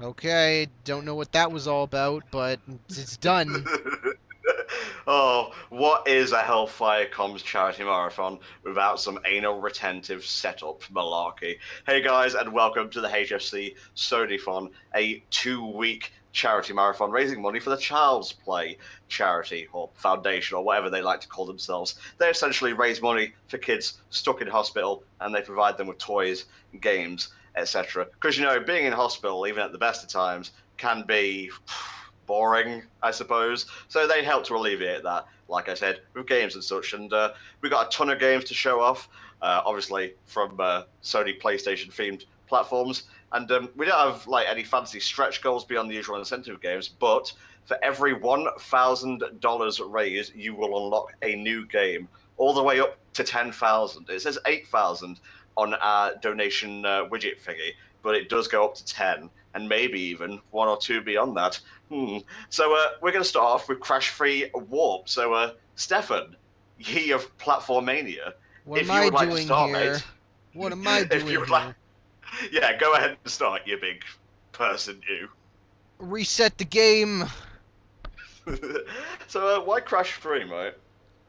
Okay, don't know what that was all about, but it's done. Oh, what is a HellfireComms charity marathon without some anal retentive setup malarkey? Hey guys, and welcome to the HFC Sonython, a 2-week charity marathon raising money for the Child's Play charity or foundation or whatever they like to call themselves. They essentially raise money for kids stuck in hospital and they provide them with toys, games, etc. Because being in hospital, even at the best of times, can be boring, I suppose. So they help to alleviate that, like I said, with games and such. And we've got a ton of games to show off, obviously from Sony Playstation themed platforms. And we don't have like any fancy stretch goals beyond the usual incentive games, but for every $1,000 raised, you will unlock a new game, all the way up to 10,000. It says 8,000 on our donation widget thingy, but it does go up to 10, and maybe even one or two beyond that. So we're going to start off with Crash Free Warp. So Stefan, ye of Platformania, What am if you I would like to doing start, here? mate. What am I If you doing would like, here? yeah, go ahead and start, you big person, you. Reset the game So why Crash Free, mate?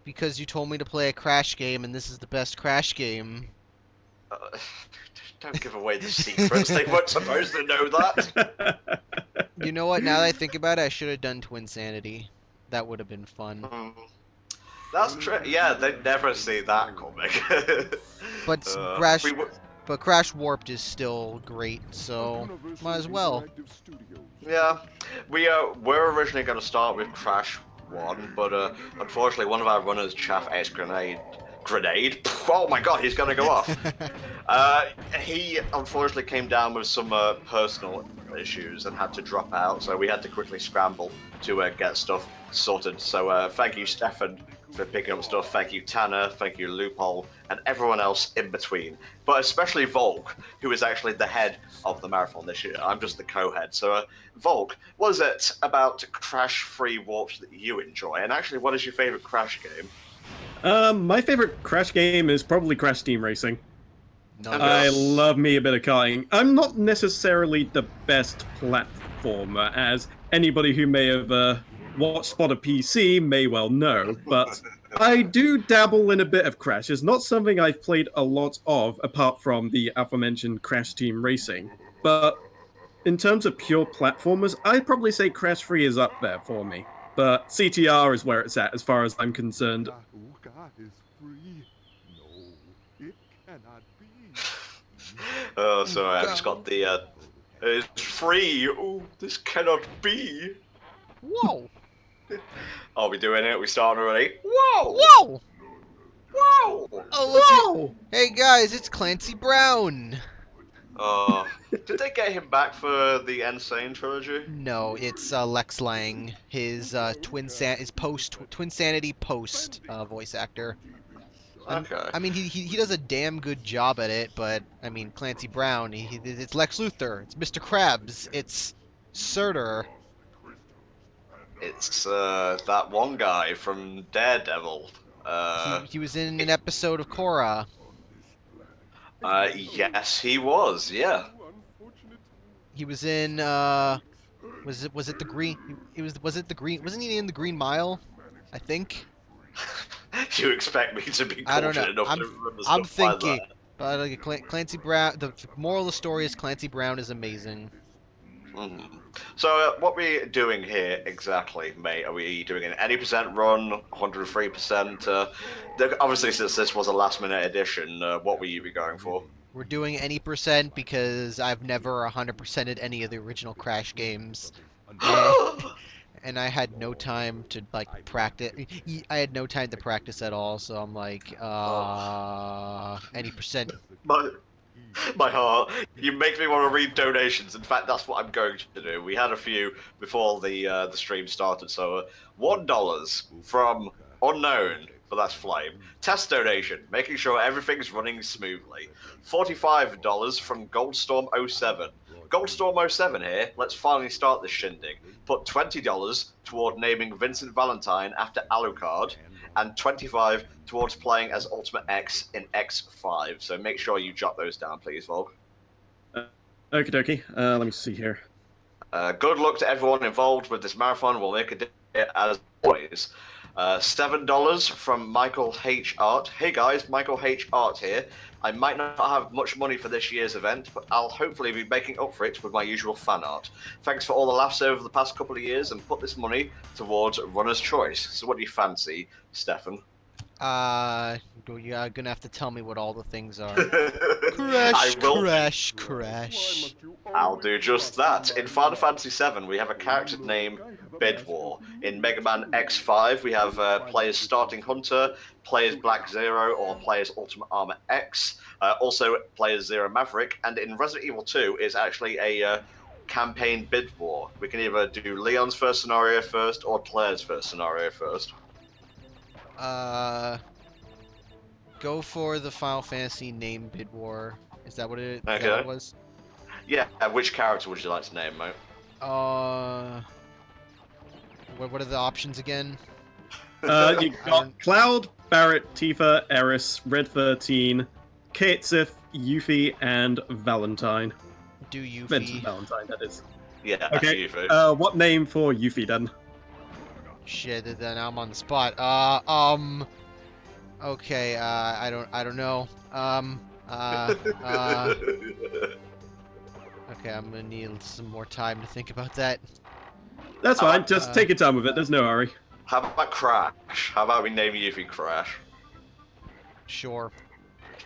because you told me to play a Crash game, and this is the best Crash game. Uh, don't give away the secrets. They weren't supposed to know that. You know what? Now that I think about it, I should have done Twin Sanity. That would have been fun. Hmm, that's true. Yeah, they'd never see that comic. But We Crash, but Crash Warped is still great, so might as well. Yeah, we were originally going to start with Crash One, but unfortunately, one of our runners, Chaff X Grenade. Oh my God, he's going to go off. Uh, he unfortunately came down with some personal issues and had to drop out, so we had to quickly scramble to get stuff sorted. So thank you, Stefan, for picking up stuff. Thank you, Tanner. Thank you, Loophole, and everyone else in between. But especially Volk, who is actually the head of the marathon this year. I'm just the co-head. So, Volk, what is it about crash-free warps that you enjoy? And actually, what is your favorite Crash game? My favorite Crash game is probably Crash Team Racing. I Nice. love me a bit of karting. I'm not necessarily the best platformer, as anybody who may have watched Spot a PC may well know, but I do dabble in a bit of Crash. It's not something I've played a lot of, apart from the aforementioned Crash Team Racing. But in terms of pure platformers, I'd probably say Crash 3 is up there for me. But CTR is where it's at, as far as I'm concerned. Gahuka is free. No, it cannot be. Oh, sorry, I've just Ooga. got the. It's free. Oh, this cannot be. Whoa! Are we doing it? We starting already? Whoa! Whoa! Whoa! Oh, look at. Whoa! Hey guys, it's Clancy Brown! Did they get him back for the Insane trilogy? No, it's Lex Lang, his his post Twin Sanity post voice actor. Okay. I mean, he does a damn good job at it, but I mean, Clancy Brown, it's Lex Luthor, it's Mr. Krabs, it's Surtur. It's that one guy from Daredevil. Uh, He was in an episode of Korra. yes, he was. Yeah. He was in was it the Green? Was it the Green? Wasn't he in the Green Mile? I think. You expect me to be I don't know. cultured enough to remember I'm stuff like thinking, that? but Clancy Brown. The moral of the story is Clancy Brown is amazing. Mhm. So, what we doing here exactly, mate? Are we doing an 80% run, 103%? Obviously, since this was a last-minute edition, what will you be going for? We're doing any percent because I've never 100%ed any of the original Crash games, and and I had no time to like practice. I had no time to practice at all, so I'm like, Oh, any percent. my my heart. You make me want to read donations. In fact, that's what I'm going to do. We had a few before the stream started. So $1 from unknown, but that's Flame. Test donation, making sure everything's running smoothly. $45 from Goldstorm07. Goldstorm07 here. Let's finally start this shindig. Put $20 toward naming Vincent Valentine after Alucard, and 25 towards playing as Ultimate X in X5. So make sure you jot those down, please, Volk. Okie dokie. Let me see here. Good luck to everyone involved with this marathon. We'll make it as always. $7 from Michael H. Art. Hey guys, Michael H. Art here. I might not have much money for this year's event, but I'll hopefully be making up for it with my usual fan art. Thanks for all the laughs over the past couple of years, and put this money towards Runner's Choice. So what do you fancy, Stefan? You're gonna have to tell me what all the things are. I Crash, will. crash, crash. I'll do just that. In Final Fantasy VII, we have a character named Bid War. In Mega Man X5, we have players Starting Hunter, players Black Zero, or players Ultimate Armor X. Also, players Zero Maverick. And in Resident Evil 2, it's actually a campaign Bid War. We can either do Leon's first scenario first, or Claire's first scenario first. Go for the Final Fantasy name Bid War. Is that what it, Okay. is that what it was? Yeah, which character would you like to name, mate? What are the options again? You got Cloud, Barrett, Tifa, Eris, Red 13, Kaitsif, Yuffie, and Valentine. Do Yuffie. Vincent Valentine, that is. Yeah, Okay. Yuffie. What name for Yuffie then? Shit, then I'm on the spot. Okay, I don't know. Okay, I'm gonna need some more time to think about that. That's fine. Just take your time with it. There's no hurry. How about Crash? How about we name Yuffie Crash? Sure.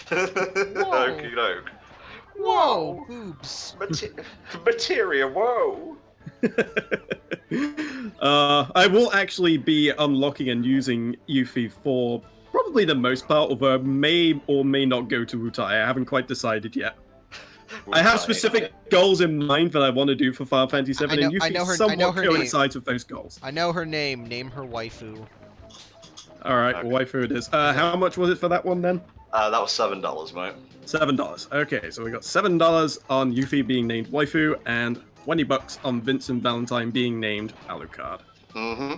Okie doke. Whoa, boobs. Materia, whoa! I will actually be unlocking and using Yuffie for probably the most part, although I may or may not go to Wutai. I haven't quite decided yet. I have specific goals in mind that I want to do for Final Fantasy VII, and Yuffie somewhat coincides with those goals. I know her name. Name her waifu. Alright, Okay. waifu it is. How much was it for that one then? That was $7, mate. $7. Okay, so we got $7 on Yuffie being named waifu, and $20 on Vincent Valentine being named Alucard. Mm-hmm.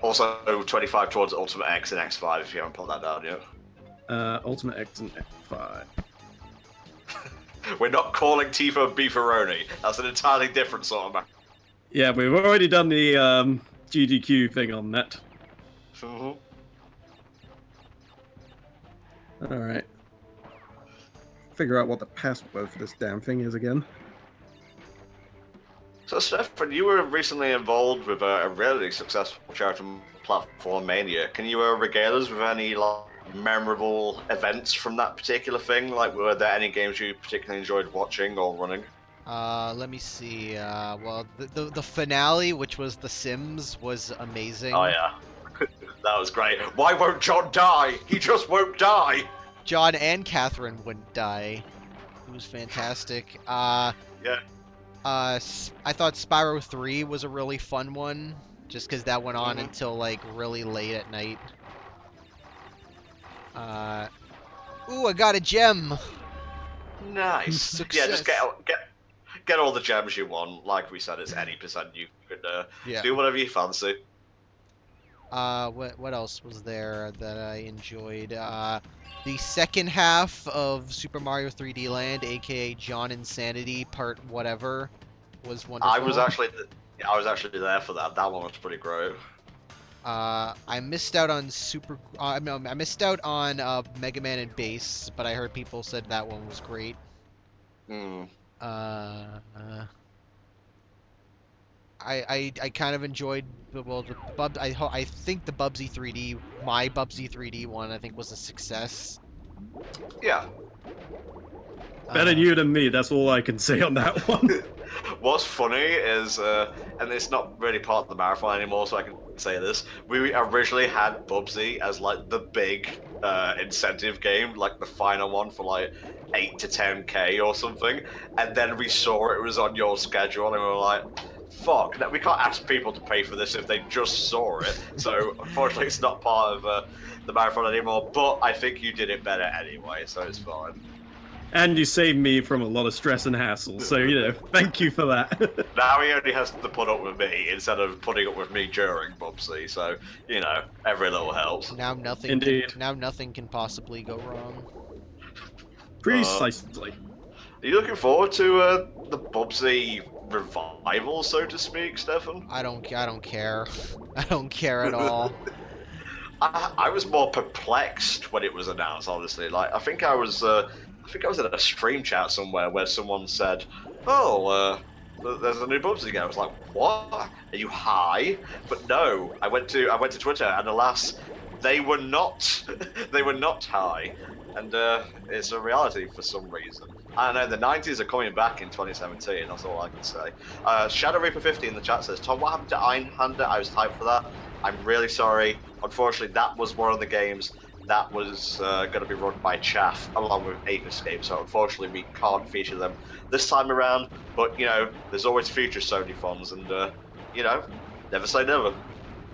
Also, 25 towards Ultimate X and X5 if you haven't put that down yet. Ultimate X and X5. We're not calling Tifa Beefaroni. That's an entirely different sort of match. Yeah, we've already done the GDQ thing on that. Mm-hmm. Alright. Figure out what the password for this damn thing is again. So, Stefan, you were recently involved with a really successful charity platform, Mania. Can you regale us with any memorable events from that particular thing? Like, were there any games you particularly enjoyed watching or running? Let me see. Well, the finale, which was The Sims, was amazing. Oh yeah, that was great. Why won't John die? He just won't die. John and Catherine wouldn't die. It was fantastic. Yeah. I thought Spyro 3 was a really fun one, just because that went on Mhm. until like really late at night. Ooh, I got a gem. Nice. Success. Yeah, just get all the gems you want. Like we said, it's any percent you could Yeah. do whatever you fancy. What else was there that I enjoyed? The second half of Super Mario 3D Land, aka John Insanity Part whatever, was wonderful. I was actually there for that. That one was pretty great. I missed out on I missed out on Mega Man and Bass, but I heard people said that one was great. Hmm. I kind of enjoyed the Bub. I think the Bubsy 3D, my Bubsy 3D one, I think was a success. Yeah. Better you than me, that's all I can say on that one. What's funny is, and it's not really part of the marathon anymore, so I can say this. We originally had Bubsy as like the big incentive game, like the final one for like 8 to 10k or something, and then we saw it was on your schedule, and we were like, fuck, we can't ask people to pay for this if they just saw it. So unfortunately, it's not part of the marathon anymore. But I think you did it better anyway, so it's fine. And you saved me from a lot of stress and hassle, so, you know, thank you for that. Now he only has to put up with me instead of putting up with me during Bubsy, so, you know, every little helps. Now nothing. Indeed. Now nothing can possibly go wrong. Precisely. Are you looking forward to the Bubsy revival, so to speak, Stefan? I don't care. I don't care at all. I was more perplexed when it was announced. Honestly, like I think I was in a stream chat somewhere where someone said, "Oh, there's a new Bubsy game." I was like, "What? Are you high?" But no, I went to Twitter, and alas, they were not. They were not high, and it's a reality for some reason. I don't know, the 90s are coming back in 2017, that's all I can say. Shadow Reaper 50 in the chat says, Tom, what happened to Einhander? I was hyped for that. I'm really sorry. Unfortunately, that was one of the games that was going to be run by Chaff along with Ape Escape, so unfortunately we can't feature them this time around, but, you know, there's always future Sony funds, and, you know, never say never.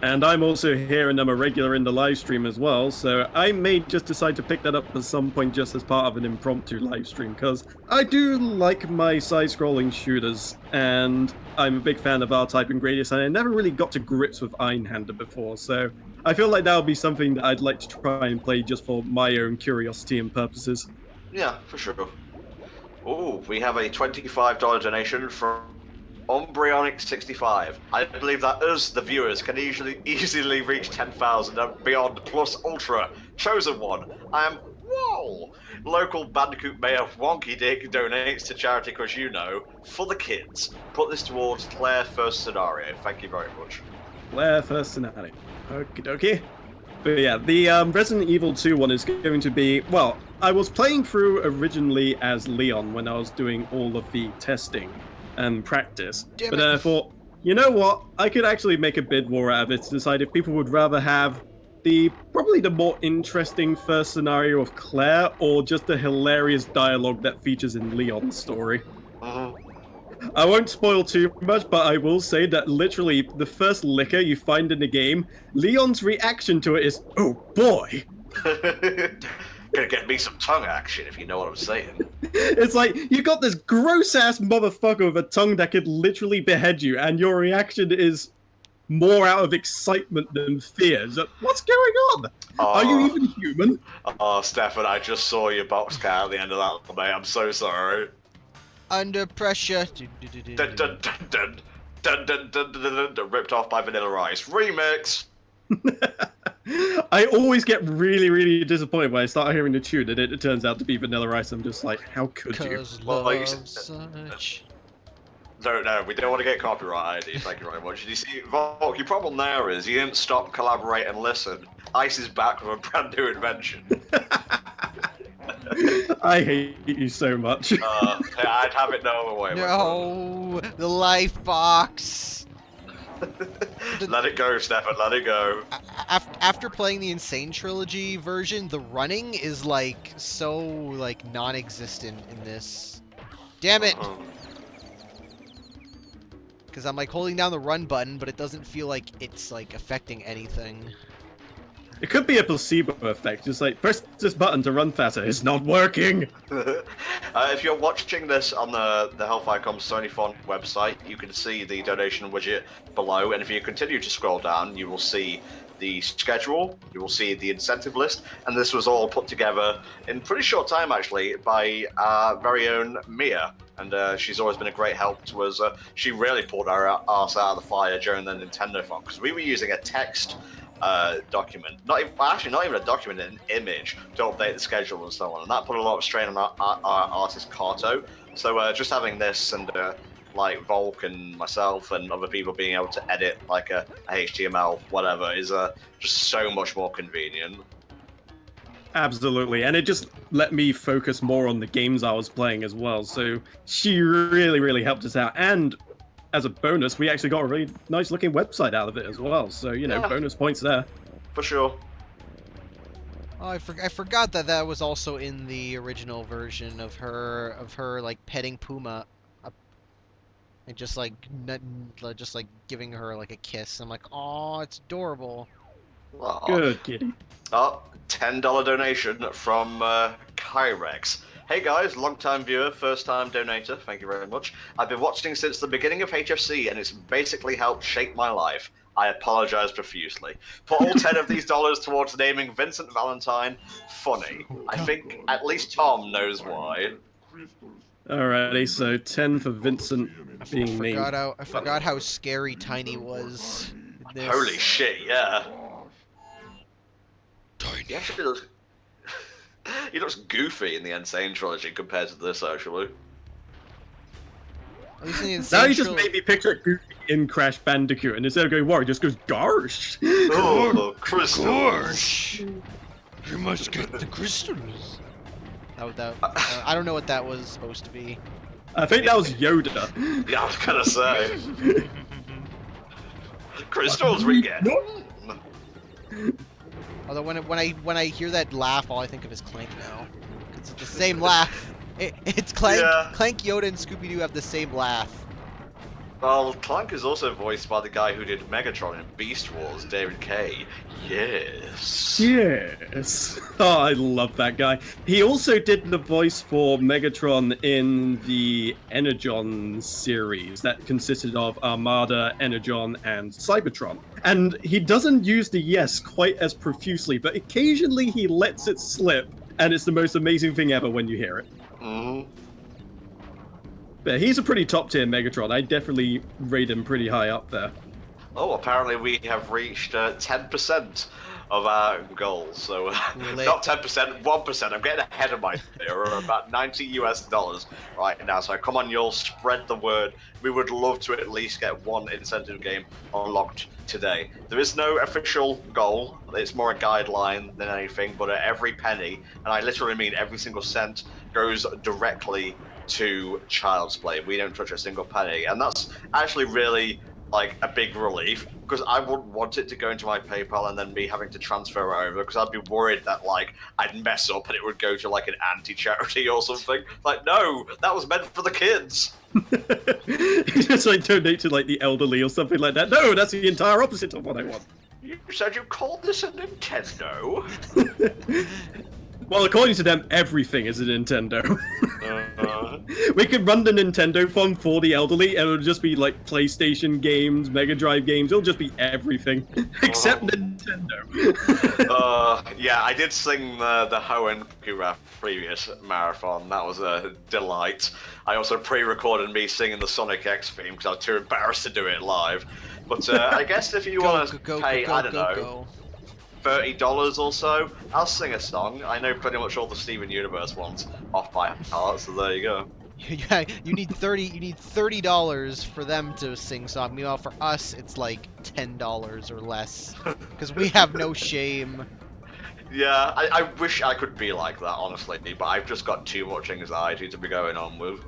And I'm also here and I'm a regular in the live stream as well, so I may just decide to pick that up at some point just as part of an impromptu live stream, because I do like my side-scrolling shooters, and I'm a big fan of R-Type and Gradius, and I never really got to grips with Einhander before, so I feel like that would be something that I'd like to try and play just for my own curiosity and purposes. Yeah, for sure. Oh, we have a $25 donation from Umbryonic65. I believe that us, the viewers, can easily reach 10,000 and beyond, plus Ultra. Chosen one. I am, whoa! Local Bandicoot Mayor Wonky Dick donates to charity because you know, for the kids. Put this towards Claire First Scenario. Thank you very much. Claire First Scenario. Okie dokie. But yeah, the Resident Evil 2 one is going to be, well, I was playing through originally as Leon when I was doing all of the testing and practice, but I thought, you know what, I could actually make a bid war out of it to decide if people would rather have probably the more interesting first scenario of Claire, or just the hilarious dialogue that features in Leon's story. I won't spoil too much, but I will say that literally the first liquor you find in the game, Leon's reaction to it is, oh boy! Gonna get me some tongue action, if you know what I'm saying. It's like, you got this gross-ass motherfucker with a tongue that could literally behead you, and your reaction is more out of excitement than fear. What's going on? Are you even human? Oh, Stefan, I just saw your box cat at the end of that, mate. I'm so sorry. Under pressure. Dun, dun, dun, dun. Dun, dun, dun, dun, dun, dun, ripped off by Vanilla Ice. Remix! I always get really, really disappointed when I start hearing the tune and it turns out to be Vanilla Ice. I'm just like, how could you? Such... No, we don't want to get copyrighted. Thank you very much. You see, Volk, your problem there is you didn't stop, collaborate, and listen. Ice is back with a brand new invention. I hate you so much. I'd have it no other way. No, the life box. Let it go, Stefan. Let it go. After playing the Insane Trilogy version, the running is like so like non-existent in this. Damn it! Because I'm like holding down the run button, but it doesn't feel like it's like affecting anything. It could be a placebo effect, just like, press this button to run faster. It's not working! If you're watching this on the HellfireComms Sonython website, you can see the donation widget below, and if you continue to scroll down, you will see the schedule, you will see the incentive list, and this was all put together in pretty short time, actually, by our very own Mia. And she's always been a great help to us. She really pulled our arse out of the fire during the Nintendo phone, because we were using a text document, not even a document, an image to update the schedule and so on, and that put a lot of strain on our artist Kato. So just having this and like Volk and myself and other people being able to edit like a HTML whatever is just so much more convenient. Absolutely, and it just let me focus more on the games I was playing as well, so she really, really helped us out, and as a bonus, we actually got a really nice looking website out of it as well, so, you know, bonus points there. For sure. Oh, I forgot that that was also in the original version of her like petting Puma, and just like giving her like a kiss. I'm like, oh, it's adorable. Aww. Good kitty. Oh, $10 donation from Kyrex. Hey guys, long-time viewer, first-time donator, thank you very much. I've been watching since the beginning of HFC, and it's basically helped shape my life. I apologize profusely. Put all 10 of these dollars towards naming Vincent Valentine funny. I think at least Tom knows why. Alrighty, so 10 for Vincent being named. I forgot how scary Tiny was. In this. Holy shit, yeah. Tiny. He actually looks... he looks goofy in the Insane Trilogy compared to this, actually. At least in the Now Insane you just Trilogy- made me picture Goofy in Crash Bandicoot, and instead of going war, he just goes Garsh. Oh, crystals. Gosh! You must get the crystals. I don't know what that was supposed to be. I think that was Yoda. Yeah, I was gonna say. Crystals we get. Although when I hear that laugh, all I think of is Clank now. It's the same laugh. It's Clank. Yeah. Clank, Yoda, and Scooby-Doo have the same laugh. Well, Clank is also voiced by the guy who did Megatron in Beast Wars, David Kay. Yes. Yes. Oh, I love that guy. He also did the voice for Megatron in the Energon series that consisted of Armada, Energon, and Cybertron. And he doesn't use the yes quite as profusely, but occasionally he lets it slip, and it's the most amazing thing ever when you hear it. Mm-hmm. But he's a pretty top-tier Megatron. I definitely rate him pretty high up there. Oh, apparently we have reached 10% of our goals. So Really? not 10%, 1%. I'm getting ahead of my there are about $90 US right now. So come on, you'll spread the word. We would love to at least get one incentive game unlocked today. There is no official goal. It's more a guideline than anything. But every penny, and I literally mean every single cent, goes directly to Child's Play. We don't touch a single penny, and that's actually really like a big relief, because I wouldn't want it to go into my PayPal and then me having to transfer it over, because I'd be worried that like I'd mess up and it would go to like an anti-charity or something. Like, no, that was meant for the kids. Just like donate to like the elderly or something like that. No, that's the entire opposite of what I want. You said you called this a Nintendo. Well, according to them, everything is a Nintendo. We could run the Nintendo fund for the elderly, and it'll just be like PlayStation games, Mega Drive games. It'll just be everything except Nintendo. Yeah, I did sing the Hoenn rap previous marathon. That was a delight. I also pre-recorded me singing the Sonic X theme because I was too embarrassed to do it live. But I guess if you want to pay, I don't know, $30 or so, I'll sing a song. I know pretty much all the Steven Universe ones off by heart, so there you go. Yeah, you need $30 for them to sing song. Meanwhile, for us, it's like $10 or less, because we have no shame. Yeah, I wish I could be like that, honestly, but I've just got too much anxiety to be going on with.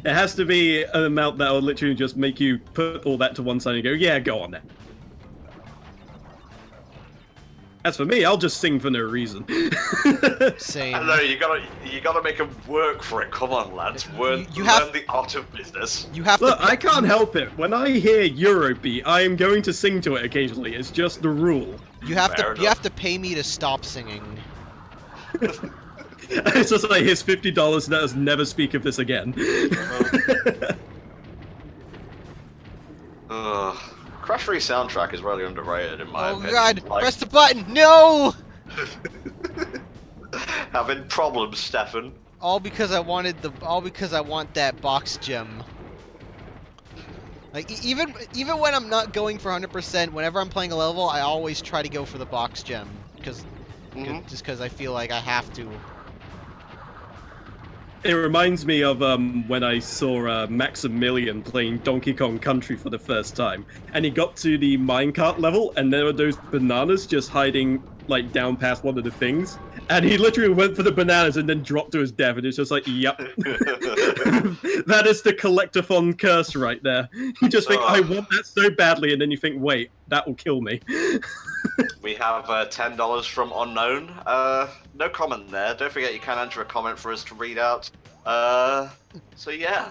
It has to be an amount that will literally just make you put all that to one side and go, yeah, go on then. As for me, I'll just sing for no reason. Same. I don't know, you gotta make them work for it. Come on, lads, learn the art of business. You have Look, to. I can't help it. When I hear Eurobeat, I am going to sing to it occasionally. It's just the rule. You have Fair to. You have to pay me to stop singing. It's just like, here's $50, let us never speak of this again. Crash 3 soundtrack is really underrated in my opinion. Oh god! Like, Press the button! No! having problems, Stefan. All because I want that box gem. Like even when I'm not going for 100%, whenever I'm playing a level, I always try to go for the box gem just because I feel like I have to. It reminds me of when I saw Maximilian playing Donkey Kong Country for the first time, and he got to the minecart level, and there were those bananas just hiding like down past one of the things, and he literally went for the bananas and then dropped to his death, and it's just like, yep. That is the collectathon curse right there. You just think, I want that so badly, and then you think, wait, that will kill me. We have $10 from Unknown. No comment there. Don't forget you can enter a comment for us to read out. So yeah,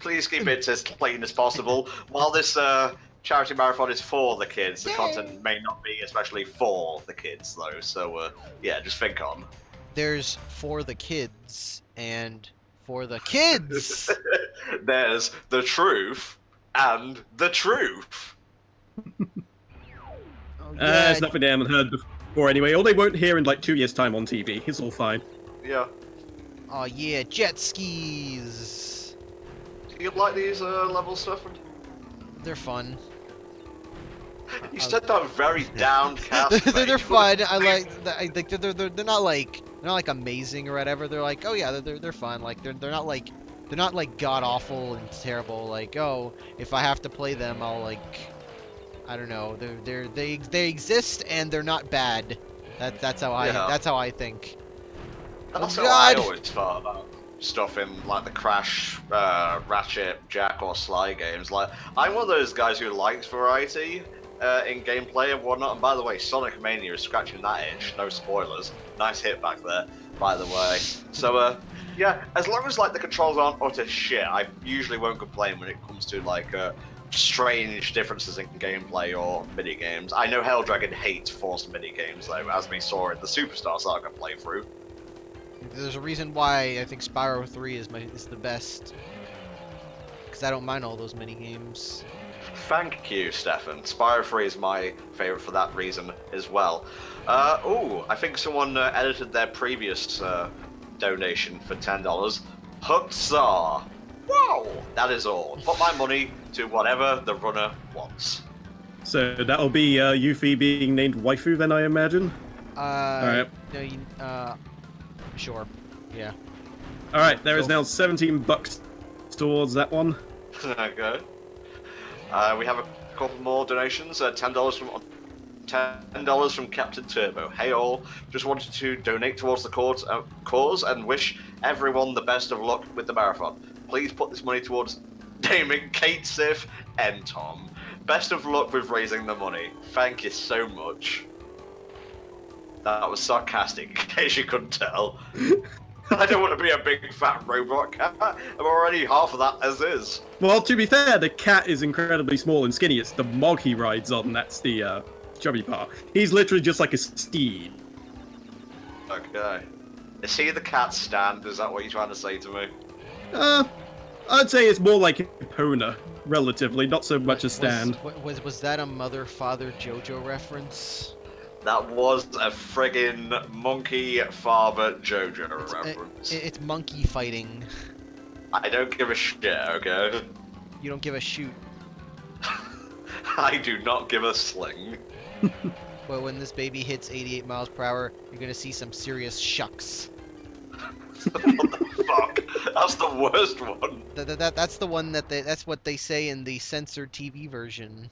please keep it as clean as possible. While this charity marathon is for the kids, the content may not be especially for the kids though. So yeah, just think on. There's for the kids and for the kids. There's the truth and the truth. There's nothing they haven't heard before anyway. Or they won't hear in like 2 years' time on TV. It's all fine. Yeah. Oh yeah, jet skis. Do you like these level stuff? They're fun. You said that very downcast. They're mate. fun. I think they're not like amazing or whatever. They're like, oh yeah, they're fun. Like they're not like god awful and terrible. Like, oh, if I have to play them, I'll like, I don't know. They exist and they're not bad. That's how I think. That's Oh how I God! always thought about stuff in like the Crash, Ratchet, Jack, or Sly games. Like, I'm one of those guys who likes variety in gameplay and whatnot. And by the way, Sonic Mania is scratching that itch. No spoilers. Nice hit back there, by the way. So, yeah, as long as like the controls aren't utter shit, I usually won't complain when it comes to like strange differences in gameplay or mini games. I know Helldragon hates forced mini games though, as we saw in the Superstar Saga playthrough. There's a reason why I think Spyro 3 is the best. Because I don't mind all those mini games. Thank you, Stefan. Spyro 3 is my favourite for that reason as well. Oh, I think someone edited their previous donation for $10. Hutzah! Wow! That is all. Put my money to whatever the runner wants. So that'll be Yuffie being named waifu, then I imagine. Alright. No, sure. Yeah. All right, there is now $17 towards that one. Okay. We have a couple more donations. $10 from Captain Turbo. Hey all, just wanted to donate towards the cause and wish everyone the best of luck with the marathon. Please put this money towards naming Kate Sif and Tom. Best of luck with raising the money. Thank you so much. That was sarcastic, in case you couldn't tell. I don't want to be a big fat robot cat. I'm already half of that as is. Well, to be fair, the cat is incredibly small and skinny. It's the mog he rides on that's the chubby part. He's literally just like a steed. Okay. Is he the cat stand? Is that what you're trying to say to me? I'd say it's more like Epona, relatively, not so much a stand. Was that a Mother Father JoJo reference? That was a friggin' monkey father JoJo reference. It's monkey fighting. I don't give a shit, okay? You don't give a shoot. I do not give a sling. Well, when this baby hits 88 miles per hour, you're gonna see some serious shucks. What the fuck? That's the worst one. That's the one that's what they say in the censored TV version.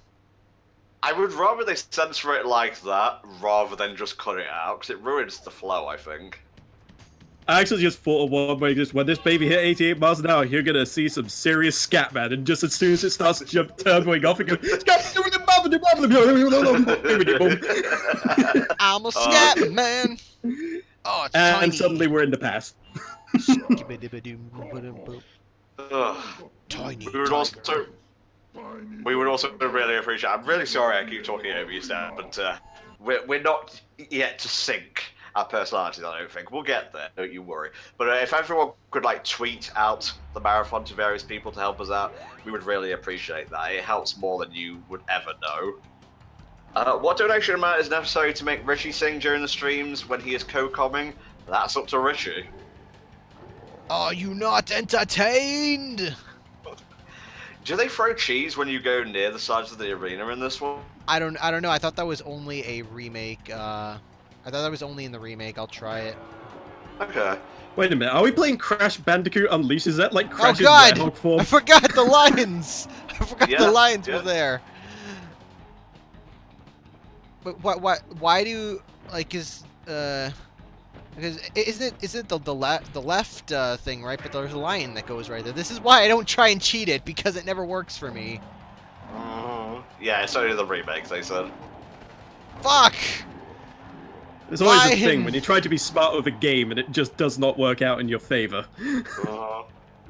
I would rather they censor it like that rather than just cut it out, because it ruins the flow, I think. I actually just thought of one where just when this baby hit 88 miles an hour, you're gonna see some serious scat, man, and just as soon as it starts turboing off, it goes. I'm a scat man. Oh, it's tiny. And suddenly we're in the past. Tiny. We would also really appreciate. I'm really sorry I keep talking over you, Stan, but we're not yet to sync our personalities. I don't think we'll get there. Don't you worry. But if everyone could like tweet out the marathon to various people to help us out, we would really appreciate that. It helps more than you would ever know. What donation amount is necessary to make Richie sing during the streams when he is co-comming? That's up to Richie. Are you not entertained? Do they throw cheese when you go near the sides of the arena in this one? I don't know. I thought that was only a remake. I thought that was only in the remake. I'll try it. Okay. Wait a minute. Are we playing Crash Bandicoot Unleashed? Is that like Crash's God! Red Hawk form? I forgot the lions. I forgot the lions were there. But why do like because isn't the left thing right? But there's a lion that goes right there. This is why I don't try and cheat it, because it never works for me. Yeah, it's only the remake, they said. Fuck! There's always a thing when you try to be smart with a game and it just does not work out in your favor.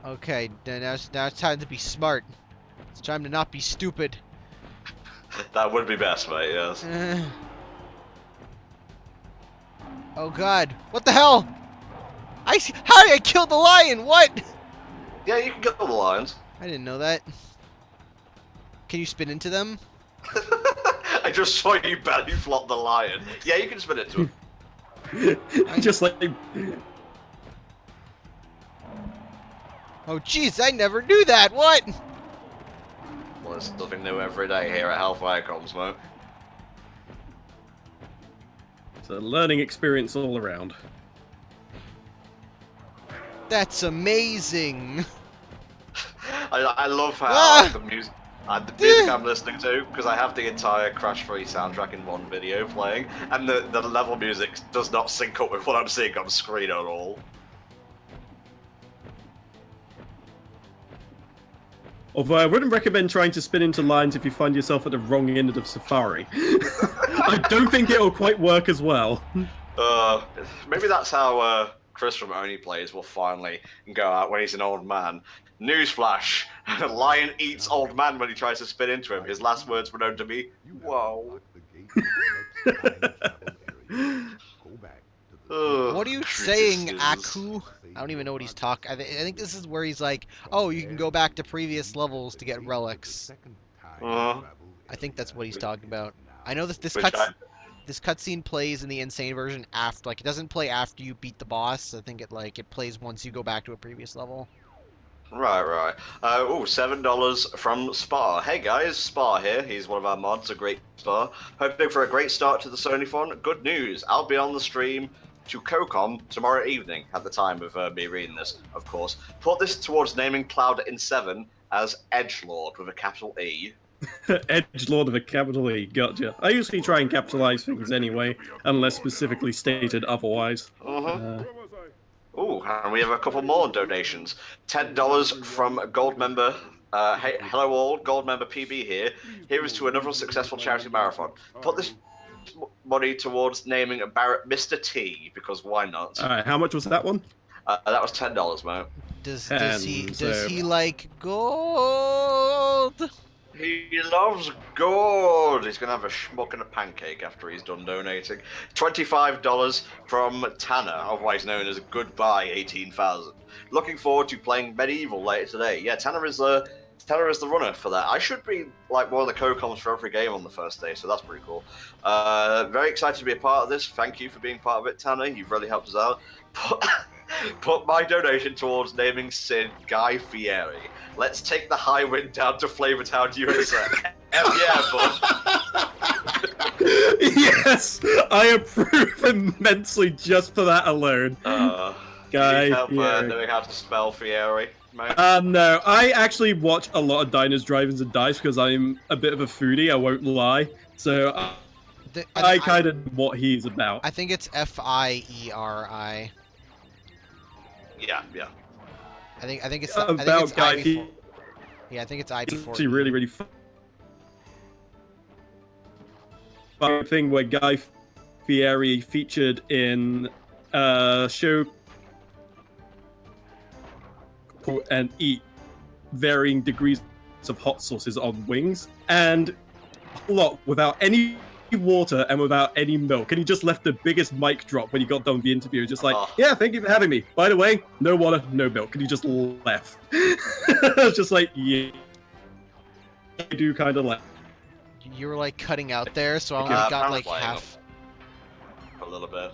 Okay, now it's time to be smart. It's time to not be stupid. That would be best, mate, yes. Oh god, what the hell? How did I kill the lion? What? Yeah, you can kill the lions. I didn't know that. Can you spin into them? I just saw you belly flop the lion. Yeah, you can spin into him. Just like... Oh, jeez, I never knew that. What? Well, there's something new every day here at HellfireComms, mate. It's a learning experience all around. That's amazing. I love how Ah! the music I'm listening to, because I have the entire Crash 3 soundtrack in one video playing, and the level music does not sync up with what I'm seeing on screen at all. Although I wouldn't recommend trying to spin into lines if you find yourself at the wrong end of Safari. I don't think it'll quite work as well. Maybe that's how Chris from Only Plays will finally go out when he's an old man. Newsflash: Lion eats old man when he tries to spin into him. His last words were known to be, "Whoa." What are you saying, Aku? I don't even know what he's talking. I think this is where he's like, oh, you can go back to previous levels to get relics. Uh-huh. I think that's what he's talking about. I know this Which cutscene plays in the insane version after, like, it doesn't play after you beat the boss. I think it plays once you go back to a previous level. Right. $7 from Spar. Hey guys, Spar here. He's one of our mods, a great Spar. Hoping for a great start to the Sonython. Good news, I'll be on the stream to CoCom tomorrow evening, at the time of me reading this, of course. Put this towards naming Cloud in 7 as Edgelord with a capital E. Edgelord with a capital E, gotcha. I usually try and capitalize things anyway, unless specifically stated otherwise. Ooh, and we have a couple more donations. $10 from Gold member. Hey, hello all, Gold member PB here. Here is to another successful charity marathon. Put this money towards naming Barrett Mr. T, because why not? Alright, how much was that one? That was $10, mate. Does he like gold? He loves gold. He's gonna have a schmuck and a pancake after he's done donating. $25 from Tanner, otherwise known as Goodbye 18,000. Looking forward to playing Medieval later today. Yeah, Tanner is the runner for that. I should be like one of the co-coms for every game on the first day, so that's pretty cool. Very excited to be a part of this. Thank you for being part of it, Tanner. You've really helped us out. Put my donation towards naming Sid Guy Fieri. Let's take the high wind down to Flavortown, USA. Hell yeah, bud. Yes, I approve immensely just for that alone. Guy Fieri. Knowing how to spell Fieri, mate? No, I actually watch a lot of Diners, Drive-Ins, and Dice because I'm a bit of a foodie, I won't lie. So I kind of know what he's about. I think it's Fieri. Yeah. I think it's about I think it's Guy I before. Yeah, I think it's I It's before. actually really fun thing where Guy Fieri featured in a show and eat varying degrees of hot sauces on wings, and a lot without any water and without any milk, and he just left the biggest mic drop when he got done with the interview, just like, yeah, thank you for having me. By the way, no water, no milk, and he just left. I was just like, yeah, I do kind of like. You were like cutting out there, so I only got like half. A little bit.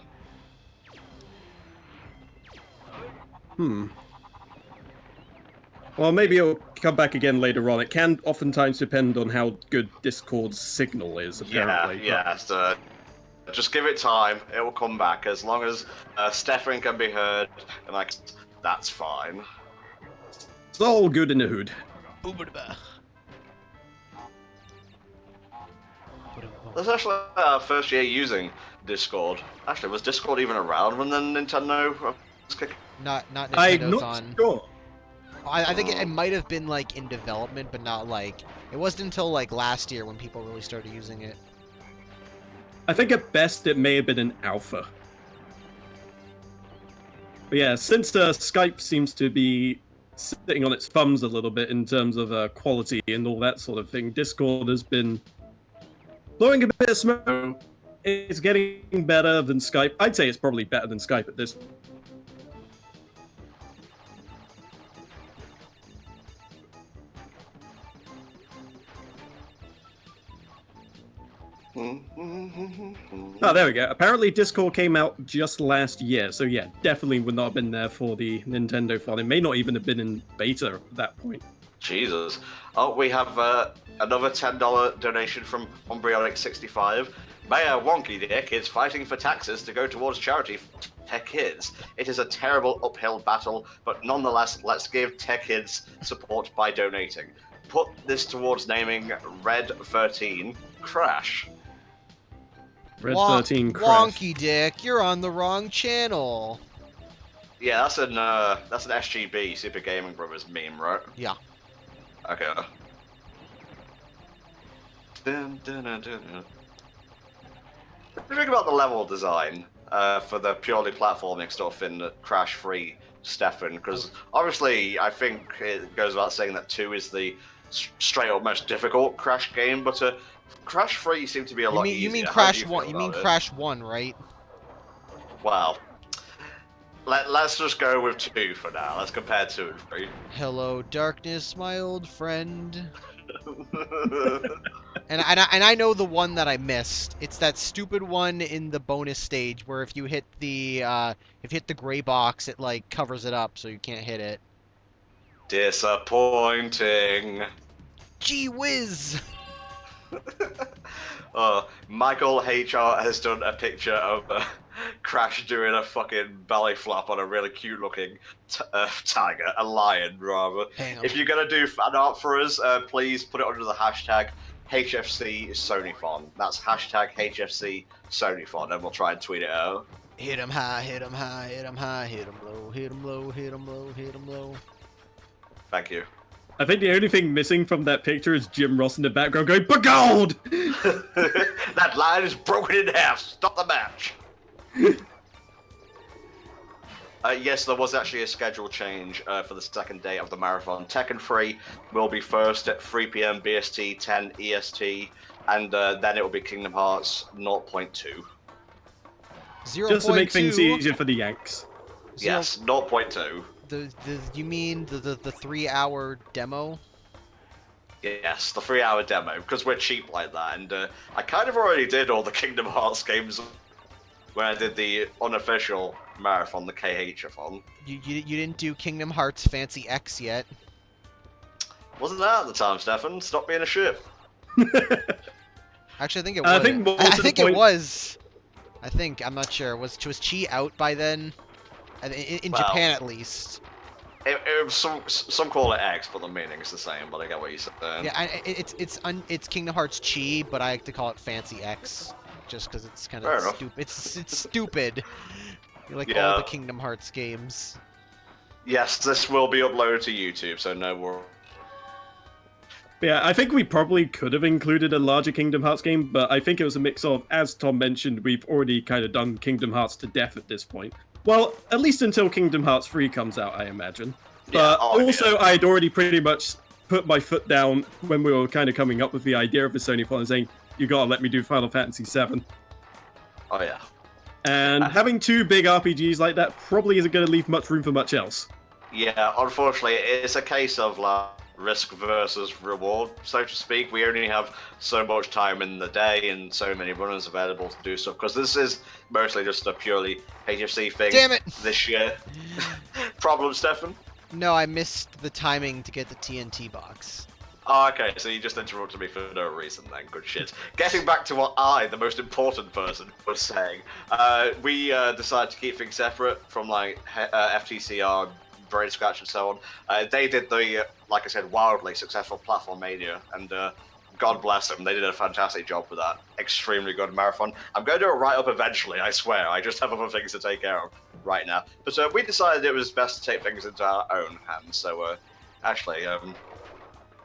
Well, maybe it'll come back again later on. It can oftentimes depend on how good Discord's signal is, apparently. Yeah. So just give it time. It will come back. As long as Stefan can be heard, and like, that's fine. It's all good in the hood. This is actually our first year using Discord. Actually, was Discord even around when the Nintendo was kicking? Not I'm Nintendo's not on. sure. I think it might have been like in development, but not like it wasn't until like last year when people really started using it. I think at best it may have been an alpha. But yeah, since Skype seems to be sitting on its thumbs a little bit in terms of quality and all that sort of thing, Discord has been blowing a bit of smoke. It's getting better than Skype. I'd say it's probably better than Skype at this. Oh, there we go. Apparently Discord came out just last year, so yeah, definitely would not have been there for the Nintendo file. It may not even have been in beta at that point. Jesus. Oh, we have another $10 donation from Embryonic65. Mayor Wonky Dick is fighting for taxes to go towards charity for Tech Kids. It is a terrible uphill battle, but nonetheless, let's give Tech Kids support by donating. Put this towards naming Red 13 Crash. Red 13 Crash. Wonky Dick, you're on the wrong channel. Yeah, that's an SGB Super Gaming Brothers meme, right? Yeah. Okay. Dun, dun, dun, dun, dun. What do you think about the level design for the purely platforming stuff in Crash 3, Stefan? Because obviously, I think it goes without saying that 2 is the straight up most difficult Crash game, but Crash 3 seemed to be a lot easier. You mean How Crash do you 1? feel You mean about it? Crash 1, right? Well, let's just go with 2 for now. Let's compare 2 and 3. Hello, darkness, my old friend. And I know the one that I missed. It's that stupid one in the bonus stage where if you hit the gray box, it like covers it up so you can't hit it. Disappointing. Gee whiz! Michael HR has done a picture of Crash doing a fucking belly flop on a really cute looking tiger, a lion rather. Hang on. If you're gonna do fan art for us, please put it under the hashtag HFC Sonython. That's hashtag HFC Sonython, and we'll try and tweet it out. Hit 'em high, hit 'em high, hit 'em high, hit 'em low, hit 'em low, hit 'em low, hit 'em low. Thank you. I think the only thing missing from that picture is Jim Ross in the background going, "Begold!" That line is broken in half. Stop the match. Yes, there was actually a schedule change for the second day of the marathon. Tekken 3 will be first at 3 p.m. BST, 10 EST, and then it will be Kingdom Hearts 0.2. 0.2. Just to make things easier for the Yanks. Yes, 0.2. You mean the 3-hour demo? Yes, the 3-hour demo, because we're cheap like that, and I kind of already did all the Kingdom Hearts games when I did the unofficial marathon, the KH-a-thon. You didn't do Kingdom Hearts Fancy X yet. Wasn't that at the time, Stefan? Stop being a ship. Actually, I think it was. I think more I to the think point- it was. I think, I'm not sure. Was Chi out by then? In Well, Japan, at least. It was some call it X, but the meaning's the same. But I get what you're saying. Yeah, it's Kingdom Hearts Chi, but I like to call it Fancy X, just because it's kind Fair of enough. stupid. It's stupid. You like Yeah. all the Kingdom Hearts games. Yes, this will be uploaded to YouTube, so no worries. Yeah, I think we probably could have included a larger Kingdom Hearts game, but I think it was a mix of, as Tom mentioned, we've already kind of done Kingdom Hearts to death at this point. Well, at least until Kingdom Hearts 3 comes out, I imagine. Yeah, But oh, also, yeah. I'd already pretty much put my foot down when we were kind of coming up with the idea of the Sony file and saying, you gotta let me do Final Fantasy VII. Oh yeah. And having two big RPGs like that probably isn't going to leave much room for much else. Yeah, unfortunately, it's a case of like risk versus reward, so to speak. We only have so much time in the day and so many runners available to do stuff, because this is mostly just a purely HFC thing. Damn it! This year. Problem, Stefan? No, I missed the timing to get the TNT box. Oh, okay, so you just interrupted me for no reason then. Good shit. Getting back to what I, the most important person, was saying, we decided to keep things separate from like FTCR, Brain Scratch, and so on. They did the, like I said, wildly successful Platform Mania, and God bless them, they did a fantastic job with that. Extremely good marathon. I'm going to do a write-up eventually, I swear. I just have other things to take care of right now. But we decided it was best to take things into our own hands, so actually,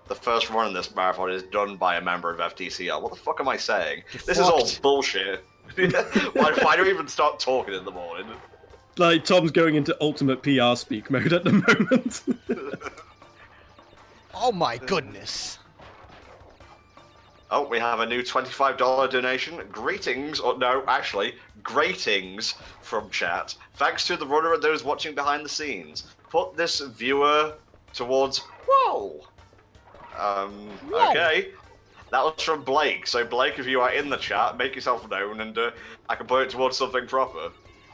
the first run in this marathon is done by a member of FTCR. What the fuck am I saying? This is all bullshit. why do we even start talking in the morning? Like, Tom's going into ultimate PR speak mode at the moment. Oh my goodness. Oh, we have a new $25 donation. Greetings, or no, actually, gratings from chat. Thanks to the runner and those watching behind the scenes. Put this viewer towards... Whoa! Whoa. Okay. That was from Blake. So Blake, if you are in the chat, make yourself known, and I can put it towards something proper.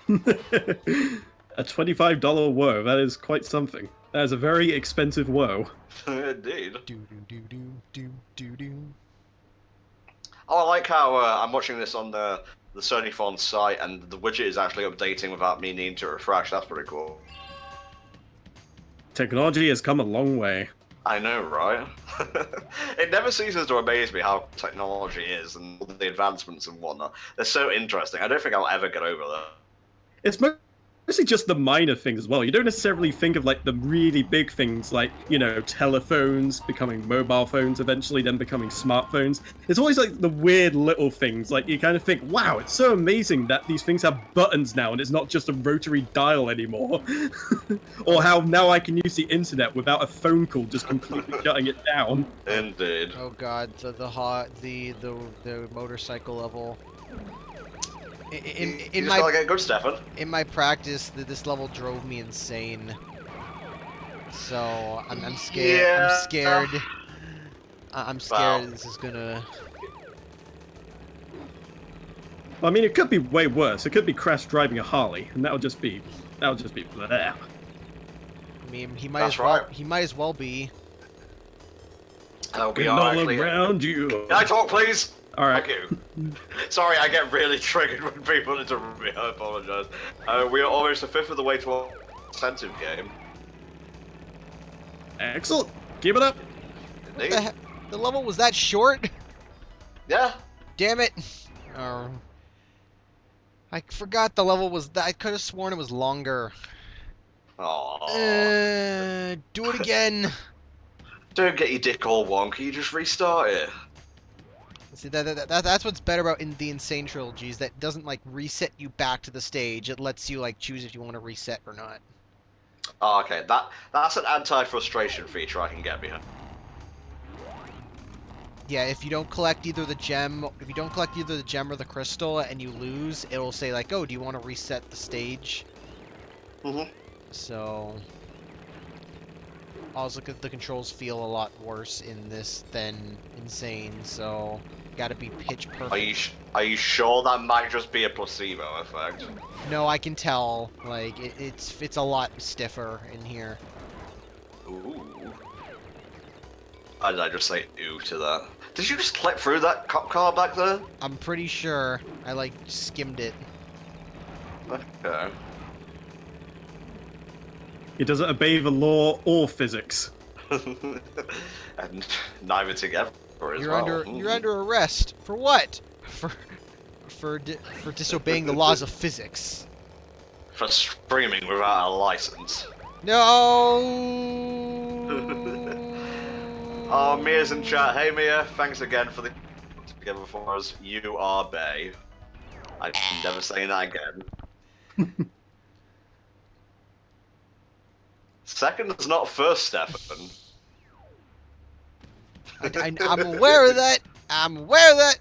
A $25 woe. That is quite something. That is a very expensive woe. Indeed. Do do do do do do do. Oh, I like how I'm watching this on the Sonython site, and the widget is actually updating without me needing to refresh. That's pretty cool. Technology has come a long way. I know, right? It never ceases to amaze me how technology is and all the advancements and whatnot. They're so interesting. I don't think I'll ever get over that. It's mostly just the minor things as well. You don't necessarily think of like the really big things like, you know, telephones becoming mobile phones eventually, then becoming smartphones. It's always like the weird little things. Like you kind of think, wow, it's so amazing that these things have buttons now and it's not just a rotary dial anymore. Or how now I can use the internet without a phone call just completely shutting it down. Indeed. Oh god, the motorcycle level. You just gotta get good, Stefan. In my practice, this level drove me insane. So I'm scared. Yeah. I'm scared. I'm scared Wow. this is gonna. I mean, it could be way worse. It could be crash driving a Harley, and that would just be bleh. I mean, he might That's as well. right. He might as well be. We All are actually. around you. Can I talk, please? All right. Thank you. Sorry, I get really triggered when people interrupt me. I apologize. We are almost a fifth of the way to our incentive game. Excellent. Keep it up. Indeed. The level was that short? Yeah. Damn it! I forgot the level was that. I could have sworn it was longer. Aww. Do it again. Don't get your dick all wonky. You just restart it. See, that's what's better about the Insane trilogies. That doesn't like reset you back to the stage. It lets you like choose if you want to reset or not. Oh, okay. That's an anti-frustration feature I can get behind. Yeah, if you don't collect either the gem, or the crystal, and you lose, it'll say like, "Oh, do you want to reset the stage?" Mhm. So, also, the controls feel a lot worse in this than Insane. So, gotta be pitch perfect. Are you sure that might just be a placebo effect? No, I can tell. Like it's a lot stiffer in here. Ooh. How did I just say ooh to that? Did you just clip through that cop car back there? I'm pretty sure I like skimmed it. Okay. It doesn't obey the law or physics. And neither together as You're well. you're under arrest for what? For disobeying the laws of physics. For streaming without a license. No. Oh, Mia's in chat. Hey Mia, thanks again for the together for us. You are bae. I'm never saying that again. Second is not first, Stefan. I'm aware of that. I'm aware of that.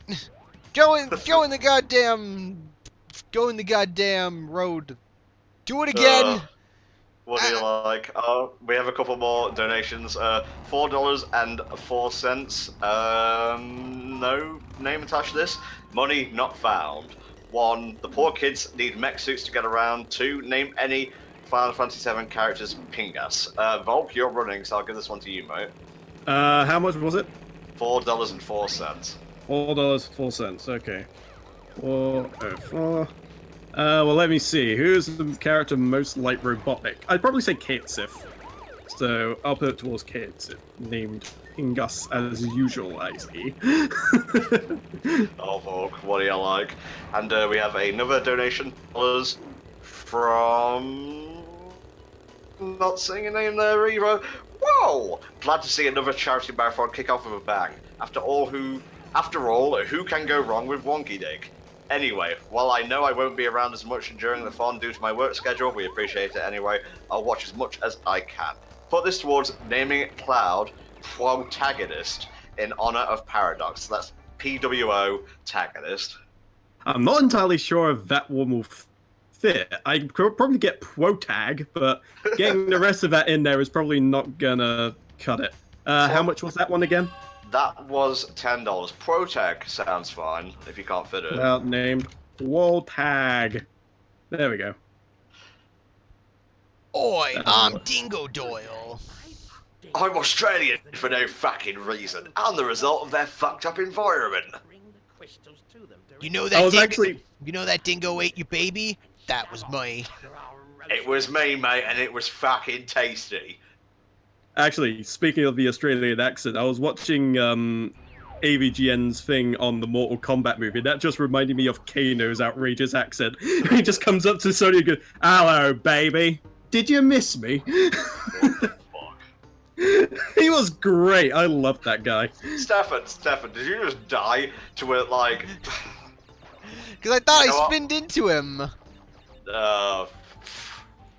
Go in the goddamn road. Do it again. What do you like? We have a couple more donations. $4.04. No name attached to this. Money not found. 1. The poor kids need mech suits to get around. 2. Name any Final Fantasy VII characters Pingas. Volk, you're running, so I'll give this one to you, mate. How much was it? $4.04. $4.04. Okay. 404. Well, let me see. Who's the character most like robotic? I'd probably say Katsif. So I'll put it towards Katsif, named Pingus as usual, I see. Oh, Volk, what do you like? And we have another donation from... Not saying a name there either. Whoa! Glad to see another charity marathon kick off with a bang. After all, who can go wrong with Wonky Dick? Anyway, while I know I won't be around as much during the fun due to my work schedule, we appreciate it anyway. I'll watch as much as I can. Put this towards naming Cloud protagonist in honor of Paradox. So that's PWO tagonist. I'm not entirely sure if that one will fit. I could probably get Protag, but getting the rest of that in there is probably not gonna cut it. How much was that one again? That was $10. Protag sounds fine if you can't fit it. Without name. Wall tag. There we go. Oi, That'll I'm work. Dingo Doyle. I'm Australian for no fucking reason. I'm the result of their fucked up environment. You know I that was dingo, actually. you know that dingo ate your baby? That was me. It was me, mate, and it was fucking tasty. Actually, speaking of the Australian accent, I was watching AVGN's thing on the Mortal Kombat movie. That just reminded me of Kano's outrageous accent. He just comes up to Sony and goes, "Hello, baby. Did you miss me?" What the fuck? He was great. I loved that guy. Stefan, did you just die to it, like... Because I thought You know I what? spinned into him.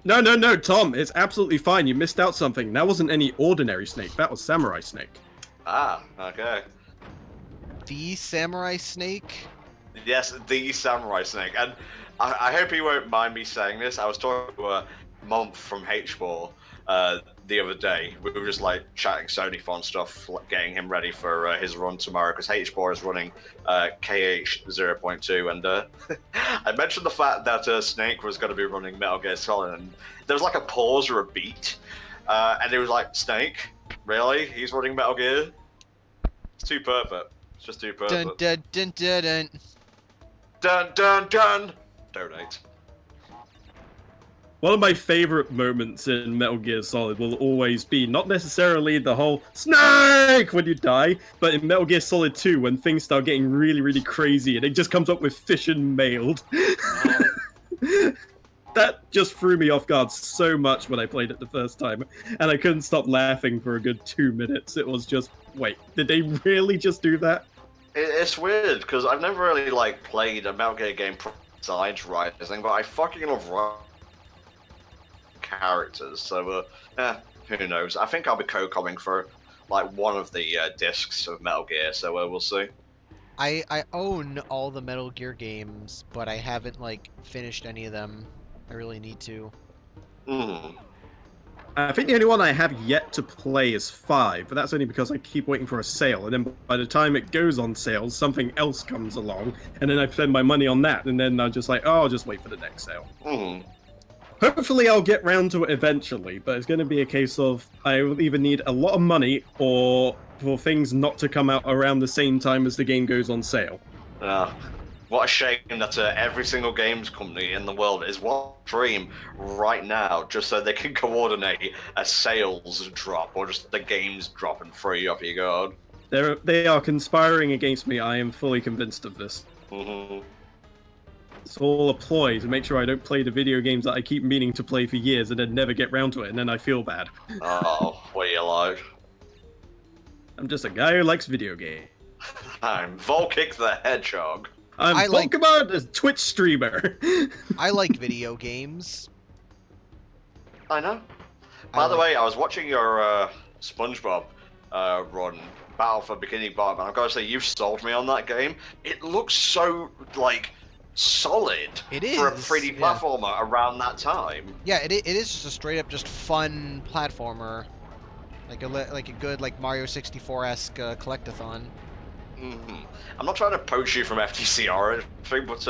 No, Tom. It's absolutely fine. You missed out something. That wasn't any ordinary snake. That was Samurai Snake. Ah, okay. The samurai snake? Yes, the samurai snake. And I hope he won't mind me saying this. I was talking to a monk from H-Ball the other day. We were just like chatting Sonython stuff, getting him ready for his run tomorrow because H-Ball is running KH 0.2. And I mentioned the fact that Snake was going to be running Metal Gear Solid, and there was like a pause or a beat, and it was like, Snake? Really? He's running Metal Gear? It's too perfect. It's just too perfect. Dun dun dun dun dun. Dun dun dun! Donate. One of my favorite moments in Metal Gear Solid will always be not necessarily the whole snake when you die, but in Metal Gear Solid 2 when things start getting really, really crazy and it just comes up with fission mailed. That just threw me off guard so much when I played it the first time, and I couldn't stop laughing for a good 2 minutes. It was just, wait, did they really just do that? It's weird because I've never really like played a Metal Gear game besides Rising, but I fucking love characters. So, who knows? I think I'll be co-comming for like one of the discs of Metal Gear. So we'll see. I own all the Metal Gear games, but I haven't like finished any of them. I really need to. I think the only one I have yet to play is 5, but that's only because I keep waiting for a sale, and then by the time it goes on sale, something else comes along, and then I spend my money on that, and then I'm just like, oh, I'll just wait for the next sale. Hopefully I'll get round to it eventually, but it's going to be a case of I will either need a lot of money or for things not to come out around the same time as the game goes on sale. What a shame that every single games company in the world is one dream right now, just so they can coordinate a sales drop or just the games drop and free off you go. They are conspiring against me. I am fully convinced of this. It's all a ploy to make sure I don't play the video games that I keep meaning to play for years and then never get round to it, and then I feel bad. Oh, what are you like? I'm just a guy who likes video games. I'm Volkic the Hedgehog. I'm Pokemon, a Twitch streamer. I like video games. I know. By the way, I was watching your SpongeBob run, Battle for Bikini Bottom, and I've got to say, you've sold me on that game. It looks so, like, solid It is, for a 3D yeah. platformer around that time. Yeah, it is just a straight up just fun platformer, like a good like Mario 64-esque collectathon. I'm not trying to poach you from FTC or anything, but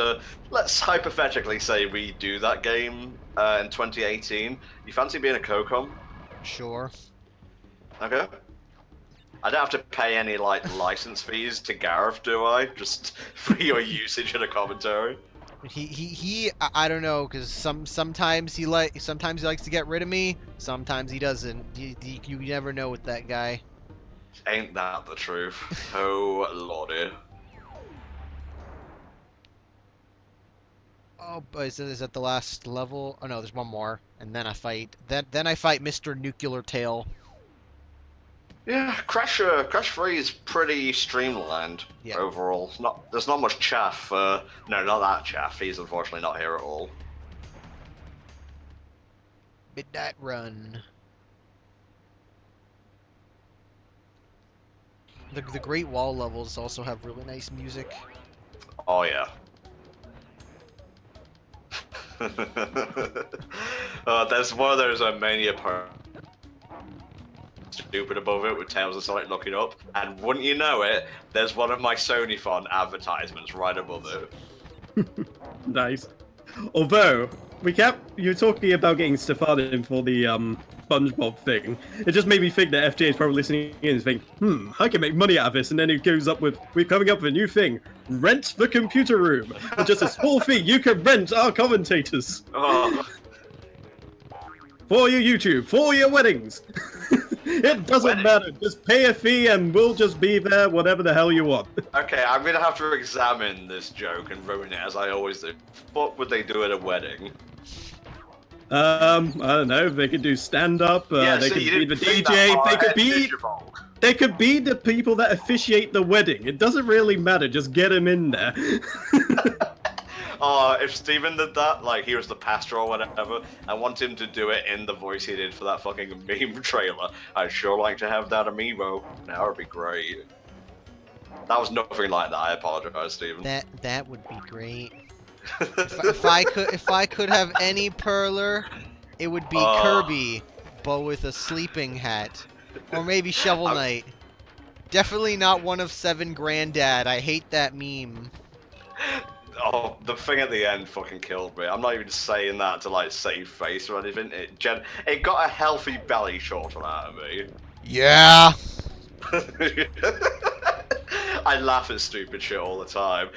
let's hypothetically say we do that game in 2018. You fancy being a co-com? Sure. Okay. I don't have to pay any like license fees to Gareth, do I? Just for your usage in a commentary. I don't know, because sometimes he likes to get rid of me, sometimes he doesn't. You never know with that guy. Ain't that the truth? Oh lordy. Oh, but is that the last level? Oh no, there's one more, and then I fight. Then I fight Mr. Nuclear Tail. Yeah, Crash 3 is pretty streamlined overall. There's not much chaff. No, not that chaff. He's unfortunately not here at all. Midnight Run. The Great Wall levels also have really nice music. Oh yeah. There's one of those Mania parts stupid above it with Tails and Sonic looking up. And wouldn't you know it, there's one of my Sonython advertisements right above it. Nice. Although, you're talking about getting Stefan in for the SpongeBob thing. It just made me think that FJ is probably listening in and thinking, I can make money out of this. And then it goes up with, we're coming up with a new thing. Rent the computer room. For just a small fee, you can rent our commentators. Oh. For your YouTube, for your weddings. It doesn't matter. Just pay a fee and we'll just be there, whatever the hell you want. Okay, I'm gonna have to examine this joke and ruin it as I always do. What would they do at a wedding? I don't know. They could do stand-up. They could be the DJ. They could be the people that officiate the wedding. It doesn't really matter. Just get them in there. If Steven did that, like he was the pastor or whatever, I want him to do it in the voice he did for that fucking meme trailer. I'd sure like to have that amiibo. That would be great. That was nothing like that. I apologize, Steven. That would be great. if I could have any perler, it would be Kirby, but with a sleeping hat, or maybe Shovel Knight. Definitely not one of 7 Granddad. I hate that meme. Oh, the thing at the end fucking killed me. I'm not even saying that to like save face or anything. It got a healthy belly short out of me. Yeah. I laugh at stupid shit all the time.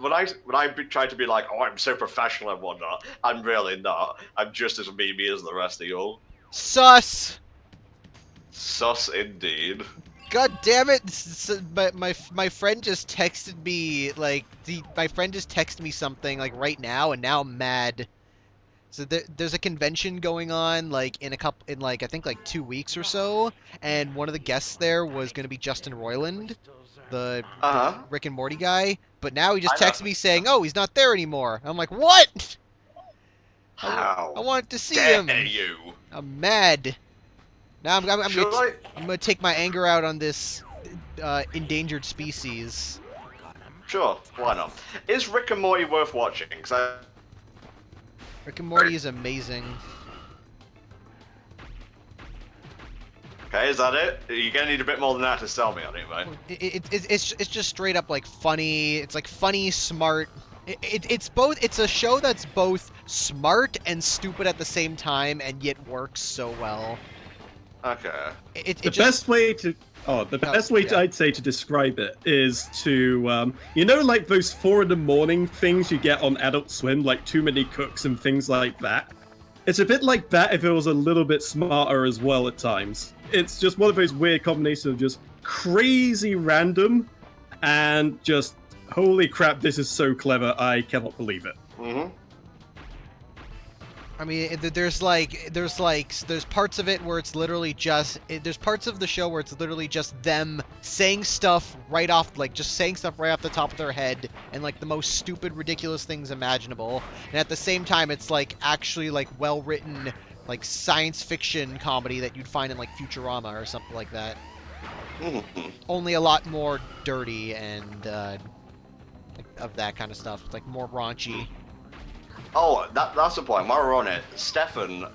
When I try to be like, oh, I'm so professional and whatnot, I'm really not. I'm just as memey as the rest of y'all. Sus. Sus indeed. God damn it! My friend just texted me my friend just texted me something like right now, and now I'm mad. So there's a convention going on like in I think like 2 weeks or so, and one of the guests there was gonna be Justin Roiland, the Rick and Morty guy. But now he just texted me saying, "Oh, he's not there anymore." I'm like, what? How? I wanted to see dare him. You? I'm mad. Now I'm gonna take my anger out on this endangered species. Sure, why not? Is Rick and Morty worth watching? Rick and Morty is amazing. Okay, is that it? You're gonna need a bit more than that to sell me on it, mate. It's just straight up like funny. It's like funny, smart. It's both. It's a show that's both smart and stupid at the same time, and yet works so well. Okay. The best way I'd say to describe it is to, like those 4 in the morning things you get on Adult Swim, like Too Many Cooks and things like that. It's a bit like that if it was a little bit smarter as well at times. It's just one of those weird combinations of just crazy random and just, holy crap, this is so clever, I cannot believe it. Mm-hmm. I mean, there's parts of it where it's literally just there's parts of the show where it's literally just them saying stuff right off the top of their head and like the most stupid, ridiculous things imaginable, and at the same time it's like actually like well written like science fiction comedy that you'd find in like Futurama or something like that. Mm-hmm. Only a lot more dirty and of that kind of stuff, like more raunchy. Oh, that's the point. While we're on it, Stefan,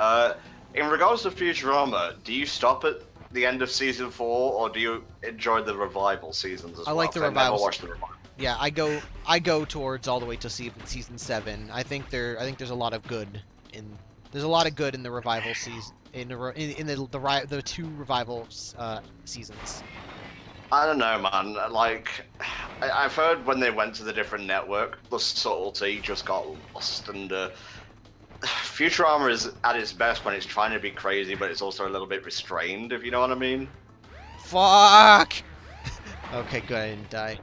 in regards to Futurama, do you stop at the end of season 4, or do you enjoy the revival seasons as well? I like the revivals. I never revivals. watched the revival. Yeah, I go towards all the way to season 7. I think there's a lot of good in the revival season in the 2 revival seasons. I don't know, man. Like, I've heard when they went to the different network, the subtlety just got lost, and Futurama is at its best when it's trying to be crazy, but it's also a little bit restrained, if you know what I mean. Fuck! Okay, good, I didn't die.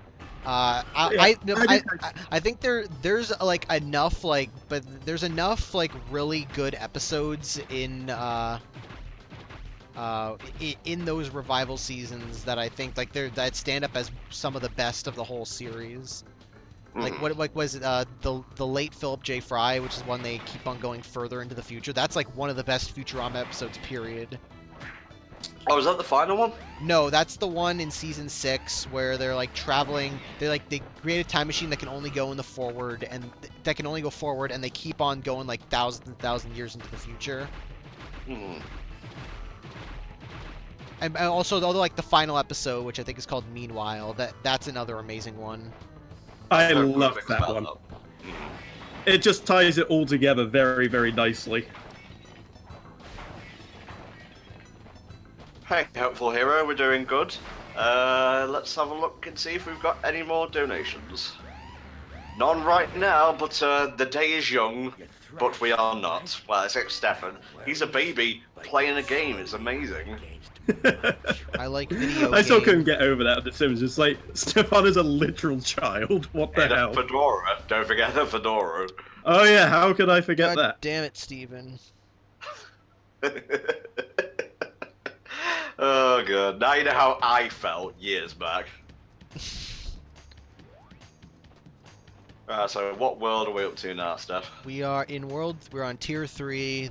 I think there's like enough there's enough like really good episodes in those revival seasons that I think like that stand up as some of the best of the whole series. Like what was it, the late Philip J. Fry, which is one they keep on going further into the future. That's like one of the best Futurama episodes, period. Oh, is that the final one? No, that's the one in season 6 where they're like traveling. They create a time machine that can only go in the forward, and they keep on going like thousands and thousands of years into the future. And also, like the final episode, which I think is called Meanwhile, that's another amazing one. I I've heard love perfect that about one. that. It just ties it all together very, very nicely. Hey, Helpful Hero, we're doing good. Let's have a look and see if we've got any more donations. None right now, but the day is young, but we are not. Well, except Stefan. He's a baby playing a game. It's amazing. I like video I still game. couldn't get over that. The Sims just like Stefan is a literal child. What the And a hell? fedora. Don't forget the fedora. Oh yeah, how could I forget God that? damn it, Steven. Oh god. Now you know how I felt years back. So what world are we up to now, Steph? We are in we're on tier 3.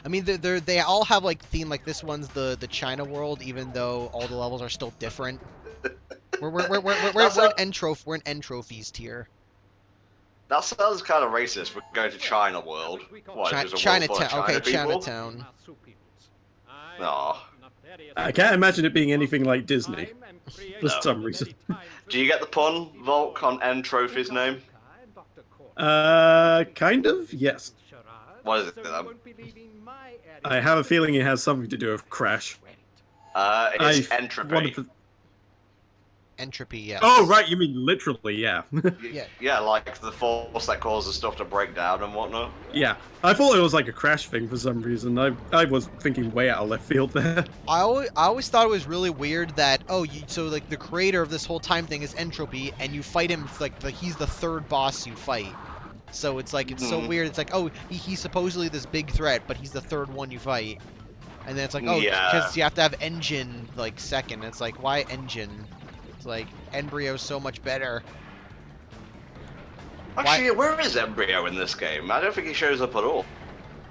I mean, they all have like theme. Like this one's the China world, even though all the levels are still different. We're in end trophies tier. That sounds kind of racist. We're going to China world. What, is this a world full of Chinatown. Okay, China people? Chinatown. Aw. I can't imagine it being anything like Disney for No. some reason. Do you get the pun, Volk, on End Trophy's name? Kind of, yes. What is it then? I have a feeling it has something to do with Crash. It's I Entropy. wanted to- Entropy, yes. Oh right, you mean literally, yeah. Yeah. Yeah, like the force that causes stuff to break down and whatnot. Yeah, I thought it was like a Crash thing for some reason. I was thinking way out of left field there. I always thought it was really weird that so like the creator of this whole time thing is Entropy, and you fight him like he's the third boss you fight. So it's like it's so weird. It's like he's supposedly this big threat, but he's the third one you fight. And then it's like Yeah. because you have to have Engine like second. It's like why Engine? It's like Embryo's so much better. Actually, where is Embryo in this game? I don't think he shows up at all.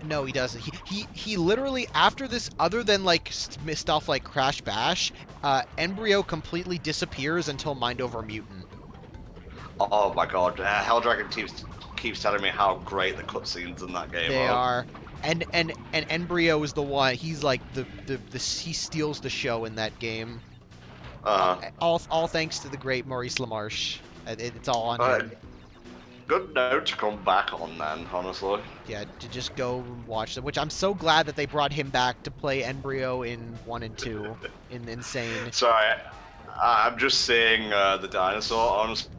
No, he doesn't. He literally after this, other than like stuff like Crash Bash, Embryo completely disappears until Mind Over Mutant. Oh my god, Helldragon keeps telling me how great the cutscenes in that game They are. are, and Embryo is the one. He's like he steals the show in that game. All thanks to the great Maurice LaMarche. It's all on him. Good note to come back on then, honestly. Yeah, to just go watch them. Which I'm so glad that they brought him back to play Embryo in 1 and 2 in Insane. Sorry, I'm just seeing the dinosaur, honestly.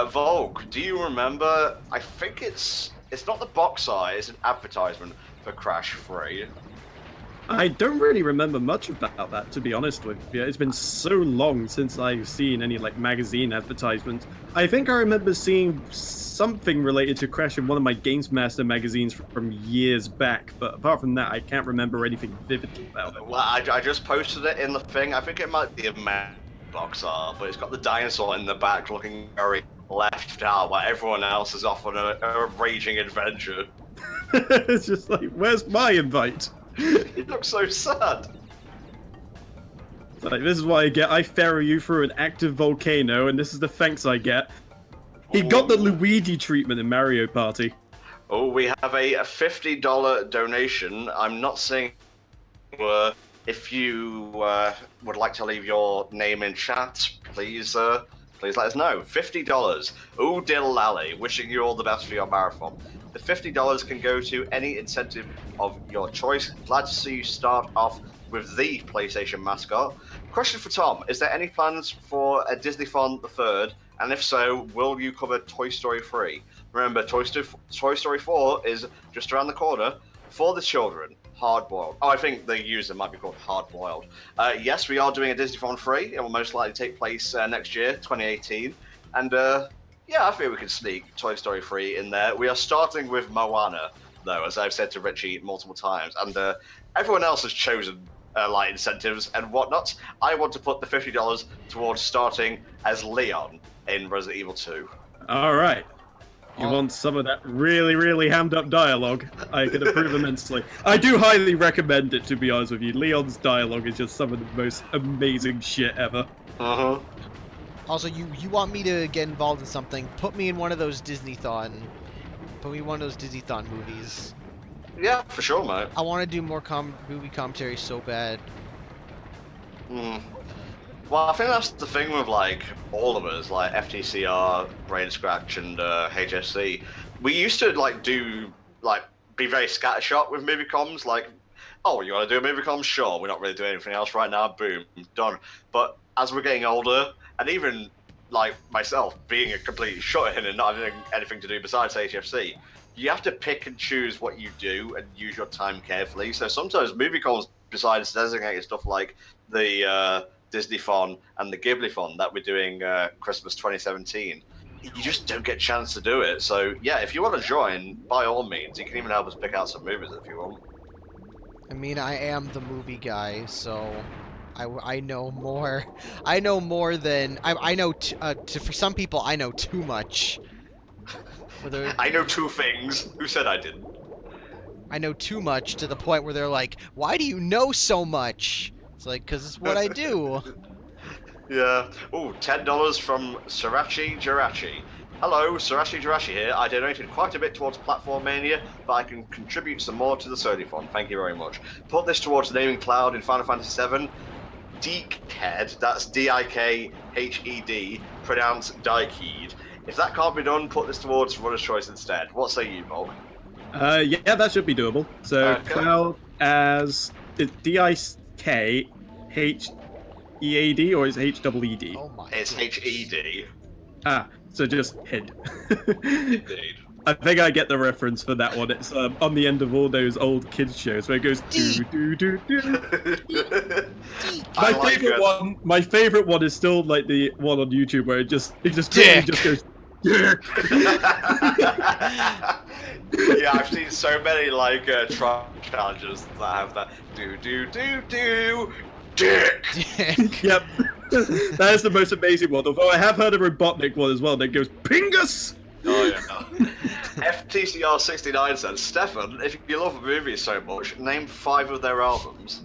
Volk, do you remember? I think it's not the box art, it's an advertisement for Crash 3. I don't really remember much about that, to be honest with you. It's been so long since I've seen any like magazine advertisements. I think I remember seeing something related to Crash in one of my Games Master magazines from years back, but apart from that, I can't remember anything vividly about it. Well, I just posted it in the thing. I think it might be a box art, but it's got the dinosaur in the back looking very left out, while everyone else is off on a raging adventure. It's just like, where's my invite? It looks so sad. Like, this is what I get. I ferry you through an active volcano, and this is the thanks I get. He got the Luigi treatment in Mario Party. Oh, we have a $50 donation. I'm not saying if you would like to leave your name in chat, please let us know. $50. Ooh, diddle lally. Wishing you all the best for your marathon. The $50 can go to any incentive of your choice. Glad to see you start off with the PlayStation mascot. Question for Tom: is there any plans for a Disney-thon the third? And if so, will you cover Toy Story 3? Remember, Toy Story 4 is just around the corner for the children. Hard-boiled. Oh, I think the user might be called Hard-boiled. Yes, we are doing a Disney-thon 3. It will most likely take place next year, 2018. And yeah, I think we can sneak Toy Story 3 in there. We are starting with Moana, though, as I've said to Richie multiple times. And everyone else has chosen like incentives and whatnot. I want to put the $50 towards starting as Leon in Resident Evil 2. All right. You want some of that really, really hammed up dialogue? I can approve immensely. I do highly recommend it, to be honest with you. Leon's dialogue is just some of the most amazing shit ever. Uh-huh. Also, you want me to get involved in something? Put me in one of those Disney-thon. Put me in one of those Disney-thon movies. Yeah, for sure, mate. I want to do more movie commentary so bad. Mm. Well, I think that's the thing with like all of us, like FTCR, Brain Scratch, and HFC. We used to like do like be very scattershot with movie comms. Like, oh, you want to do a movie comm? Sure. We're not really doing anything else right now. Boom, done. But as we're getting older, and even like myself being a complete shut-in and not having anything to do besides HFC, you have to pick and choose what you do and use your time carefully. So sometimes movie comms, besides designating stuff like the Disney-thon and the Ghibli-thon that we're doing Christmas 2017, you just don't get a chance to do it. So yeah, if you want to join, by all means, you can even help us pick out some movies if you want. I mean, I am the movie guy, so I know more. I know more than I know. For some people, I know too much. Whether I know two things. Who said I didn't? I know too much to the point where they're like, "Why do you know so much?" It's like, "'Cause it's what I do." Yeah. Oh, $10 from Sirachi Jirachi. Hello, Sirachi Jirachi here. I donated quite a bit towards Platform Mania, but I can contribute some more to the Sonython. Thank you very much. Put this towards naming Cloud in Final Fantasy VII. Deekhead, that's D-I-K-H-E-D, pronounced Dikeed. If that can't be done, put this towards Runner's Choice instead. What say you, Volk? Yeah, that should be doable. So Okay. Cloud as D-I-K-H-E-A-D or is it H-E-E-D? Oh my. It's goodness. H-E-D. Ah, so just head. Indeed. I think I get the reference for that one. It's on the end of all those old kids shows where it goes do do do do. My favorite one is still like the one on YouTube where it just Dick. just goes dick. Yeah, I've seen so many like trial challenges that have that do do do do dick. Dick. Yep, that is the most amazing one. Although I have heard a Robotnik one as well that goes Pingus. Oh yeah. FTCR 69 says, Stefan, if you love movies so much, name 5 of their albums.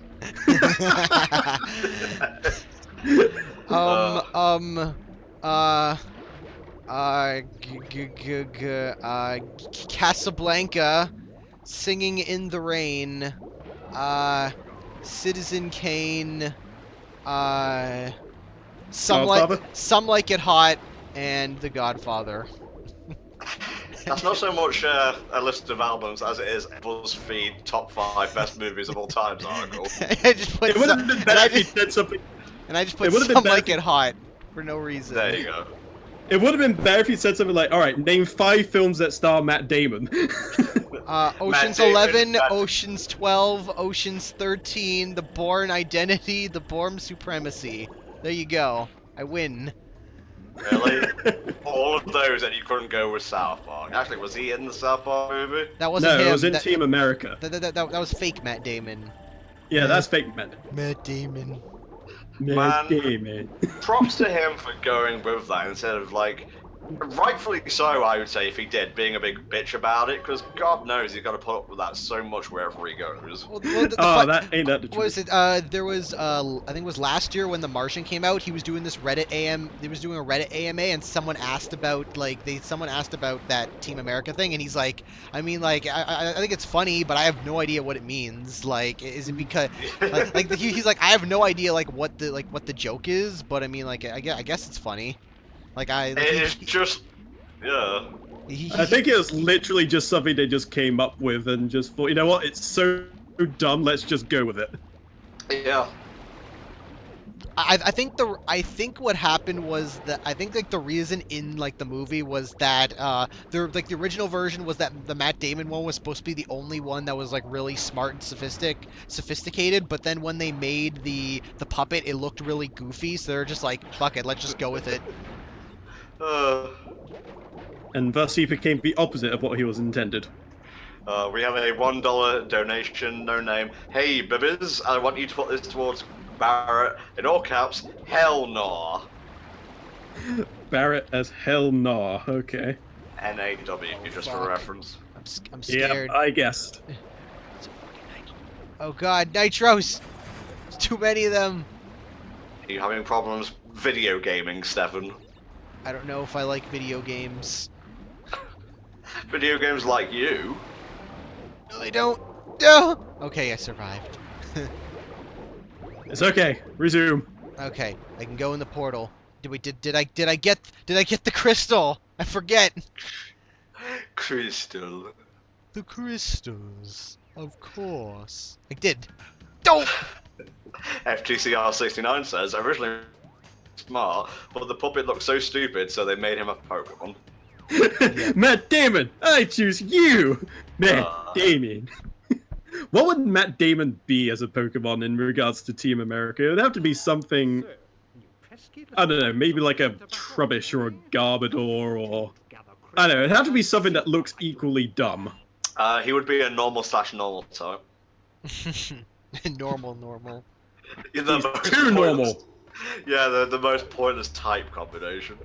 Casablanca, Singing in the Rain, Citizen Kane, Godfather? Some Like It Hot, and The Godfather. That's not so much a list of albums as it is a BuzzFeed top 5 best movies of all times article. I just put It would have been better if he said something. and I just put It would've been Some better Like if It Hot for no reason. There you go. It would have been better if he said something like, "All right, name 5 films that star Matt Damon." Ocean's Damon, 11, Matt- Ocean's 12, Ocean's 13, The Bourne Identity, The Bourne Supremacy. There you go. I win. Really? All of those, and you couldn't go with South Park. Actually, was he in the South Park movie? That wasn't No, him. it was in that, Team America. that was fake Matt Damon. Yeah, that's fake Matt. Matt Damon. Matt Man. Damon. Props to him for going with that instead of like, rightfully so, I would say, if he did, being a big bitch about it, because God knows he's got to put up with that so much wherever he goes. Well, That ain't that the What was truth. it? There was I think it was last year when The Martian came out. He was doing this Reddit AM. He was doing a Reddit AMA, and someone asked about that Team America thing, and he's like, I mean, like, I think it's funny, but I have no idea what it means. Like, is it because he's like, I have no idea what the joke is, but I mean, like, I guess it's funny. Like It's just, yeah. I think it was literally just something they just came up with and just thought, you know what, it's so dumb, let's just go with it. Yeah. I think what happened was that I think like the reason in like the movie was that the original version was that the Matt Damon one was supposed to be the only one that was like really smart and sophisticated, but then when they made the puppet, it looked really goofy, so they're just like, fuck it, let's just go with it. And thus he became the opposite of what he was intended. We have a $1 donation, no name. Hey, Bibbies, I want you to put this towards Barrett, in all caps, hell no. Barrett as hell nah, okay. N-A-W, just for Fuck. reference. I'm scared. Yeah, I guessed. Oh god, nitros! There's too many of them. Are you having problems video gaming, Stefan? I don't know if I like video games. Video games like you? No, they don't. No. Okay, I survived. It's okay. Resume. Okay, I can go in the portal. Did I get the crystal? I forget. Crystal. The crystals, of course. I did. Don't. FTCR69 says, originally smart, but the puppet looked so stupid, so they made him a Pokemon. Matt Damon, I choose you! Matt Damon. What would Matt Damon be as a Pokemon in regards to Team America? It would have to be something, I don't know, maybe like a Trubbish or a Garbodor or... I don't know, it'd have to be something that looks equally dumb. He would be a normal/normal type. normal. He's too normal. Yeah, the most pointless type combination.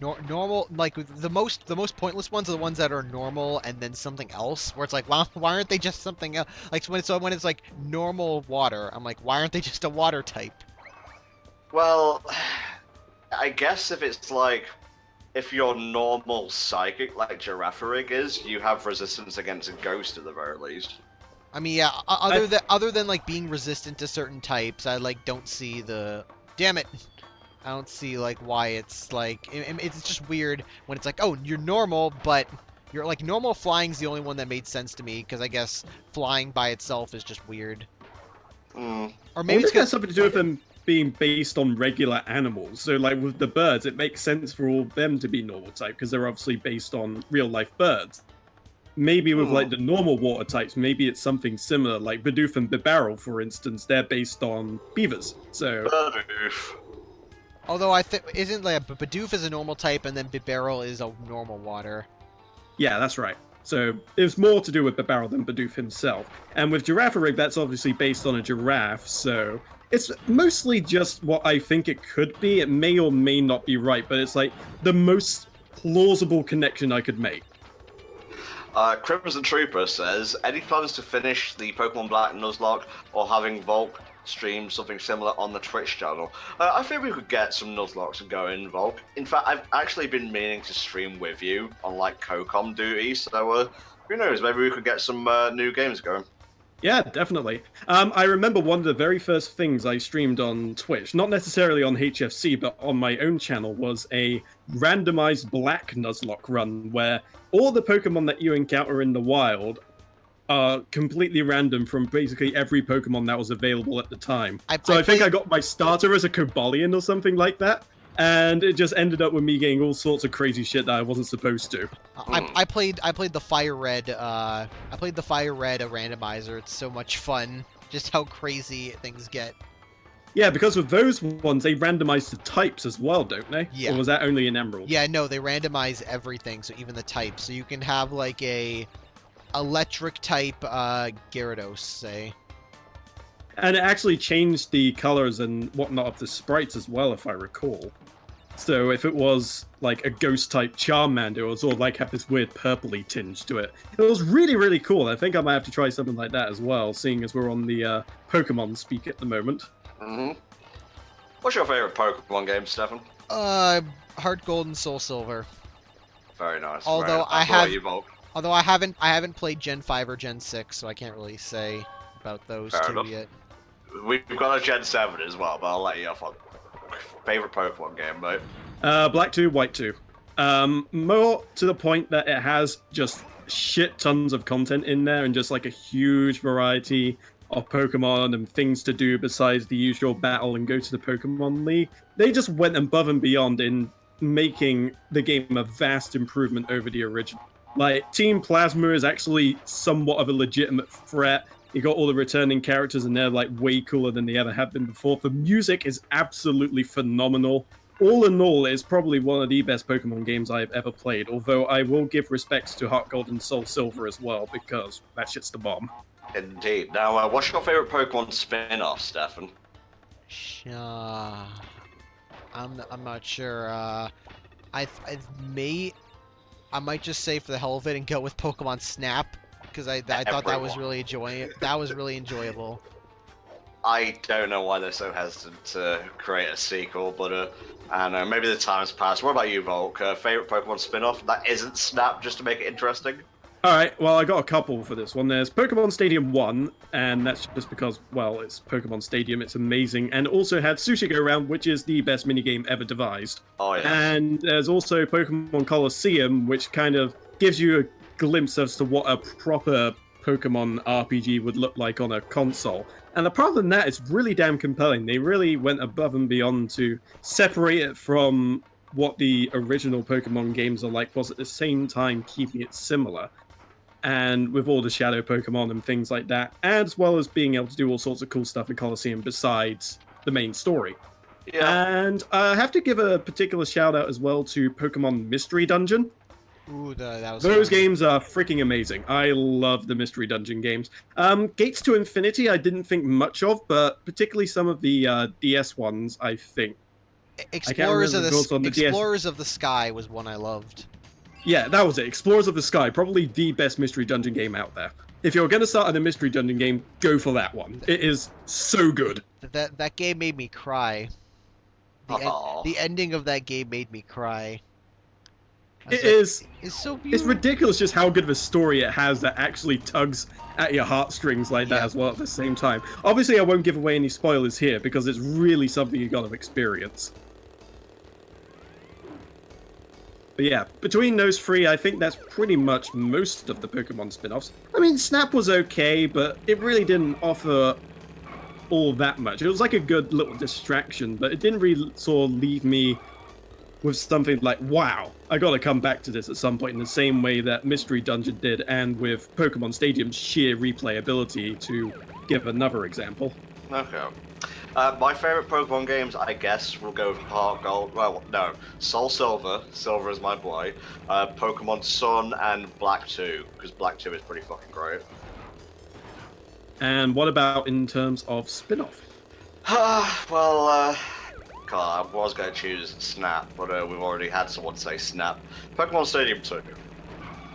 Normal, like the most pointless ones are the ones that are normal and then something else. Where it's like, why aren't they just something else? Like when it's like normal water, I'm like, why aren't they just a water type? Well, I guess if it's like, if you're normal psychic like Girafarig is, you have resistance against a ghost at the very least. I mean, yeah. Other than like being resistant to certain types, I like don't see the. Damn it. I don't see like why it's like it's just weird when it's like, oh, you're normal, but you're like normal flying's the only one that made sense to me because I guess flying by itself is just weird. Or maybe it's got something to do with them being based on regular animals. So like with the birds, it makes sense for all of them to be normal type because they're obviously based on real life birds. Maybe with like the normal water types, maybe it's something similar. Like Bidoof and Bibarel, for instance, they're based on beavers. So. Bidoof. Although I think isn't like Bidoof is a normal type and then Bibarel is a normal water. Yeah, that's right. So it's more to do with Bibarel than Bidoof himself. And with Girafarig, that's obviously based on a giraffe, so it's mostly just what I think it could be. It may or may not be right, but it's like the most plausible connection I could make. Crimson Trooper says, any plans to finish the Pokemon Black Nuzlocke or having Volk stream something similar on the Twitch channel? I think we could get some Nuzlockes and go in, Volk. In fact, I've actually been meaning to stream with you on like CoCom duty, so who knows, maybe we could get some new games going. Yeah, definitely. I remember one of the very first things I streamed on Twitch, not necessarily on HFC, but on my own channel, was a randomized Black Nuzlocke run, where all the Pokemon that you encounter in the wild are completely random from basically every Pokemon that was available at the time. I think I got my starter as a Cobalion or something like that, and it just ended up with me getting all sorts of crazy shit that I wasn't supposed to. I played the Fire Red. I played the Fire Red randomizer. It's so much fun. Just how crazy things get. Yeah, because with those ones, they randomize the types as well, don't they? Yeah. Or was that only in Emerald? Yeah, no, they randomize everything, so even the types. So you can have like a electric type Gyarados, say. And it actually changed the colors and whatnot of the sprites as well, if I recall. So if it was like a ghost type Charmander, it was all like have this weird purpley tinge to it. It was really, really cool. I think I might have to try something like that as well, seeing as we're on the Pokemon speak at the moment. What's your favorite Pokemon game, Stefan? Heart Gold and Soul Silver. Very nice. Although right. I haven't played Gen 5 or Gen 6, so I can't really say about those two yet. We've got a Gen 7 as well, but I'll let you off on favorite Pokemon game, mate. Black 2, White 2. More to the point that it has just shit tons of content in there and just like a huge variety of Pokemon and things to do besides the usual battle and go to the Pokemon League. They just went above and beyond in making the game a vast improvement over the original. Like, Team Plasma is actually somewhat of a legitimate threat. You got all the returning characters and they're like way cooler than they ever have been before. The music is absolutely phenomenal. All in all, it's probably one of the best Pokemon games I've ever played, although I will give respects to Heart Gold and Soul Silver as well, because that shit's the bomb. Indeed. Now, what's your favorite Pokemon spin-off, Stefan? I'm not sure. I might just say for the hell of it and go with Pokemon Snap, because I thought that was really enjoyable. I don't know why they're so hesitant to create a sequel, but I don't know, maybe the time's passed. What about you, Volk? Favorite Pokemon spin-off that isn't Snap, just to make it interesting? Alright, well, I got a couple for this one. There's Pokemon Stadium 1, and that's just because, well, it's Pokemon Stadium, it's amazing, and it also had Sushi Go Round, which is the best minigame ever devised. Oh, yes. And there's also Pokemon Colosseum, which kind of gives you a glimpse as to what a proper Pokemon RPG would look like on a console. And apart from that, it's really damn compelling. They really went above and beyond to separate it from what the original Pokemon games are like, whilst at the same time keeping it similar. And with all the shadow Pokemon and things like that, as well as being able to do all sorts of cool stuff in Colosseum besides the main story. Yeah. And I have to give a particular shout out as well to Pokemon Mystery Dungeon. Ooh, that was Those fun. games are freaking amazing. I love the Mystery Dungeon games. Gates to Infinity I didn't think much of, but particularly some of the DS ones, I think. Explorers of remember the rules on the DS. Explorers of the Sky was one I loved. Yeah, that was it. Explorers of the Sky, probably the best Mystery Dungeon game out there. If you're going to start on a Mystery Dungeon game, go for that one. It is so good. That game made me cry. Aw. The ending of that game made me cry. It's so beautiful. It's ridiculous just how good of a story it has that actually tugs at your heartstrings like that Yeah. as well at the same time. Obviously, I won't give away any spoilers here because it's really something you got to experience. But yeah, between those three, I think that's pretty much most of the Pokemon spin-offs. I mean, Snap was okay, but it really didn't offer all that much. It was like a good little distraction, but it didn't really sort of leave me with something like, wow, I gotta come back to this at some point, in the same way that Mystery Dungeon did, and with Pokemon Stadium's sheer replayability, to give another example. Okay. My favorite Pokemon games, I guess, will go with Heart Gold. Well, no, Soul Silver. Silver is my boy. Pokemon Sun and Black 2, because Black 2 is pretty fucking great. And what about in terms of spin-off? Well, God, I was going to choose Snap, but we've already had someone say Snap. Pokemon Stadium 2.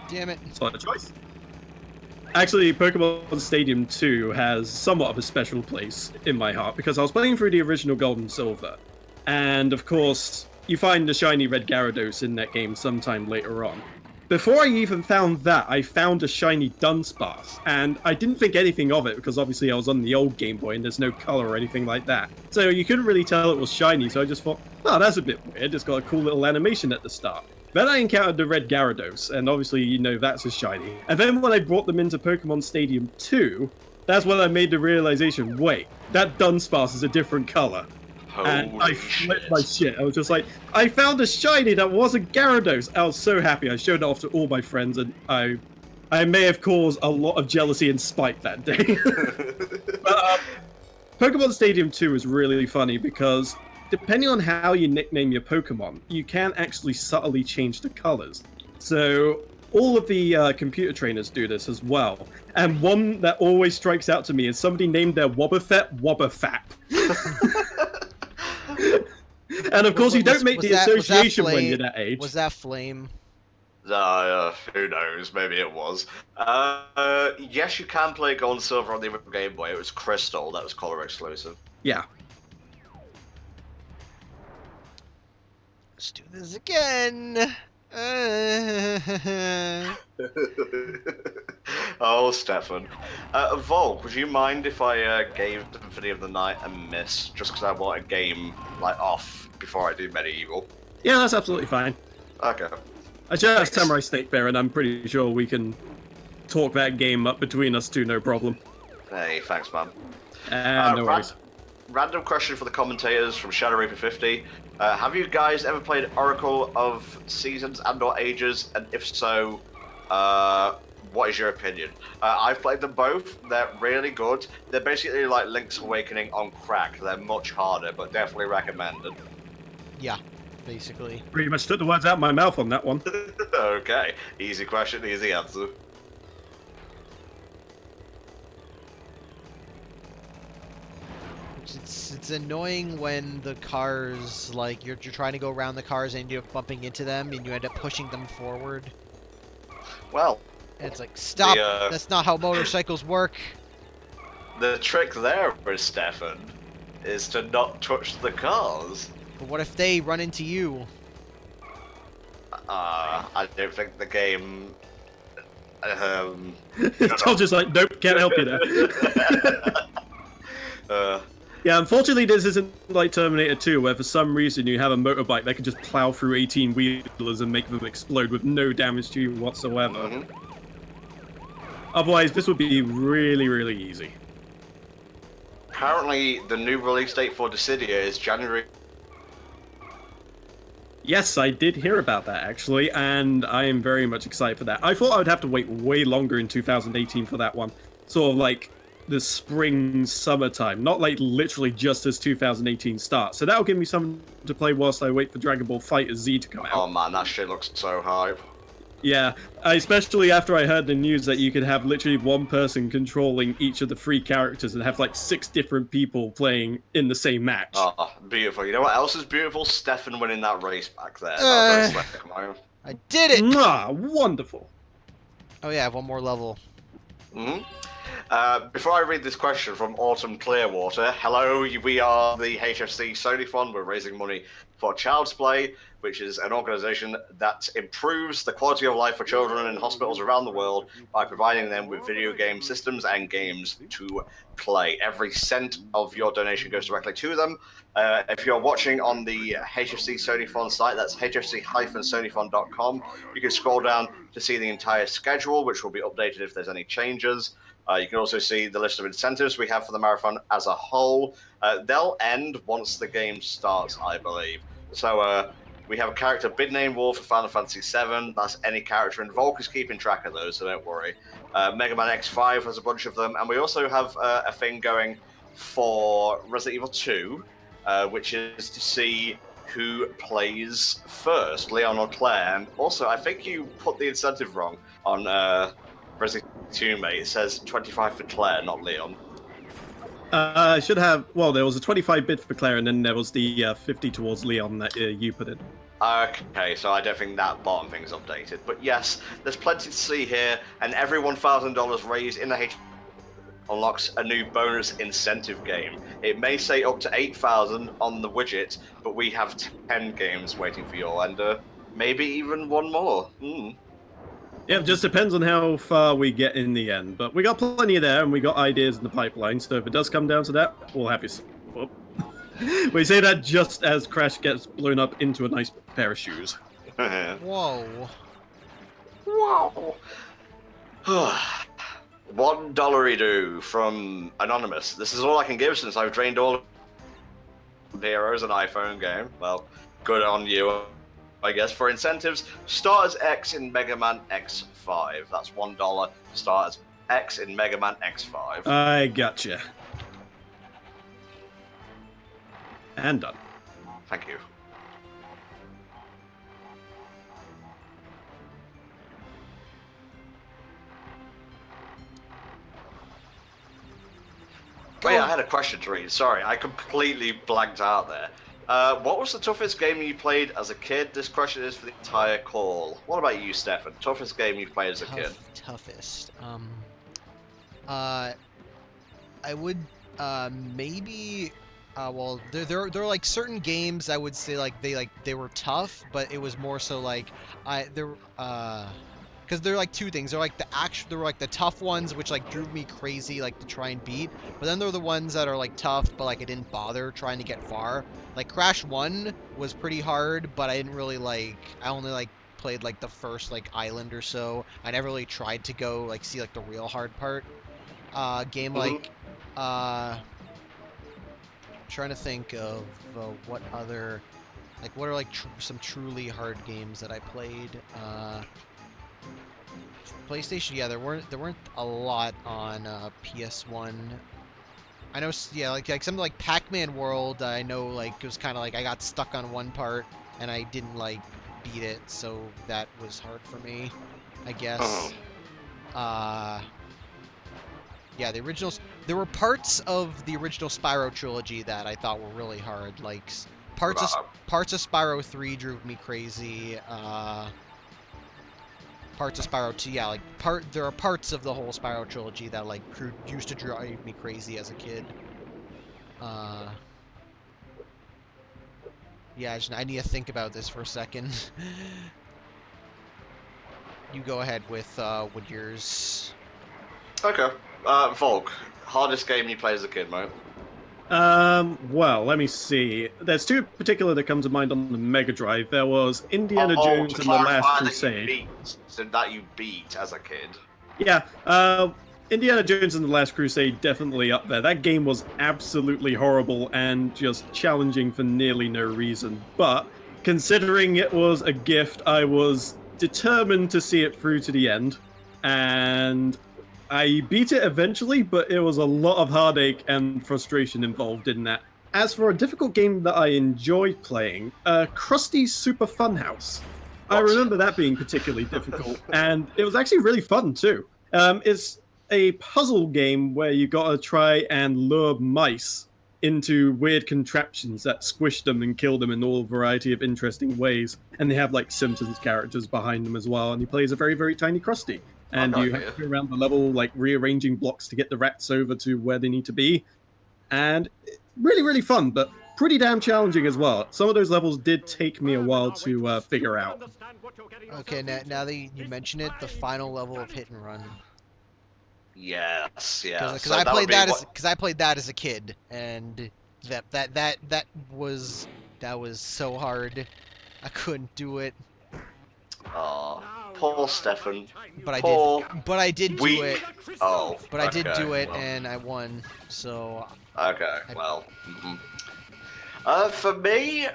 Damn it. Solid choice. Actually, Pokemon Stadium 2 has somewhat of a special place in my heart, because I was playing through the original Gold and Silver, and of course, you find the shiny red Gyarados in that game sometime later on. Before I even found that, I found a shiny Dunsparce, and I didn't think anything of it, because obviously I was on the old Game Boy and there's no color or anything like that. So you couldn't really tell it was shiny, so I just thought, oh, that's a bit weird, it's got a cool little animation at the start. Then I encountered the red Gyarados, and obviously, you know, that's a shiny. And then when I brought them into Pokemon Stadium 2, that's when I made the realization, wait, that Dunsparce is a different color. And I flipped my shit. I was just like, I found a shiny that wasn't Gyarados. I was so happy. I showed it off to all my friends, and I may have caused a lot of jealousy and spite that day. But, Pokemon Stadium 2 is really funny because depending on how you nickname your Pokemon, you can actually subtly change the colors. So all of the computer trainers do this as well. And one that always strikes out to me is somebody named their Wobbuffet Wobbuffap. And of course, you don't make the association when you're that age. Was that Flame? Who knows? Maybe it was. Yes, you can play Gold and Silver on the original Game Boy. It was Crystal that was color exclusive. Yeah. Let's do this again. Oh, Stefan. Volk, would you mind if I gave Symphony of the Night a miss, just because I want a game, like, off before I do Medieval? Yeah, that's absolutely fine. Okay. I just have Samurai Snake Bear, and I'm pretty sure we can talk that game up between us two, no problem. Hey, thanks, man. No worries. Random question for the commentators from Shadow Reaper 50. Have you guys ever played Oracle of Seasons and/or Ages? And if so, what is your opinion? I've played them both. They're really good. They're basically like Link's Awakening on crack. They're much harder, but definitely recommended. Yeah, basically. Pretty much took the words out of my mouth on that one. Okay, easy question, easy answer. It's annoying when the cars, like, you're trying to go around the cars and you're bumping into them and you end up pushing them forward. Well, And it's like, stop! That's not how motorcycles work! the trick there, Stefan, is to not touch the cars. But what if they run into you? I don't think the game Tom's just like, nope, can't help you there. Yeah, unfortunately, this isn't like Terminator 2, where for some reason you have a motorbike that can just plow through 18-wheelers and make them explode with no damage to you whatsoever. Mhm. Otherwise, this would be really, really easy. Apparently, the new release date for Dissidia is January. Yes, I did hear about that, actually, and I am very much excited for that. I thought I would have to wait way longer in 2018 for that one. Sort of like the spring, summertime, not like literally just as 2018 starts. So that'll give me something to play whilst I wait for Dragon Ball FighterZ to come out. Oh man, that shit looks so hype. Yeah, especially after I heard the news that you could have literally one person controlling each of the 3 characters and have like 6 different people playing in the same match. Oh, beautiful. You know what else is beautiful? Stefan winning that race back there. That was very slick, man. I did it! Mwah, wonderful. Oh yeah, I have one more level. Before I read this question from Autumn Clearwater, hello, we are the HFC Sonython. We're raising money for Child's Play, which is an organization that improves the quality of life for children in hospitals around the world by providing them with video game systems and games to play. Every cent of your donation goes directly to them. If you're watching on the HFC Sonython site, that's hfc-sonython.com, you can scroll down to see the entire schedule, which will be updated if there's any changes. You can also see the list of incentives we have for the marathon as a whole. They'll end once the game starts, I believe. So we have a character bid name wall for Final Fantasy VII. That's any character involved is keeping track of those, so don't worry. Mega Man X5 has a bunch of them, and we also have a thing going for Resident Evil 2, which is to see who plays first, Leon or Claire. And also, I think you put the incentive wrong on Resident Evil 2, mate. It says 25 for Claire, not Leon. I should have, well, there was a 25 bid for Claire, and then there was the 50 towards Leon that you put in. Okay, so I don't think that bottom thing's updated. But yes, there's plenty to see here, and every $1,000 raised in the H unlocks a new bonus incentive game. It may say up to 8,000 on the widget, but we have 10 games waiting for you, and maybe even one more. Yeah, it just depends on how far we get in the end. But we got plenty there, and we got ideas in the pipeline, so if it does come down to that, we'll have you. Whoop. We say that just as Crash gets blown up into a nice pair of shoes. Whoa. Wow. $1 from Anonymous. This is all I can give since I've drained all of Heroes, an iPhone game. Well, good on you, I guess. For incentives, start as X in Mega Man X5. That's $1 to start as X in Mega Man X5. I gotcha. And done. Thank you. Wait, I had a question to read. Sorry, I completely blanked out there. What was the toughest game you played as a kid? This question is for the entire call. What about you, Stefan? Toughest game you played as a kid? Toughest. I would maybe. Well, there are like certain games I would say they were tough, but it was more so like because they're like two things. They're like there were like the tough ones which like drove me crazy like to try and beat, but then there are the ones that are like tough but like I didn't bother trying to get far. Like Crash 1 was pretty hard, but I didn't really like. I only like played like the first like island or so. I never really tried to go like see like the real hard part. Game like trying to think of what other what are like some truly hard games that I played. PlayStation, yeah, there weren't a lot on PS1. I know, yeah, like something like Pac-Man World. I know, like it was kind of like I got stuck on one part and I didn't like beat it, so that was hard for me, I guess. Yeah, the originals. There were parts of the original Spyro trilogy that I thought were really hard. Like parts of Spyro 3 drove me crazy. Parts of Spyro 2, yeah, like there are parts of the whole Spyro trilogy that like used to drive me crazy as a kid. Yeah, I need to think about this for a second. you go ahead with yours. Okay. Volk, hardest game you played as a kid, mate? Well, let me see. There's two in particular that come to mind on the Mega Drive. There was Indiana Jones to and the Last clarify Crusade. That you beat as a kid. Yeah, Indiana Jones and the Last Crusade definitely up there. That game was absolutely horrible and just challenging for nearly no reason. But considering it was a gift, I was determined to see it through to the end. And I beat it eventually, but it was a lot of heartache and frustration involved in that. As for a difficult game that I enjoyed playing, Krusty's Super Funhouse. I remember that being particularly difficult, and it was actually really fun too. It's a puzzle game where you gotta try and lure mice into weird contraptions that squish them and kill them in all variety of interesting ways. And they have like Simpsons characters behind them as well, and he plays a very, very tiny Krusty. And you have to go around the level, like rearranging blocks to get the rats over to where they need to be. And really, really fun, but pretty damn challenging as well. Some of those levels did take me a while to figure out. Okay, now that you mention it, the final level of Hit and Run. Yes, yeah. Because I played that as a kid, and that was so hard. I couldn't do it. Oh, poor Stefan. But I did do it. Oh. But I did do it, well. and I won. So. Okay. Well. For me,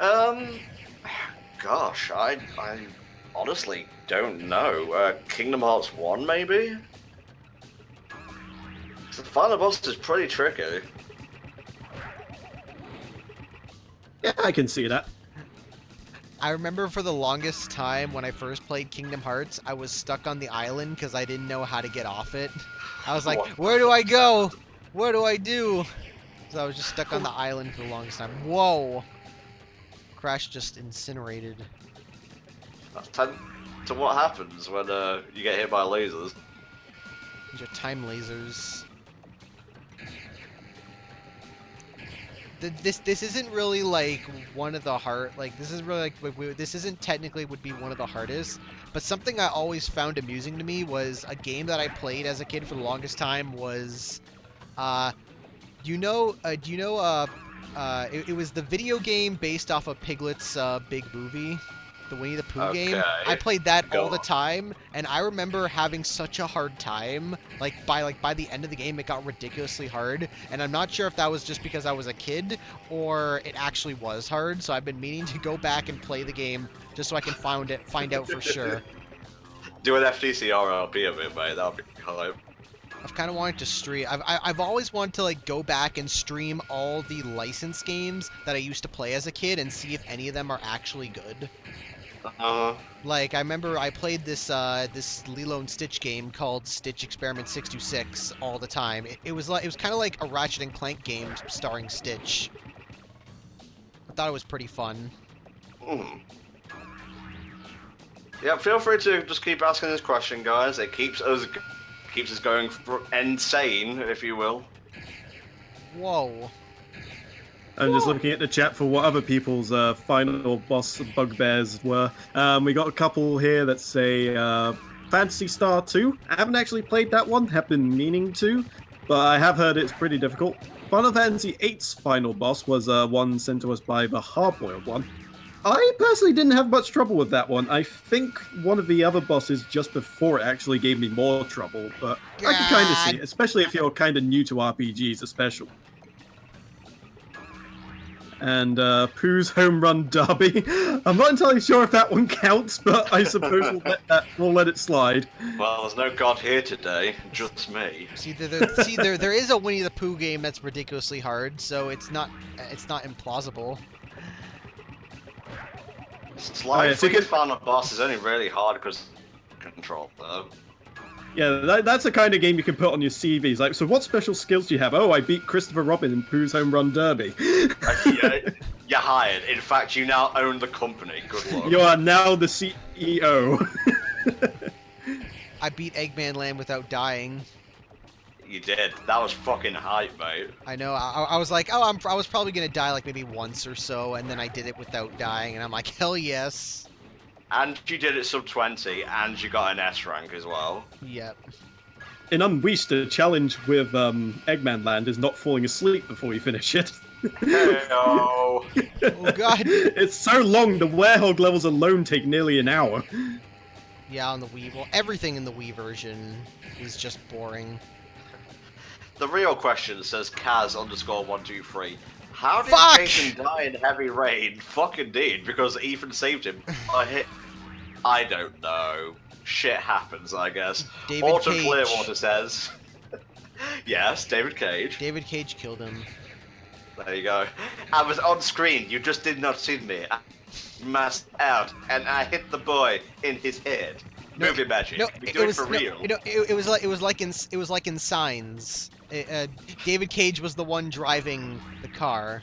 gosh, I honestly don't know. Kingdom Hearts 1, maybe. The final boss is pretty tricky. Yeah, I can see that. I remember for the longest time when I first played Kingdom Hearts, I was stuck on the island because I didn't know how to get off it. I was like, where do I go? What do I do? So I was just stuck on the island for the longest time. Whoa! Crash just incinerated. That's to what happens when you get hit by lasers. These are time lasers. This isn't really like one of the hard, like this is really like this isn't technically would be one of the hardest, but something I always found amusing to me was a game that I played as a kid for the longest time was it was the video game based off of Piglet's big movie, the Winnie the Pooh game. I played that all the time, and I remember having such a hard time. By the end of the game, it got ridiculously hard, and I'm not sure if that was just because I was a kid or it actually was hard. So I've been meaning to go back and play the game just so I can find out for sure. Do an FTC RLP of it, mate. That'll be hype. I've kind of wanted to stream. I've always wanted to like go back and stream all the licensed games that I used to play as a kid and see if any of them are actually good. Like I remember I played this Lilo and Stitch game called Stitch Experiment 626 all the time. It was kind of like a Ratchet and Clank game starring Stitch. I thought it was pretty fun. Yeah, feel free to just keep asking this question, guys. It keeps us going insane, if you will. Whoa. I'm just looking at the chat for what other people's final boss bugbears were. We got a couple here that say Phantasy Star 2. I haven't actually played that one, have been meaning to, but I have heard it's pretty difficult. Final Fantasy VIII's final boss was one sent to us by the Hard-Boiled one. I personally didn't have much trouble with that one. I think one of the other bosses just before it actually gave me more trouble, but I can kind of see it, especially if you're kind of new to RPGs especially. And Pooh's Home Run Derby. I'm not entirely sure if that one counts, but I suppose we'll let it slide. Well, there's no god here today, just me. There is a Winnie the Pooh game that's ridiculously hard, so it's not implausible. Sly Freaking Final Boss is only really hard because control, though. Yeah, that's the kind of game you can put on your CVs. Like, so what special skills do you have? Oh, I beat Christopher Robin in Pooh's Home Run Derby. Yeah, you're hired. In fact, you now own the company. Good luck. You are now the CEO. I beat Eggman Land without dying. You did. That was fucking hype, mate. I know. I was like, oh, I was probably gonna die like maybe once or so, and then I did it without dying, and I'm like, hell yes. and you did it sub 20, and you got an S rank as well. Yep. In Unleashed, the challenge with Eggman Land is not falling asleep before you finish it. Heyo. Oh god. It's so long, the Werehog levels alone take nearly an hour. Yeah, on the Wii. Well, everything in the Wii version is just boring. The real question says Kaz_123. How did Fuck! Jason die in heavy rain? Fuck indeed, because Ethan saved him. I don't know. Shit happens, I guess. David Autumn Cage. Clearwater says. Yes, David Cage. David Cage killed him. There you go. I was on screen, you just did not see me. I masked out, and I hit the boy in his head. No, Movie magic. No, We do it for no, real. it was like in Signs. David Cage was the one driving the car.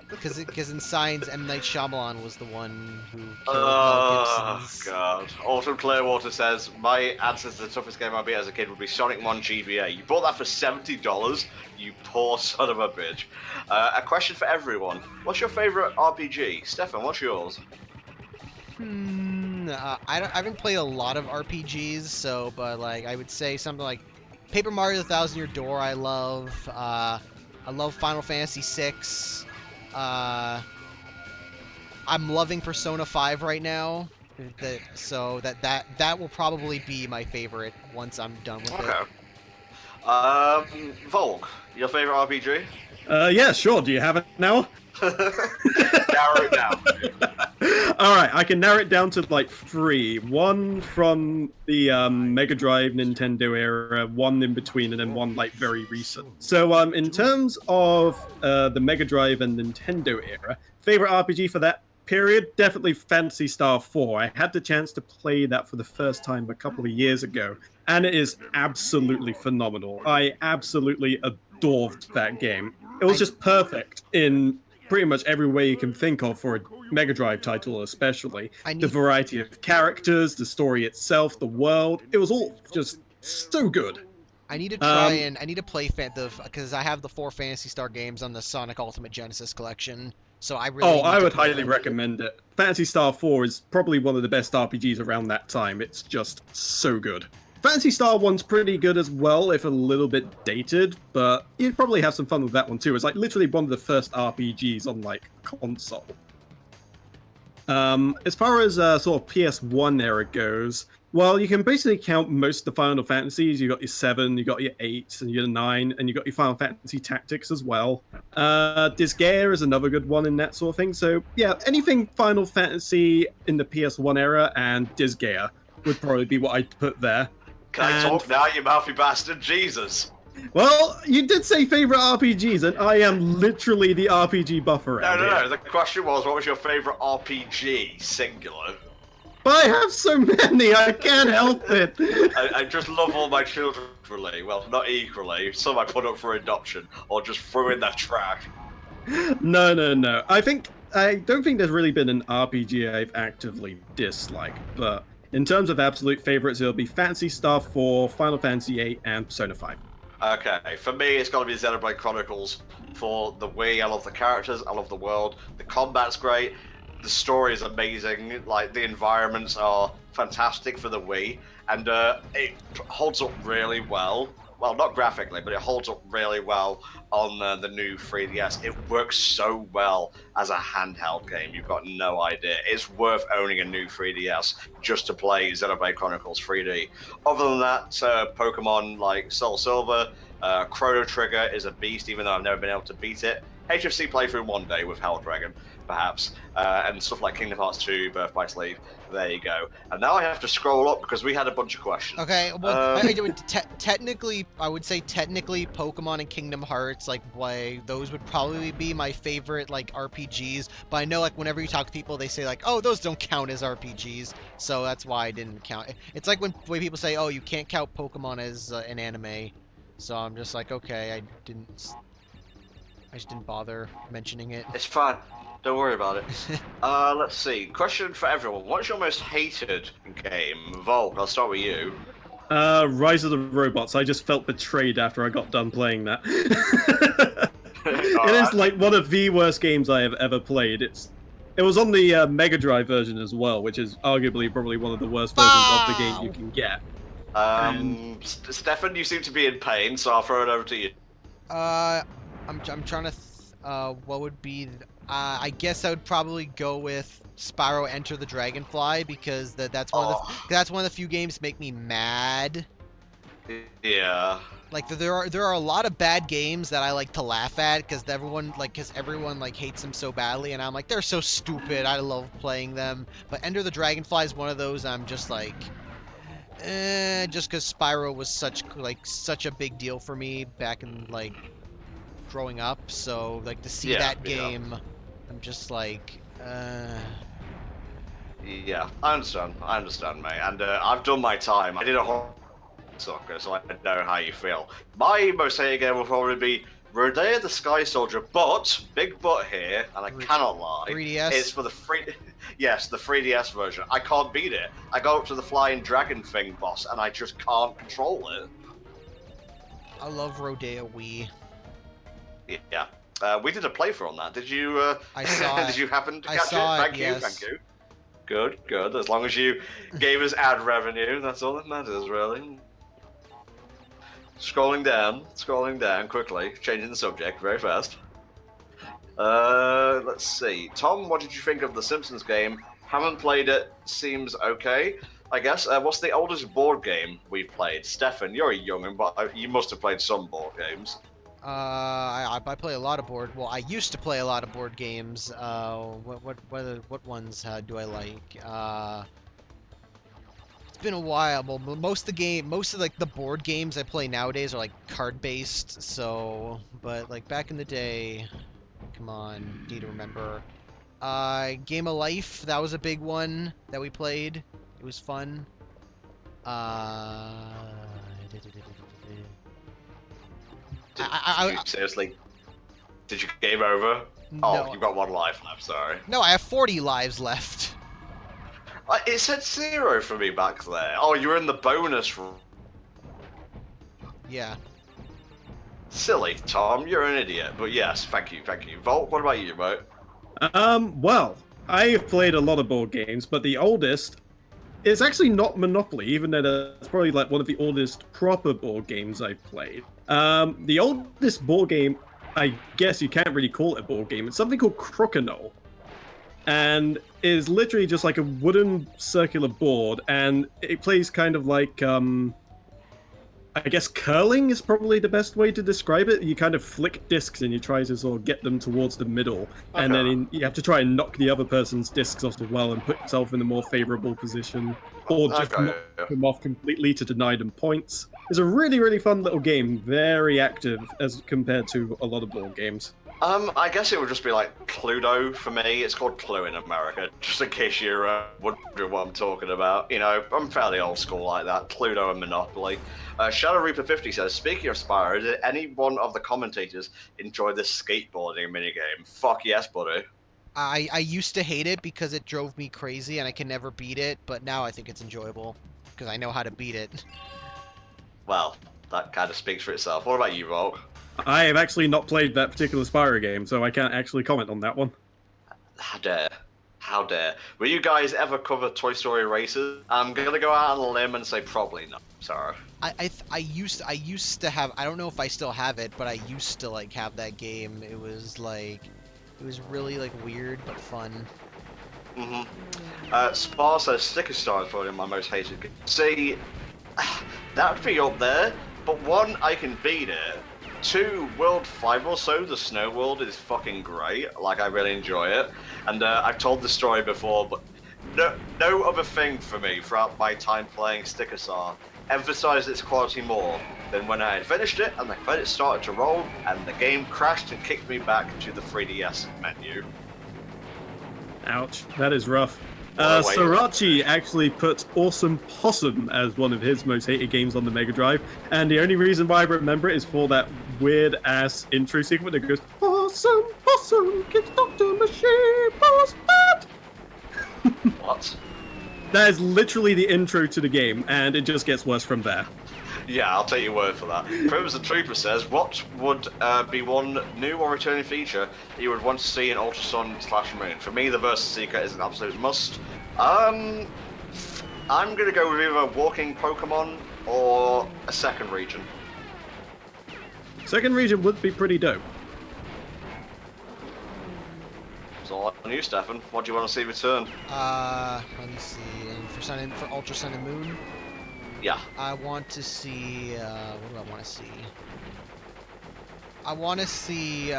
Because in Signs, M. Night Shyamalan was the one who killed Mel Oh, Gibson's. God. Autumn Clearwater says, my answer to the toughest game I beat as a kid would be Sonic 1 GBA. You bought that for $70? You poor son of a bitch. A question for everyone. What's your favourite RPG? Stefan, what's yours? I haven't played a lot of RPGs, but like I would say something like Paper Mario: The Thousand Year Door. I love. I love Final Fantasy VI. I'm loving Persona 5 right now. That will probably be my favorite once I'm done with it. Volk, your favorite RPG? Yeah, sure. Do you have it now? Narrow it down. Alright, I can narrow it down to like 3. One from the Mega Drive Nintendo era, one in between, and then one like very recent. So in terms of the Mega Drive and Nintendo era, favorite RPG for that period, definitely Phantasy Star 4. I had the chance to play that for the first time a couple of years ago, and it is absolutely phenomenal. I absolutely adored that game. It was just perfect in pretty much every way you can think of for a Mega Drive title, especially. The variety of characters, the story itself, the world. It was all just so good. I need to try I need to play because I have the 4 Phantasy Star games on the Sonic Ultimate Genesis collection. So I really I would highly recommend it. Phantasy Star 4 is probably one of the best RPGs around that time. It's just so good. Phantasy Star 1's pretty good as well, if a little bit dated, but you'd probably have some fun with that one too. It's like literally one of the first RPGs on like console. As far as sort of PS1 era goes, well, you can basically count most of the Final Fantasies. You got your 7, you got your 8, and your 9, and you got your Final Fantasy Tactics as well. Disgaea is another good one in that sort of thing. So yeah, anything Final Fantasy in the PS1 era and Disgaea would probably be what I'd put there. Can I talk now, you mouthy bastard? Jesus. Well, you did say favorite RPGs, and I am literally the RPG buffer. No. The question was, what was your favorite RPG, singular? But I have so many, I can't help it. I just love all my children equally. Well, not equally. Some I put up for adoption, or just threw in the trash. No. I don't think there's really been an RPG I've actively disliked, but in terms of absolute favorites, it'll be Phantasy Star 4, Final Fantasy 8, and Persona 5. Okay, for me, it's got to be Xenoblade Chronicles. For the Wii, I love the characters, I love the world, the combat's great, the story is amazing, like, the environments are fantastic for the Wii, and it holds up really well. Well, not graphically, but it holds up really well on the new 3DS. It works so well as a handheld game. You've got no idea. It's worth owning a new 3DS just to play Xenoblade Chronicles 3D. Other than that, Pokemon like Soul Silver, Chrono Trigger is a beast, even though I've never been able to beat it. HFC playthrough one day with Hell Dragon, perhaps, and stuff like Kingdom Hearts 2, Birth by Sleep. There you go. And now I have to scroll up because we had a bunch of questions. Okay, well, technically, I would say Pokemon and Kingdom Hearts, like, those would probably be my favorite, like, RPGs. But I know, like, whenever you talk to people, they say, like, oh, those don't count as RPGs. So that's why I didn't count. It's like when people say, oh, you can't count Pokemon as an anime. So I'm just like, okay, I just didn't bother mentioning it. It's fine. Don't worry about it. Let's see. Question for everyone. What's your most hated game? Volk, I'll start with you. Rise of the Robots. I just felt betrayed after I got done playing that. It is like one of the worst games I have ever played. It's It was on the Mega Drive version as well, which is arguably probably one of the worst versions of the game you can get. Stefan, you seem to be in pain, so I'll throw it over to you. I'm trying to. What would be? I guess I would probably go with Spyro Enter the Dragonfly because that's one of the few games make me mad. Yeah. Like there are a lot of bad games that I like to laugh at because everyone hates them so badly, and I'm like, they're so stupid. I love playing them. But Enter the Dragonfly is one of those I'm just like, just because Spyro was such a big deal for me back in like growing up. So like to see that game, I'm just like, Yeah, I understand, mate. And I've done my time. I did a whole soccer, so I know how you feel. My most hated game will probably be Rodea the Sky Soldier, but big but here, and I cannot lie, 3DS? It's for the yes, the 3DS version. I can't beat it. I go up to the flying dragon thing boss, and I just can't control it. I love Rodea Wii. Yeah, we did a playthrough on that. Did you? I saw it. Did you happen to I catch saw it? it, Thank you, yes. thank you. Good. As long as you gave us ad revenue, that's all that matters, really. Scrolling down quickly, changing the subject very fast. Let's see. Tom, what did you think of the Simpsons game? Haven't played it. Seems okay, I guess. What's the oldest board game we've played? Stefan, you're a young'un, but you must have played some board games. I play a lot of board. Well, I used to play a lot of board games. What ones do I like? It's been a while. Well, most of the board games I play nowadays are like card based. So, but like back in the day, come on, need to remember. Game of Life. That was a big one that we played. It was fun. Seriously? Did you game over? No. Oh, you've got one life left, sorry. No, I have 40 lives left. It said 0 for me back there. Oh, you were in the bonus room. Yeah. Silly, Tom, you're an idiot. But yes, thank you. Volt, what about you, mate? Well, I have played a lot of board games, but the oldest is actually not Monopoly, even though that's probably like one of the oldest proper board games I've played. The oldest board game, I guess you can't really call it a board game. It's something called Crokinole, and is literally just like a wooden circular board, and it plays kind of like I guess curling is probably the best way to describe it. You kind of flick discs and you try to sort of get them towards the middle, and then you have to try and knock the other person's discs off as well and put yourself in a more favorable position, or just knock them off completely to deny them points. It's a really, really fun little game, very active as compared to a lot of board games. I guess it would just be like Cluedo for me. It's called Clue in America, just in case you're wondering what I'm talking about. You know, I'm fairly old school like that. Cluedo and Monopoly. Shadow Reaper 50 says, speaking of Spyro, did any one of the commentators enjoy this skateboarding minigame? Fuck yes, buddy. I used to hate it because it drove me crazy and I can never beat it, but now I think it's enjoyable because I know how to beat it. Well, that kind of speaks for itself. What about you, Volk? I have actually not played that particular Spyro game, so I can't actually comment on that one. How dare. How dare. Will you guys ever cover Toy Story Races? I'm gonna go out on a limb and say probably not. Sorry. I used to have, I don't know if I still have it, but I used to like have that game. It was really like weird but fun. Spar says Sticker Star is probably my most hated game. See, that would be up there, but one, I can beat it. 2, World 5 or so, the Snow World is fucking great. Like, I really enjoy it. And I've told the story before, but no other thing for me throughout my time playing Sticker Star emphasized its quality more than when I had finished it and the credits started to roll and the game crashed and kicked me back to the 3DS menu. Ouch, that is rough. Sorachi actually put Awesome Possum as one of his most hated games on the Mega Drive, and the only reason why I remember it is for that weird-ass intro sequence that goes, Awesome Possum kicks Dr. Machine Boss butt! What? That is literally the intro to the game, and it just gets worse from there. Yeah, I'll take your word for that. Crimson Trooper says, what would be one new or returning feature that you would want to see in Ultrasun/Moon? For me, the Versus Seeker is an absolute must. I'm gonna go with either walking Pokemon or a second region. Second region would be pretty dope. So on you, Stefan. What do you want to see return? Let me see. And for Ultra Sun and Moon, Yeah. I want to see. What do I want to see? I want to see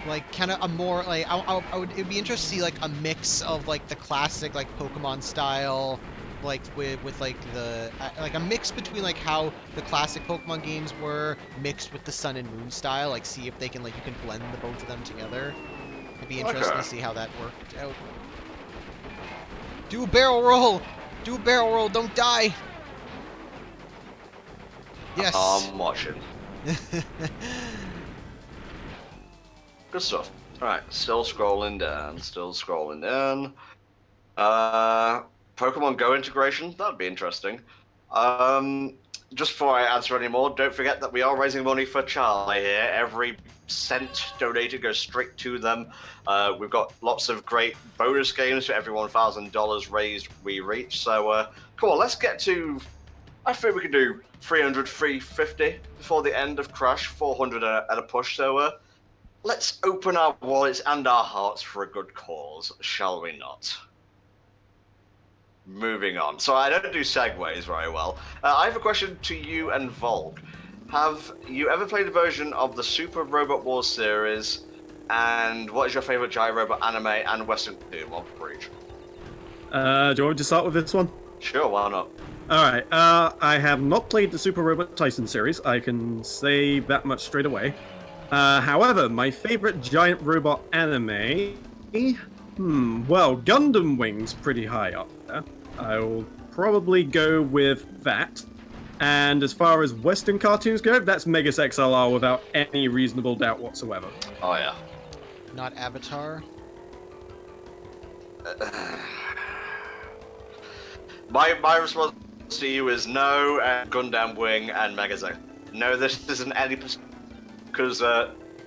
like kind of a more like I would it'd be interesting to see like a mix of like the classic like Pokemon style, like with like the like a mix between like how the classic Pokemon games were mixed with the Sun and Moon style. Like see if they can like you can blend the both of them together. It'd be interesting to see how that worked out. Do a barrel roll! Do a barrel roll! Don't die! Yes. I'm watching. Good stuff. Alright, still scrolling down, Pokemon Go integration, that'd be interesting. Just before I answer any more, don't forget that we are raising money for Charlie here. Every cent donated goes straight to them. We've got lots of great bonus games for every $1,000 raised we reach. So come on, let's get to, I think we can do 300, 350 before the end of Crash, 400 at a push. So let's open our wallets and our hearts for a good cause, shall we not? Moving on. So I don't do segues very well. I have a question to you and Volk. Have you ever played a version of the Super Robot Wars series? And what is your favorite giant robot anime and Western cartoon? One for each. Do you want me to start with this one? Sure, why not? Alright, I have not played the Super Robot Tyson series. I can say that much straight away. However, my favorite giant robot anime... well, Gundam Wing's pretty high up there. I'll probably go with that. And as far as Western cartoons go, that's Megas XLR without any reasonable doubt whatsoever. Oh, yeah. Not Avatar. My response to you is no, and Gundam Wing and Megazack. No, this isn't any... Because,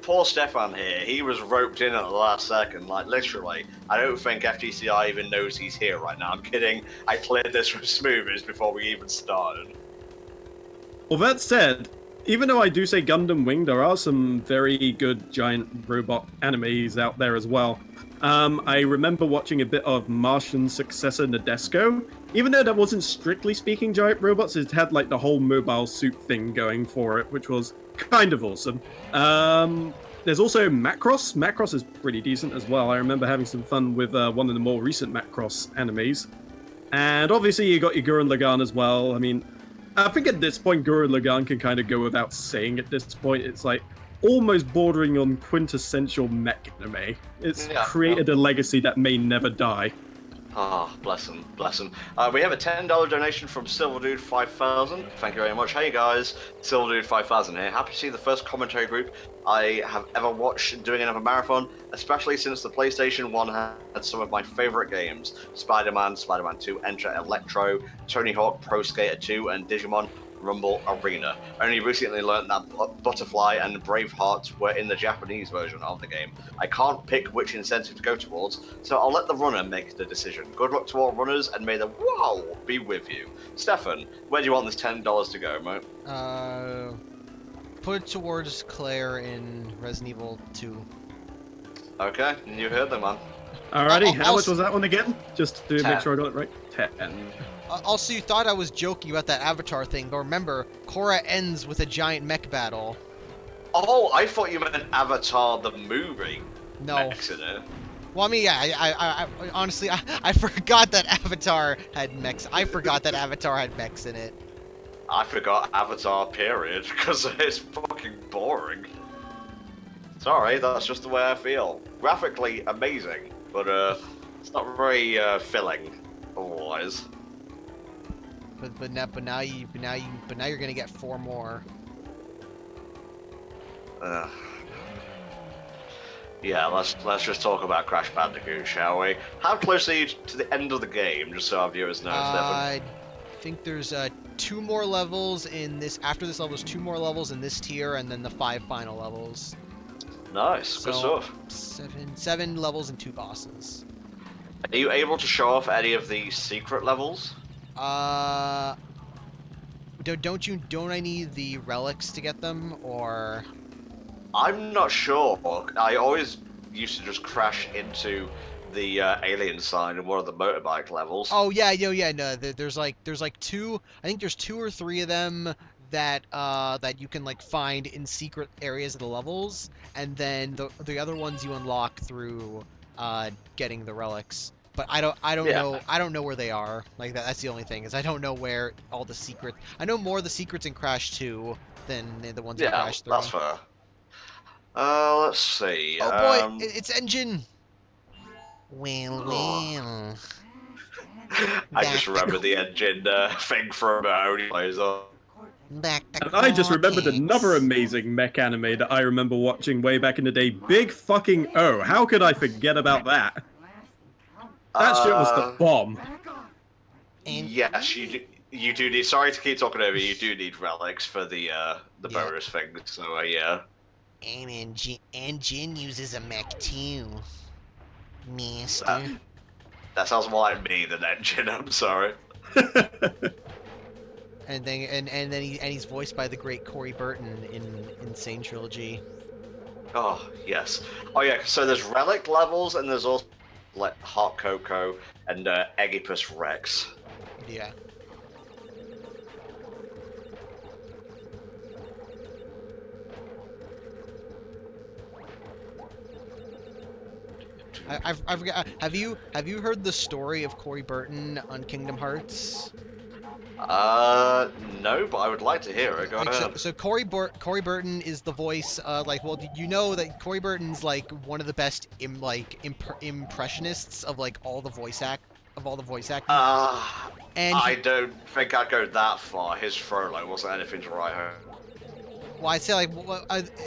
poor Stefan here, he was roped in at the last second, like literally. I don't think FTCI even knows he's here right now. I'm kidding. I cleared this from Smoothers before we even started. Well, that said, even though I do say Gundam Wing, there are some very good giant robot animes out there as well. I remember watching a bit of Martian successor Nadesco. Even though that wasn't strictly speaking giant robots, it had like the whole mobile suit thing going for it, which was kind of awesome. There's also Macross. Macross is pretty decent as well. I remember having some fun with one of the more recent Macross animes. And obviously you got your Gurren Lagann as well. I mean, I think at this point Gurren Lagann can kind of go without saying at this point. It's like almost bordering on quintessential mech anime. It's created a legacy that may never die. Ah, oh, bless him, bless him. We have a $10 donation from SilverDude5000. Thank you very much. Hey guys, SilverDude5000 here. Happy to see the first commentary group I have ever watched doing another marathon, especially since the PlayStation 1 had some of my favorite games. Spider-Man, Spider-Man 2, Enter Electro, Tony Hawk Pro Skater 2, and Digimon Rumble Arena. Only recently learned that Butterfly and Braveheart were in the Japanese version of the game. I can't pick which incentive to go towards, so I'll let the runner make the decision. Good luck to all runners, and may the wow be with you. Stefan, where do you want this $10 to go, mate? Put it towards Claire in Resident Evil 2. Okay, you heard them, man. Alrighty, how much was that one again? Just to make sure I got it right. 10. Also, you thought I was joking about that Avatar thing, but remember, Korra ends with a giant mech battle. Oh, I thought you meant Avatar the movie. No. Mechs in it. Well, I mean, yeah, I honestly, I forgot that Avatar had mechs. I forgot that Avatar had mechs in it. I forgot Avatar, period, because it's fucking boring. Sorry, that's just the way I feel. Graphically amazing, but it's not very filling otherwise. But now you're gonna get 4 more. Yeah, let's just talk about Crash Bandicoot, shall we? How close are you to the end of the game, just so our viewers know, Stefan? I think there's 2 more levels in this. After this level, there's 2 more levels in this tier, and then the 5 final levels. Nice, good So stuff. 7 levels and 2 bosses. Are you able to show off any of the secret levels? Don't I need the relics to get them, or? I'm not sure. I always used to just crash into the alien sign in one of the motorbike levels. Oh yeah, no. There's like 2. I think there's 2 or 3 of them that that you can like find in secret areas of the levels, and then the other ones you unlock through getting the relics. But I don't know where they are. Like that's the only thing, is I don't know where all the secrets. I know more of the secrets in Crash 2 than the ones in Crash 3. That's fair. Let's see. Oh boy, it's engine. Well. I just remember the engine thing from Only Plays On. Back to And I just remembered Cortex. another amazing mech anime that I remember watching way back in the day. Big fucking O. How could I forget about that? That shit was the bomb. And Yes, you do need. Sorry to keep talking over. You do need relics for the bonus thing. So yeah. And engine uses a mech too. Master. That sounds more like me than engine. I'm sorry. And then he's voiced by the great Corey Burton in Insane Trilogy. Oh yes. Oh yeah. So there's relic levels, and there's also like Hot Cocoa and Eggipus Rex. Yeah. I forgot. Have you heard the story of Corey Burton on Kingdom Hearts? No, but I would like to hear it. Go ahead. So Corey Burton is the voice. Well, did you know that Corey Burton's like one of the best impressionists of like all the voice acting? And I don't think I'd go that far. His Frollo wasn't anything to write home. well, I'd say like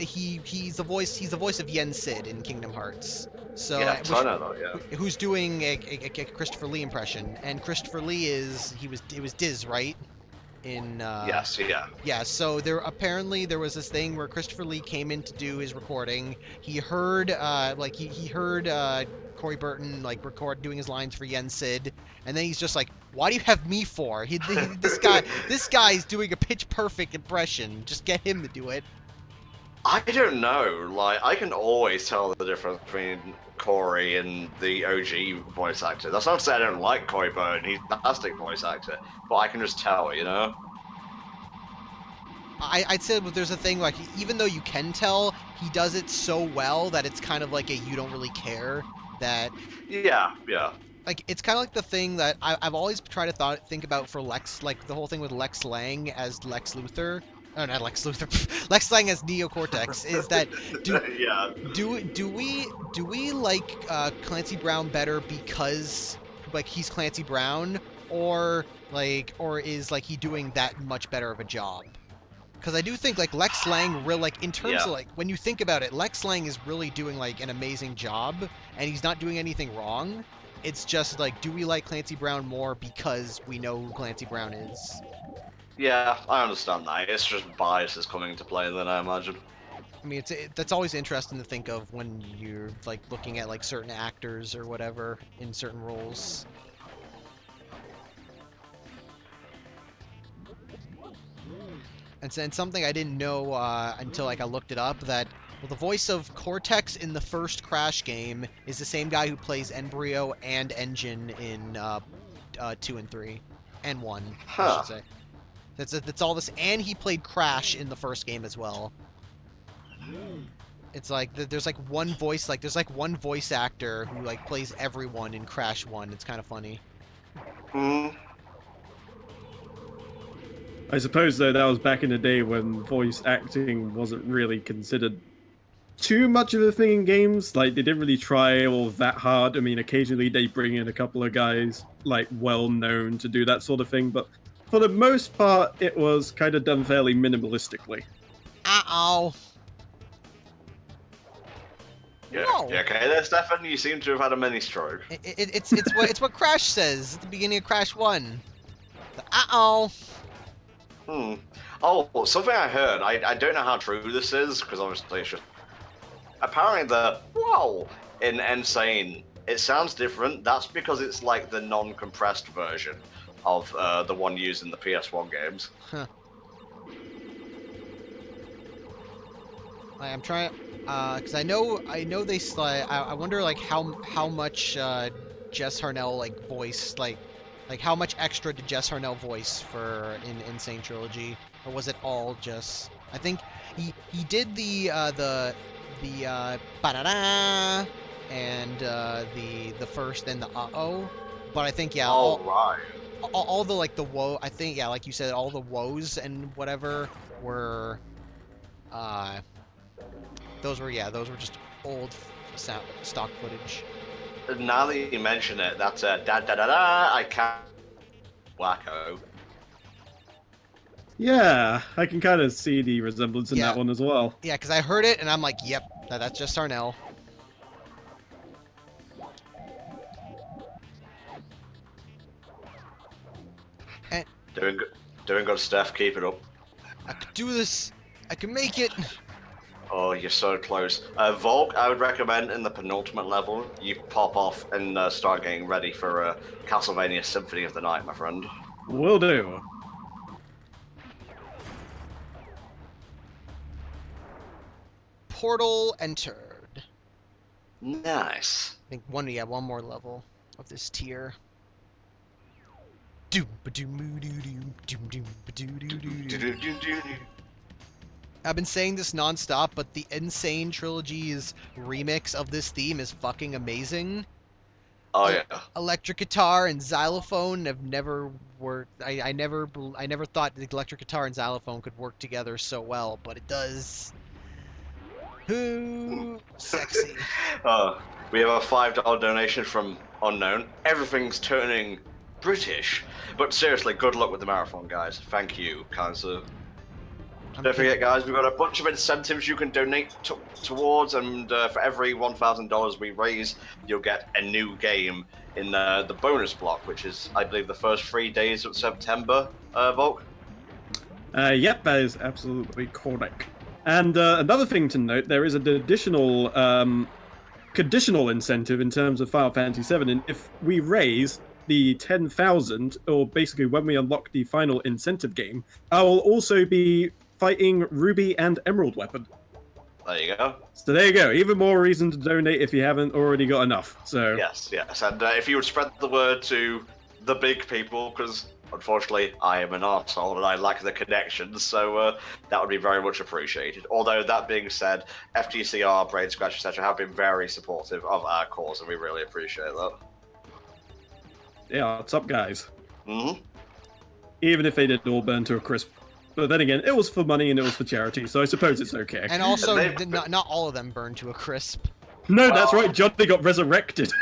he's the voice of Yen Sid in Kingdom Hearts. So Yeah, I know that. Yeah. who's doing a Christopher Lee impression? And Christopher Lee it was Diz, right? In Yes. Yeah. Yeah, so there was this thing where Christopher Lee came in to do his recording. He heard he heard Corey Burton like doing his lines for Yen Sid, and then he's just like, "Why do you have me for? This guy's doing a pitch perfect impression. Just get him to do it." I don't know. Like, I can always tell the difference between Corey and the OG voice actor. That's not to say I don't like Corey Burton. He's a fantastic voice actor, but I can just tell, you know. I'd say there's a thing like even though you can tell, he does it so well that it's kind of like you don't really care that. Yeah. Like it's kind of like the thing that I've always tried to think about for Lex, like the whole thing with Lex Lang as Lex Luthor. Oh, not Lex Luthor. Lex Lang as Neo Cortex is that do we like Clancy Brown better because like he's Clancy Brown, or is like he doing that much better of a job? Because I do think like Lex Lang really like in terms of like when you think about it, Lex Lang is really doing like an amazing job, and he's not doing anything wrong. It's just like, do we like Clancy Brown more because we know who Clancy Brown is? Yeah, I understand that. It's just biases coming into play then, I imagine. I mean, that's always interesting to think of when you're like looking at like certain actors or whatever in certain roles. And something I didn't know until like I looked it up, that the voice of Cortex in the first Crash game is the same guy who plays Embryo and Engine in 2 and 3 and 1, I should say. That's all this, and he played Crash in the first game as well. It's like there's like one voice actor who like plays everyone in Crash 1. It's kind of funny. I suppose, though, that was back in the day when voice acting wasn't really considered too much of a thing in games. Like, they didn't really try all that hard. I mean, occasionally they bring in a couple of guys, like, well-known to do that sort of thing, but for the most part, it was kind of done fairly minimalistically. Uh-oh. Yeah, No. you okay there, Stefan? You seem to have had a mini stroke. It's what Crash says at the beginning of Crash 1. Uh-oh. Hmm. Oh, something I heard. I don't know how true this is because obviously it's just apparently the wow in Insane. It sounds different. That's because it's like the non-compressed version of the one used in the PS1 games. Huh. I'm trying, because I know they. I wonder like how much Jess Harnell like voiced like how much extra did Jess Harnell voice for in Insane Trilogy, or was it all just? I think he did the ba-da-da and the first and the uh-oh, but I think yeah All right. all the like the woe. I think yeah, like you said, all the woes and whatever were uh those were just old stock footage. Now that you mention it, that's da da da da. I can't. Wacko. Yeah, I can kind of see the resemblance in Yeah. that one as well. Yeah, because I heard it and I'm like, yep, that's just Sarnell. And Doing good stuff. Keep it up. I could do this. I can make it. Oh, you're so close. Volk, I would recommend in the penultimate level, you pop off and start getting ready for Castlevania Symphony of the Night, my friend. Will do. Portal entered. Nice. I think one more level of this tier. Doom ba doom doo doom doom doom ba doo doo doo doo. I've been saying this nonstop, but the Insane Trilogy's remix of this theme is fucking amazing. Oh yeah. Electric guitar and xylophone have never worked. I never thought the electric guitar and xylophone could work together so well, but it does. Ooh, sexy. We have a $5 donation from Unknown. Everything's turning British. But seriously, good luck with the marathon, guys. Thank you, kind sir. Don't forget, guys, we've got a bunch of incentives you can donate towards, and for every $1,000 we raise, you'll get a new game in the bonus block, which is, I believe, the first 3 days of September, Volk? Yep, that is absolutely correct. And another thing to note, there is an additional conditional incentive in terms of Final Fantasy VII, and if we raise the 10,000, or basically when we unlock the final incentive game, I will also be fighting Ruby and Emerald Weapon. There you go. So there you go. Even more reason to donate if you haven't already got enough. So yes. And if you would spread the word to the big people, because unfortunately I am an arsehole and I lack the connections, so that would be very much appreciated. Although that being said, FTCR, Brain Scratch, etc. have been very supportive of our cause, and we really appreciate that. yeah, what's up, guys? Mm-hmm. Even if they didn't all burn to a crisp. But then again, it was for money and it was for charity, so I suppose it's okay. And also, not all of them burned to a crisp. No, that's right, Johnny got resurrected.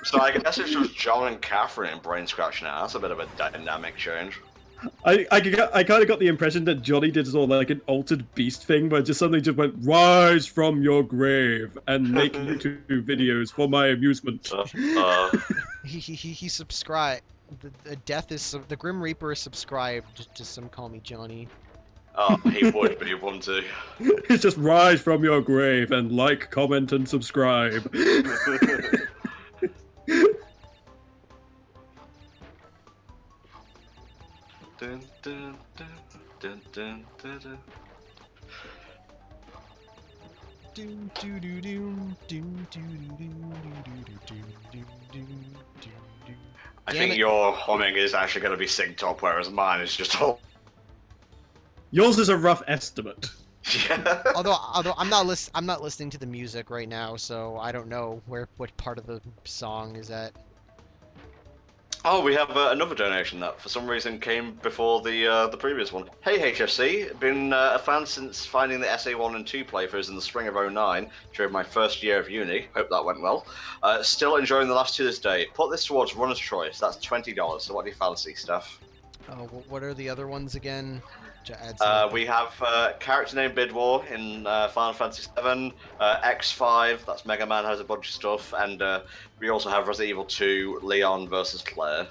So I guess it's just John and Catherine in Brain Scratch now. That's a bit of a dynamic change. I kind of got the impression that Johnny did sort of like an altered beast thing, where just suddenly just went, rise from your grave and make YouTube videos for my amusement. He subscribed. The Grim Reaper is subscribed to some Call Me Johnny. Oh, he would be, wouldn't he? It's just rise from your grave and like, comment, and subscribe. Dun, dun, dun, dun, dun, dun, dun. Doom doo doo doom doom doo doo doom doo doo doom doom doom doom. I think your humming is actually going to be synced up, whereas mine is just all. Yours is a rough estimate. Yeah. Although I'm not listening to the music right now, so I don't know what part of the song is at. Oh, we have another donation that for some reason came before the previous one. Hey HFC, been a fan since finding the SA1 and 2 playthroughs in the spring of '09 during my first year of uni. Hope that went well. Still enjoying the last two this day. Put this towards Runner's Choice. That's $20. So what do you fancy, Steph? Oh, what are the other ones again? We have character named Bid War in Final Fantasy VII, X5, that's Mega Man, has a bunch of stuff, and we also have Resident Evil 2, Leon versus Claire.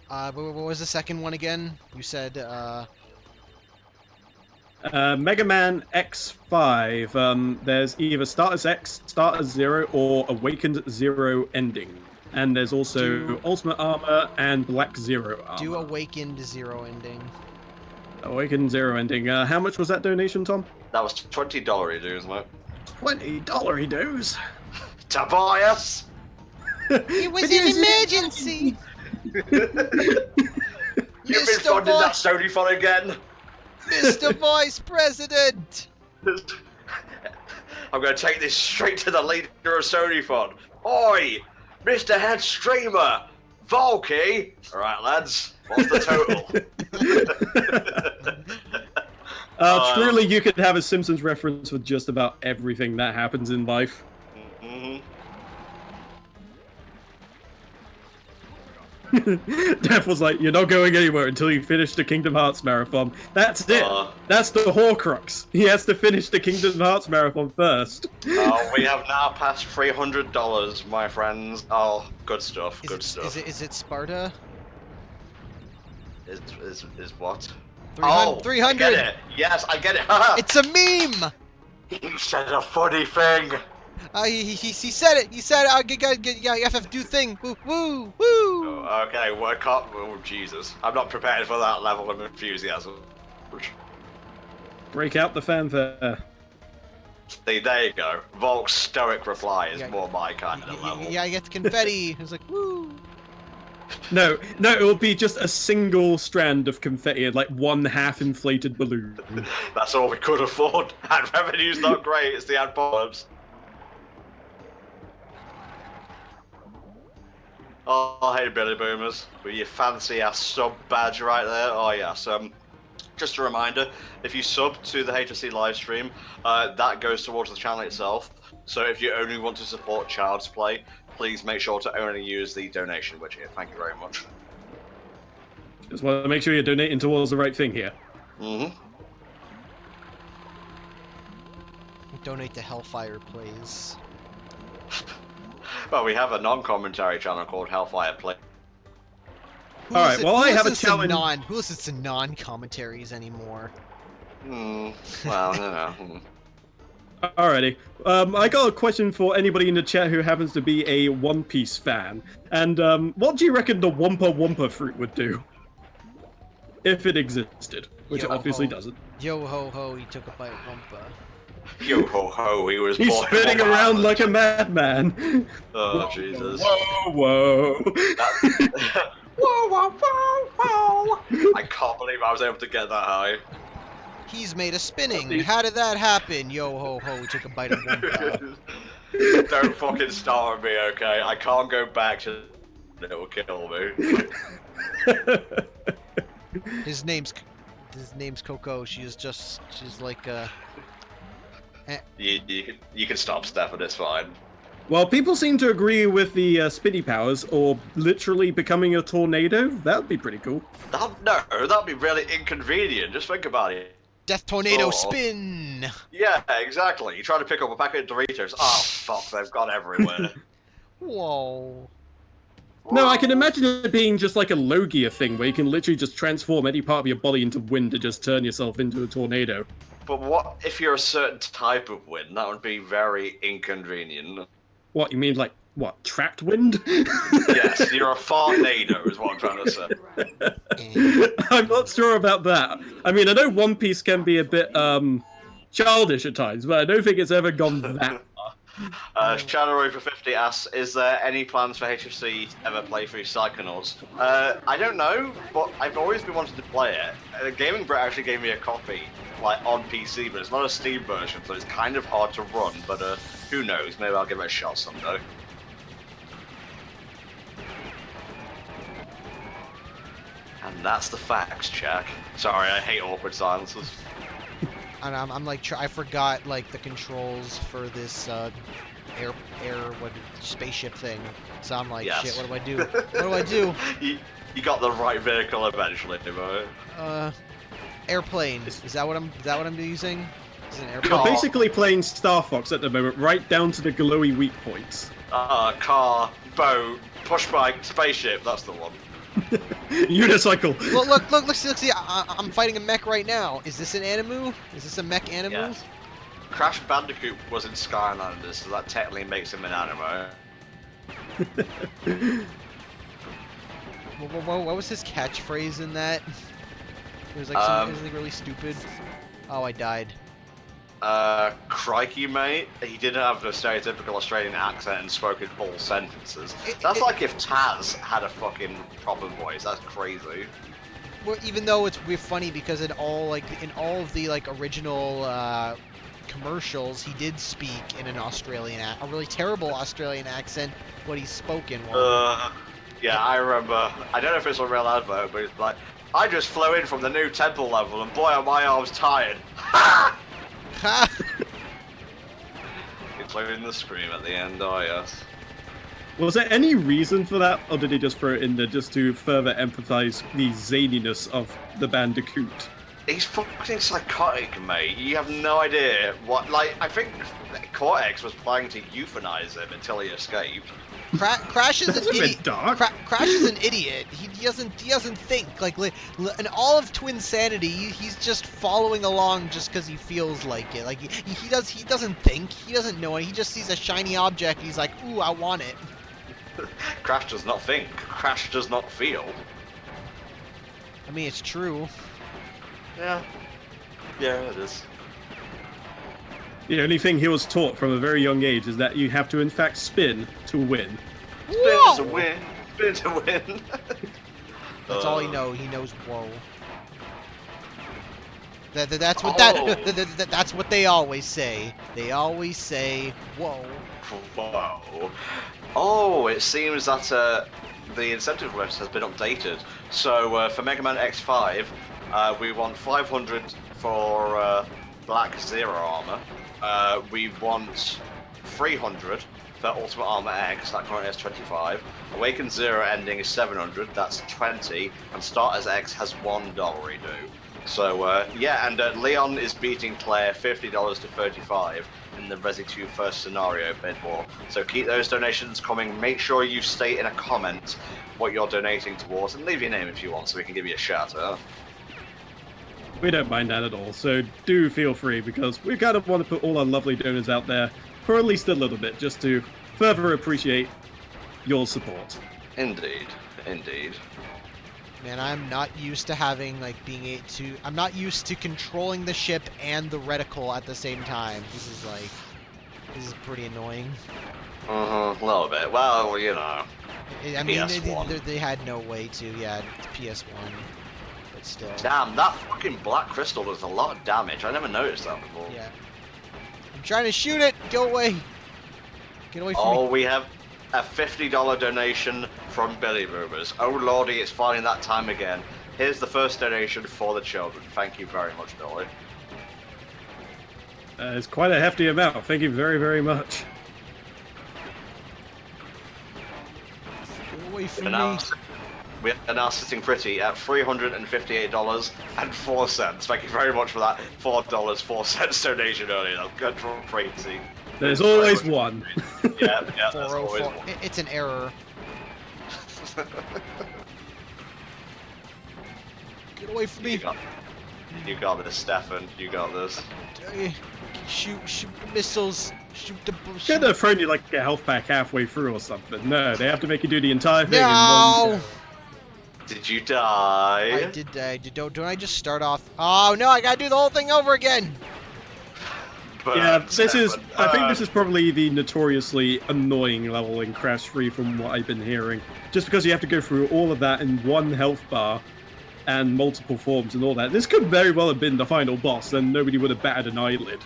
What was the second one again? You said, Mega Man X5. There's either Start as X, Start as Zero, or Awakened Zero Ending. And there's also Ultimate Armor and Black Zero Armor. do Awakened Zero Ending. Awakened Zero Ending. How much was that donation, Tom? That was $20 dues, mate. $20 dues. Tobias! It was an emergency! You've been funding that Sonython again? Mr. Vice President! I'm going to take this straight to the leader of Sonython. Oi! Mr. Head Streamer! Volky! Alright, lads. What's the total? Truly, you could have a Simpsons reference with just about everything that happens in life. Mm-hmm. Def was like, "You're not going anywhere until you finish the Kingdom Hearts marathon." That's it. That's the Horcrux. He has to finish the Kingdom Hearts marathon first. We have now passed $300, my friends. Oh, good stuff. Good stuff. Is it Sparta? Is what? 300. 300. I get it. Yes, I get it. It's a meme. He said a funny thing. He said it. He said, "Yeah, FF do thing. Woo, woo, woo." Oh, okay, well, I can't. Oh, Jesus. I'm not prepared for that level of enthusiasm. Break out the fanfare. See, there you go. Volk's stoic reply is more my kind of level. Yeah, I get the confetti. It's like, woo. No, it will be just a single strand of confetti, like one half-inflated balloon. That's all we could afford. Ad revenue's not great, it's the ad polyps. Oh, hey Billy Boomers, with your fancy ass sub badge right there. Oh yes, just a reminder, if you sub to the HFC livestream, that goes towards the channel itself. So if you only want to support Child's Play, please make sure to only use the donation widget. Thank you very much. Just want to make sure you're donating towards the right thing here. Mm-hmm. Donate to Hellfire Plays. Well, we have a non-commentary channel called Hellfire Play. Alright, well, I have a challenge. Who listens to non-commentaries anymore? Well, you know. Alrighty. I got a question for anybody in the chat who happens to be a One Piece fan. And what do you reckon the Wumpa Wumpa fruit would do? If it existed, which it obviously doesn't. Yo ho ho, he took a bite of Wumpa. Yo ho ho, he was He's spinning around like a madman. Oh, Jesus. Whoa, whoa. Whoa, whoa, whoa, whoa. I can't believe I was able to get that high. He's made a spinning. How did that happen? Yo ho ho, he took a bite of Wumpa. Don't fucking start with me, okay? I can't go back to... It will kill me. His name's Coco. She's like You can stop, Stefan, it's fine. Well, people seem to agree with the spinny powers, or literally becoming a tornado. That would be pretty cool. That'd be really inconvenient. Just think about it. Death Tornado Spin! Yeah, exactly. You try to pick up a packet of Doritos. Oh, fuck, they've gone everywhere. Whoa. No, I can imagine it being just like a Logia thing, where you can literally just transform any part of your body into wind to just turn yourself into a tornado. But what if you're a certain type of wind? That would be very inconvenient. What, you mean like, what, trapped wind? Yes, you're a farnado is what I'm trying to say. I'm not sure about that. I mean, I know One Piece can be a bit, childish at times, but I don't think it's ever gone that far. Shadowroy for 50 asks, is there any plans for HFC to ever play through Psychonauts? I don't know, but I've always been wanting to play it. Gaming Brett actually gave me a copy, like, on PC, but it's not a Steam version, so it's kind of hard to run, but who knows, maybe I'll give it a shot someday. And that's the facts, Jack. Sorry, I hate awkward silences. And I'm like, I forgot like the controls for this spaceship thing. So I'm like, Yes. shit, what do I do? What do I do? You got the right vehicle eventually, right? Airplane. Is that what I'm using? Is it an airplane? You're basically playing Star Fox at the moment, right down to the glowy weak points. Car, boat, push bike, spaceship, that's the one. Unicycle. Look, see, I'm fighting a mech right now. Is this an animu? Is this a mech animu? Yes. Crash Bandicoot was in Skylanders, so that technically makes him an anime. What was his catchphrase in that? It was like something really stupid. Oh, I died. Crikey, mate. He didn't have the stereotypical Australian accent and spoke in full sentences. That's like if Taz had a fucking proper voice. That's crazy. Well, even though it's we're funny because in all of the original commercials, he did speak in an a really terrible Australian accent. What he spoke in one. Yeah, I remember. I don't know if it's a real advert, but it's like, I just flew in from the new temple level, and boy, are my arms tired. Ha! Ha! Including the scream at the end. Oh yes. Was there any reason for that, or did he just throw it in there just to further emphasize the zaniness of the Bandicoot? He's fucking psychotic, mate. You have no idea what. Like, I think Cortex was planning to euthanize him until he escaped. Crash is an idiot. Crash is an idiot. He doesn't think. Like in all of Twinsanity, he's just following along just because he feels like it. Like he doesn't think. He doesn't know it. He just sees a shiny object. And he's like, ooh, I want it. Crash does not think. Crash does not feel. I mean, it's true. Yeah. Yeah, it is. The only thing he was taught from a very young age is that you have to, in fact, spin to win. Spin to win. Spin to win. That's all he knows. He knows whoa. That's what that's what they always say. They always say whoa. Whoa. Oh, it seems that the incentive list has been updated. So for Mega Man X5, we want 500 for Black Zero Armor. We want 300 for Ultimate Armor X, that currently has 25. Awakened Zero ending is 700, that's 20. And Starters X has $1 redo. So, yeah, and Leon is beating Claire $50 to 35 in the Resi 2 first scenario bid war. So keep those donations coming. Make sure you state in a comment what you're donating towards, and leave your name if you want so we can give you a shout out. We don't mind that at all, so do feel free, because we kind of want to put all our lovely donors out there for at least a little bit, just to further appreciate your support. Indeed, indeed. Man, I'm not used to having, like, I'm not used to controlling the ship and the reticle at the same time. This is pretty annoying. A little bit. Well, you know. I mean, PS1. they had no way to, yeah, it's PS1. But still. Damn, that fucking black crystal does a lot of damage. I never noticed that before. Yeah. I'm trying to shoot it! Go away! Get away from me. Oh, we have a $50 donation from Billy Boomers. Oh lordy, it's finally that time again. Here's the first donation for the children. Thank you very much, Billy. It's quite a hefty amount. Thank you very, very much. Get away from me. We are now sitting pretty at $358.04. Thank you very much for that $4.04 donation earlier. That's good for crazy. There's always one. Yeah, there's always one. It's an error. Get away from me. You got this, Stefan. You got this. Shoot missiles. Shoot the. Could have thrown you like a health pack halfway through or something. No, they have to make you do the entire thing in one go. Did you die? I did die. Don't I just start off? Oh no, I gotta do the whole thing over again. Yeah, this is. I think this is probably the notoriously annoying level in Crash 3 from what I've been hearing. Just because you have to go through all of that in one health bar and multiple forms and all that. This could very well have been the final boss, and nobody would have batted an eyelid.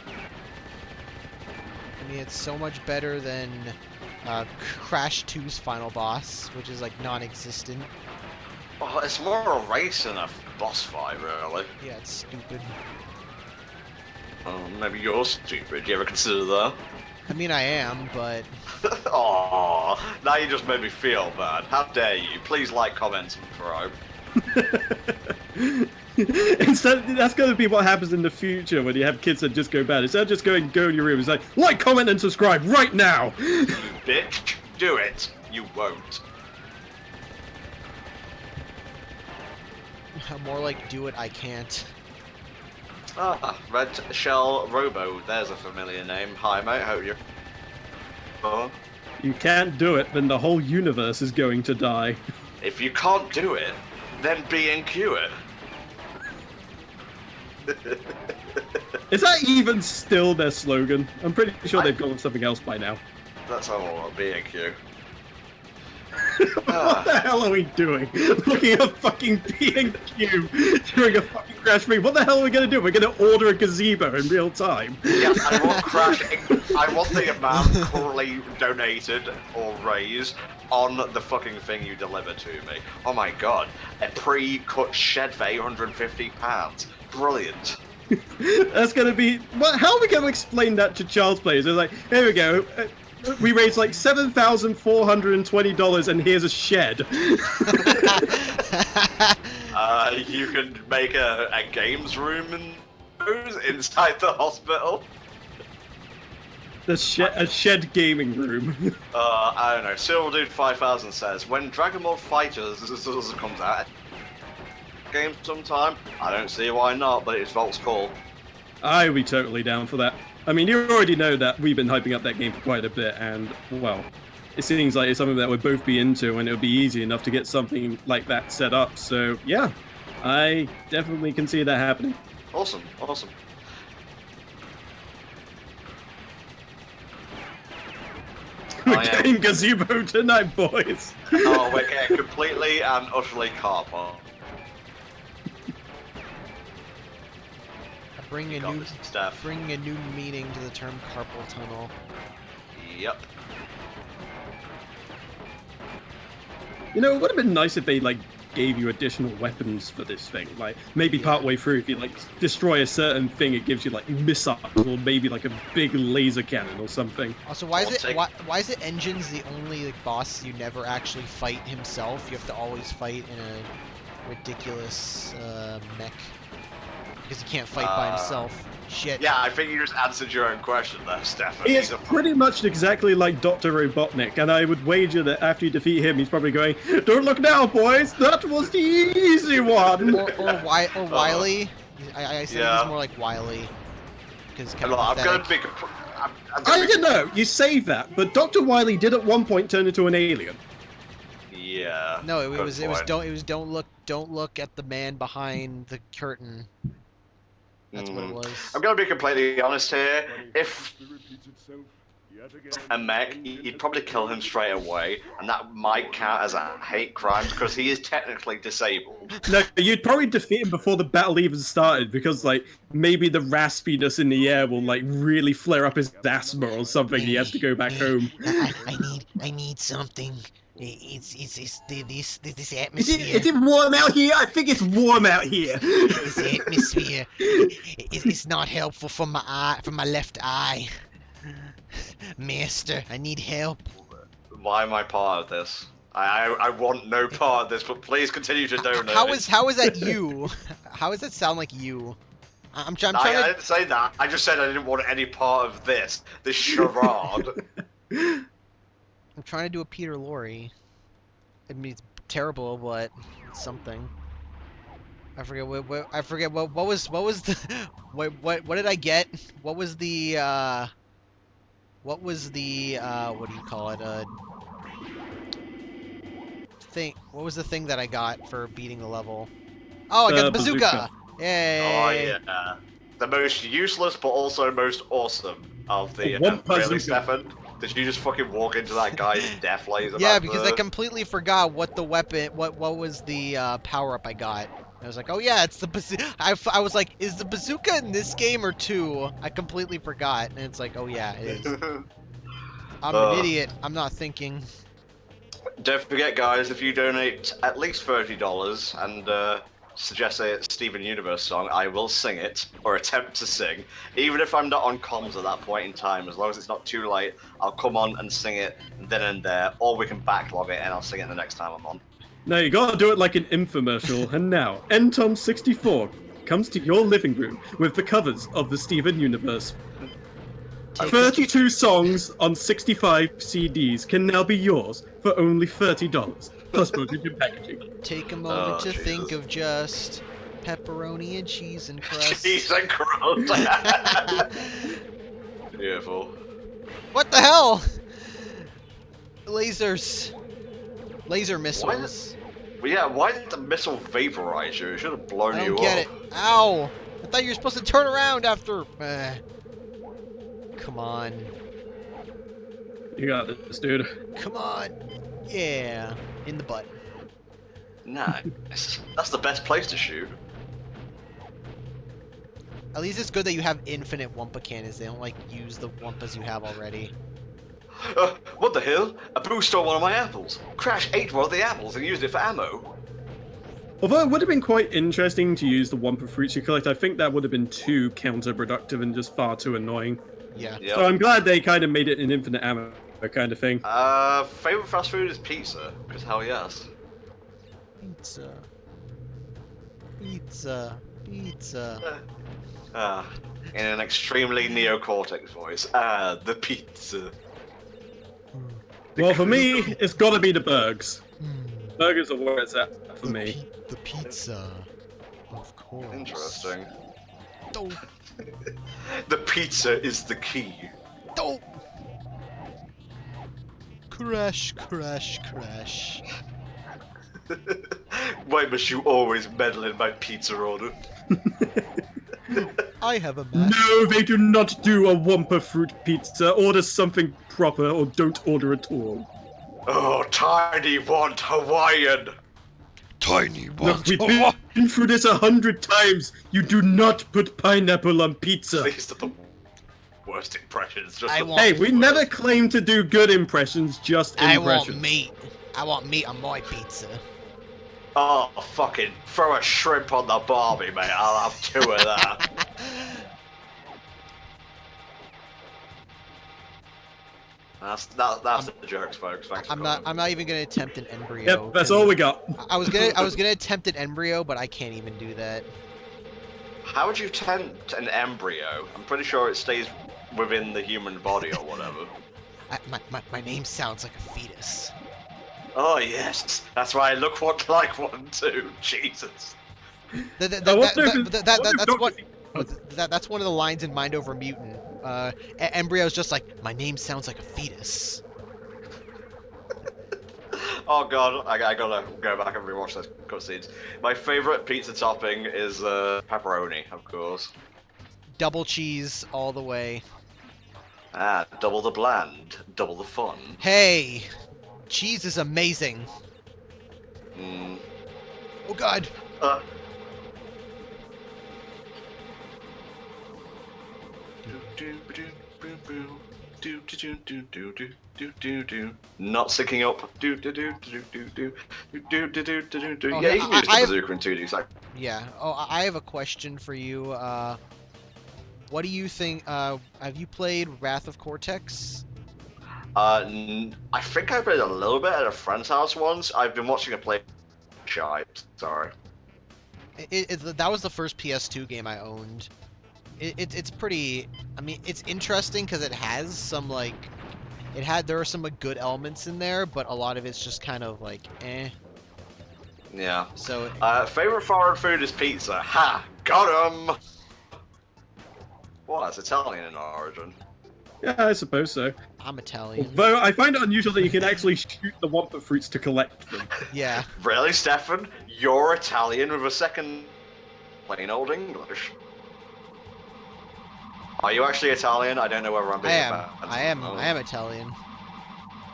I mean, it's so much better than Crash 2's final boss, which is like non-existent. Oh, it's more a race than a boss fight, really. Yeah, it's stupid. Oh, maybe you're stupid. Do you ever consider that? I mean, I am, but... Aww, now you just made me feel bad. How dare you? Please like, comment, and subscribe. Instead, that's going to be what happens in the future when you have kids that just go bad. Instead of just go in your room, it's like, comment, and subscribe right now! Bitch, do it. You won't. More like do it, I can't. Ah, Red Shell Robo. There's a familiar name. Hi, mate. Hope you're. Oh. You can't do it, then the whole universe is going to die. If you can't do it, then B&Q it. Is that even still their slogan? I'm pretty sure they've gone with something else by now. That's all B&Q. What the hell are we doing? Looking at fucking B&Q during a fucking crash stream. What the hell are we gonna do? We're gonna order a gazebo in real time. Yeah, I want I want the amount currently donated or raised on the fucking thing you deliver to me. Oh my god, a pre-cut shed for £850. Brilliant. That's gonna be. What? How are we gonna explain that to child's players? They're like, here we go. We raised like $7,420, and here's a shed. You can make a games room inside the hospital. A shed gaming room. I don't know. Silver Dude 5000 says, when Dragon Ball Fighters comes out, game sometime, I don't see why not, but it's Volt's call. I'd be totally down for that. I mean, you already know that we've been hyping up that game for quite a bit, and, well, it seems like it's something that we'd both be into, and it would be easy enough to get something like that set up, so, yeah, I definitely can see that happening. Awesome, awesome. We're getting gazebo tonight, boys! Oh, we're getting completely and utterly car park. Bring a new meaning to the term carpal tunnel. Yep. You know, it would have been nice if they, like, gave you additional weapons for this thing. Like, maybe partway through, if you, like, destroy a certain thing, it gives you, like, missiles, or maybe, like, a big laser cannon or something. Also, why is it Engine's the only like, boss you never actually fight himself? You have to always fight in a ridiculous mech. Because he can't fight by himself. Shit. Yeah, I think you just answered your own question there, Stefan. He is pretty much exactly like Dr. Robotnik, and I would wager that after you defeat him, he's probably going, "Don't look now, boys! That was the easy one!" Or Wily. I say he's more like Wily. Because I'm going to be... I don't know, you say that, but Dr. Wily did at one point turn into an alien. Yeah. No, it was don't look at the man behind the curtain. That's what it was. I'm going to be completely honest here. If a mech, you'd probably kill him straight away, and that might count as a hate crime because he is technically disabled. No, you'd probably defeat him before the battle even started because, like, maybe the raspiness in the air will, like, really flare up his asthma or something. He has to go back home. I need something. It's this atmosphere. Is it warm out here? I think it's warm out here. This atmosphere it's not helpful for my eye, for my left eye. Master, I need help. Why am I part of this? I want no part of this, but please continue to donate. How is that you? How does that sound like you? I'm trying. I didn't say that. I just said I didn't want any part of this charade. I'm trying to do a Peter Lorre. I mean, it's terrible, but it's something. I forget what was the what did I get? What was the what do you call it? Thing. What was the thing that I got for beating the level? Oh, I got the bazooka. Yay! Oh yeah, the most useless but also most awesome of the really, Stefan. Did you just fucking walk into that guy's death laser? Yeah, because I completely forgot what the weapon, what was the power up I got. I was like, oh yeah, it's the bazooka. I was like, is the bazooka in this game or 2? I completely forgot, and it's like, oh yeah, it is. I'm an idiot. I'm not thinking. Don't forget, guys, if you donate at least $30 and suggest a Steven Universe song, I will sing it, or attempt to sing. Even if I'm not on comms at that point in time, as long as it's not too late, I'll come on and sing it then and there, or we can backlog it and I'll sing it the next time I'm on. No, you gotta do it like an infomercial. And now, NTom64 comes to your living room with the covers of the Steven Universe. 32 songs on 65 CDs can now be yours for only $30. plus postage and packaging. Take a moment to Jesus. think of just pepperoni and cheese and crust. Cheese and crust. Beautiful. What the hell? Lasers. Laser missiles. Well, yeah, why did the missile vaporize you? It should have blown I you don't get it. up. Ow! I thought you were supposed to turn around after. Come on. You got this, dude. Come on. Yeah. In the butt. Nice. That's the best place to shoot. At least it's good that you have infinite Wumpa cannons. They don't like use the Wumpas you have already. What the hell? A boo stole one of my apples. Crash ate one of the apples and used it for ammo. Although it would have been quite interesting to use the Wumpa fruits you collect, I think that would have been too counterproductive and just far too annoying. Yeah. Yep. So I'm glad they kind of made it an infinite ammo kind of thing. Favorite fast food is pizza. Because hell yes. Pizza. Pizza. Pizza. In an extremely neocortex voice. The pizza. Well, for me, it's got to be the burgers. Mm, Burgers are where it's at for me. The pizza. Of course. Interesting. Don't. The pizza is the key. Don't. Crash, crash, crash. Why must you always meddle in my pizza order? I have a match. No, they do not do a Wumpa fruit pizza. Order something proper or don't order at all. Oh, Tiny want Hawaiian. Tiny Look, we've been through this 100 times. You do not put pineapple on pizza. These are the worst impressions. Just I the want- Hey, we worst. never claim to do good impressions, just I impressions. want meat. I want meat on my pizza. Oh, fucking throw a shrimp on the Barbie, mate. I'll have two of that. That's the jokes, folks. Thanks for I'm not. coming. I'm not even gonna attempt an embryo. Yep, that's 'cause all we got. I was gonna attempt an embryo, but I can't even do that. How would you tempt an embryo? I'm pretty sure it stays within the human body or whatever. My name sounds like a fetus. Oh yes, that's why I look like one too. Jesus. That's one of the lines in Mind Over Mutant. Embryo's just like, my name sounds like a fetus. Oh god, I gotta go back and rewatch those cutscenes. My favorite pizza topping is pepperoni, of course. Double cheese all the way. Double the bland, double the fun. Hey, cheese is amazing. Mm. Oh god. Not syncing up. Oh, Yeah, you can use the I- bazooka in 2D. So. Yeah. Oh, I have a question for you. What do you think? Have you played Wrath of Cortex? I think I played a little bit at a friend's house once. I've been watching a play. Shite. Sorry. That was the first PS2 game I owned. It's pretty. I mean, it's interesting because it has some like, there are some good elements in there, but a lot of it's just kind of like, eh. Yeah. So. Favorite foreign food is pizza. Ha! Got him. Well, that's Italian in origin. Yeah, I suppose so. I'm Italian. Although I find it unusual that you can actually shoot the Wumpa fruits to collect them. Yeah. Really, Stefan? You're Italian with a second plain old English. Are you actually Italian? I don't know whether I'm being I am Italian.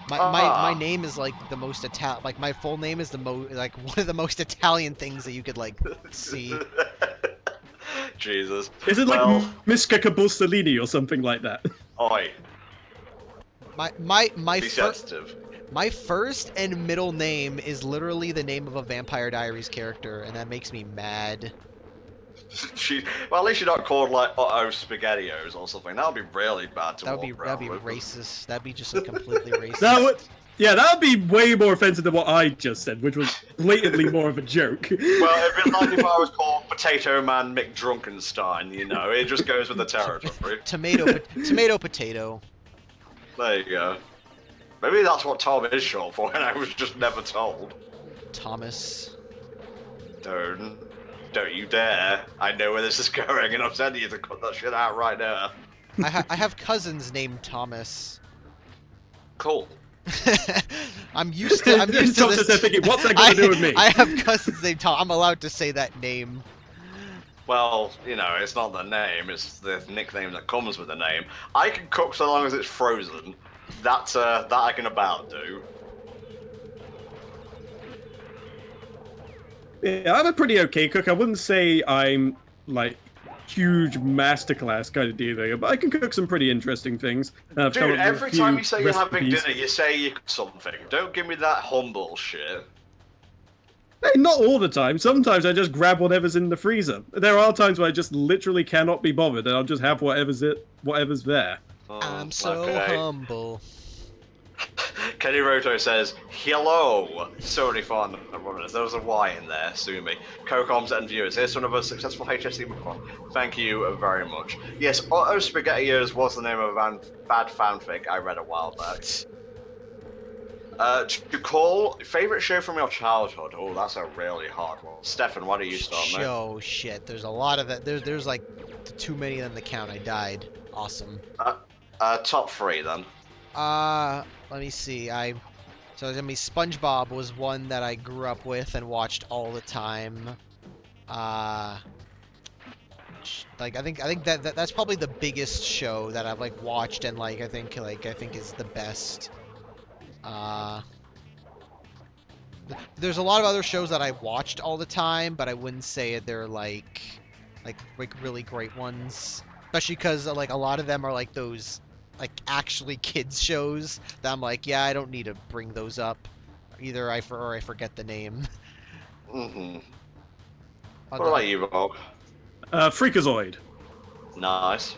My name is like the most like my full name is like one of the most Italian things that you could like see. Jesus. Is it like Miska Cabostellini or something like that? Oi. My Be sensitive. my first and middle name is literally the name of a Vampire Diaries character, and that makes me mad. Well, at least you're not called like Otto Spaghettios or something. That would be really bad to That'd be with. racist. That'd be just completely racist. That would be way more offensive than what I just said, which was blatantly more of a joke. Well, it'd be like if I was called Potato Man McDrunkenstein, you know, it just goes with the territory. Tomato, potato. There you go. Maybe that's what Tom is short for, and I was just never told. Thomas. Don't you dare. I know where this is going, and I'm telling you to cut that shit out right now. I have cousins named Thomas. Cool. I'm used to Tom's this. just there thinking, what's that got to do with me? I have cousins named Tom. I'm allowed to say that name. Well, you know, it's not the name, it's the nickname that comes with the name. I can cook so long as it's frozen. That I can about do. Yeah, I'm a pretty okay cook. I wouldn't say I'm like huge masterclass kind of deal, but I can cook some pretty interesting things. I've come up Dude, with a every few time you say you're having recipes. dinner, you say you cook something. Don't give me that humble shit. Hey, not all the time. Sometimes I just grab whatever's in the freezer. There are times where I just literally cannot be bothered, and I'll just have whatever's there. I'm so okay. humble. Kenny Roto says, hello, Sonython. There was a Y in there, sue me. Co-coms and viewers, here's to another successful HFC Sonython. Thank you very much. Yes, Otto Spaghettios was the name of a bad fanfic I read a while back. To call favorite show from your childhood. Oh, that's a really hard one. Stefan, why don't you start, mate? Oh shit, there's a lot of that. There's like too many of them to count. I died. Awesome. Top 3 then. Let me see. SpongeBob was one that I grew up with and watched all the time. Like I think that's probably the biggest show that I've like watched and I think is the best. There's a lot of other shows that I watched all the time, but I wouldn't say they're like really great ones. Especially because like a lot of them are like those like actually kids shows that I'm like, yeah, I don't need to bring those up. Either I forget the name. Mm-hmm. What about you, Rob? Freakazoid. Nice.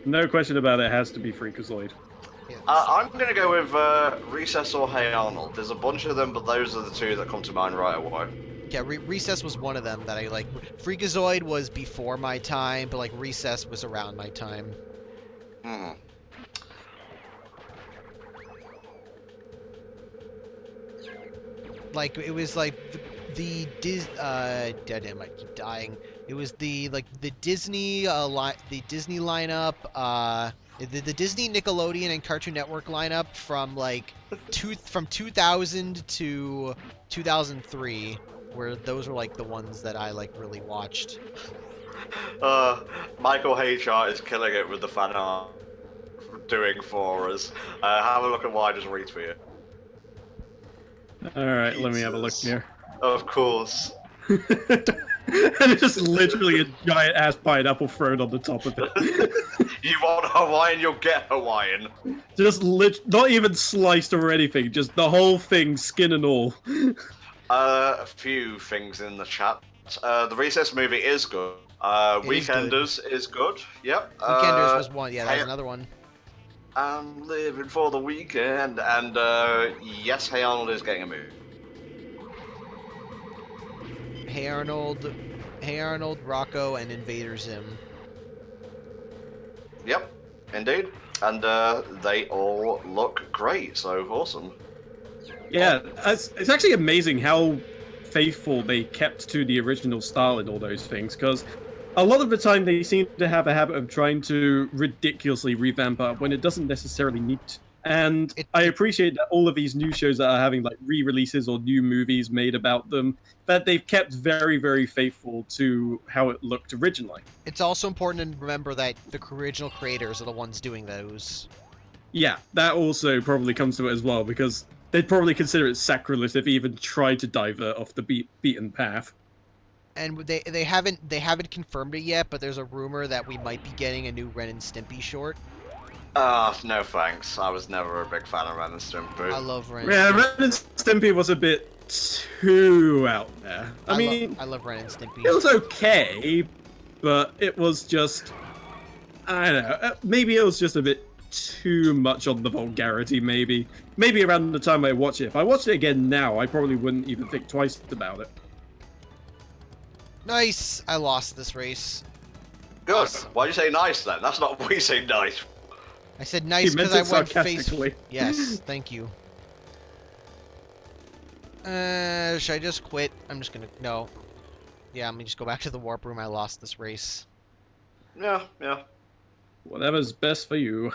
No question about it, it has to be Freakazoid. I'm gonna go with Recess or Hey Arnold. There's a bunch of them, but those are the two that come to mind right away. Yeah, Recess was one of them that I like. Freakazoid was before my time, but like Recess was around my time. Hmm. Like it was like the damn, I keep dying. It was the Disney the Disney lineup, the Disney, Nickelodeon, and Cartoon Network lineup from like from 2000 to 2003, where those were like the ones that I like really watched. Michael HR is killing it with the fan art doing for us. Have a look at what I just read for you. Alright, let me have a look here. Of course. And it's just literally a giant ass pineapple thrown on the top of it. You want Hawaiian, you'll get Hawaiian. Just not even sliced or anything, just the whole thing, skin and all. A few things in the chat. The Recess movie is good. Weekenders is good. Yep. Weekenders was one. Yeah, that was another one. I'm living for the weekend, and yes, Hey Arnold is getting a movie. Hey Arnold, Rocco, and Invader Zim. Yep, indeed, and they all look great. So awesome. Yeah, it's actually amazing how faithful they kept to the original style in all those things, because a lot of the time they seem to have a habit of trying to ridiculously revamp up when it doesn't necessarily need to. And I appreciate that all of these new shows that are having like re-releases or new movies made about them, that they've kept very, very faithful to how it looked originally. It's also important to remember that the original creators are the ones doing those. Yeah, that also probably comes to it as well, because they'd probably consider it sacrilege if they even tried to divert off the beaten path. And they haven't confirmed it yet, but there's a rumor that we might be getting a new Ren and Stimpy short. No thanks. I was never a big fan of Ren and Stimpy. I love Ren and Yeah, Stimpy. Ren and Stimpy was a bit too out there. I mean, I love Ren and Stimpy. It was okay, but it was just, I don't know, maybe it was just a bit too much on the vulgarity, maybe. Maybe around the time I watch it. If I watched it again now, I probably wouldn't even think twice about it. Nice! I lost this race. Good. Why'd you say nice then? That's not what we say nice. I said nice because I went face... sarcastically. Yes, thank you. Should I just quit? I'm just gonna... No. Yeah, I'm gonna just go back to the warp room. I lost this race. Yeah, yeah. Whatever's best for you.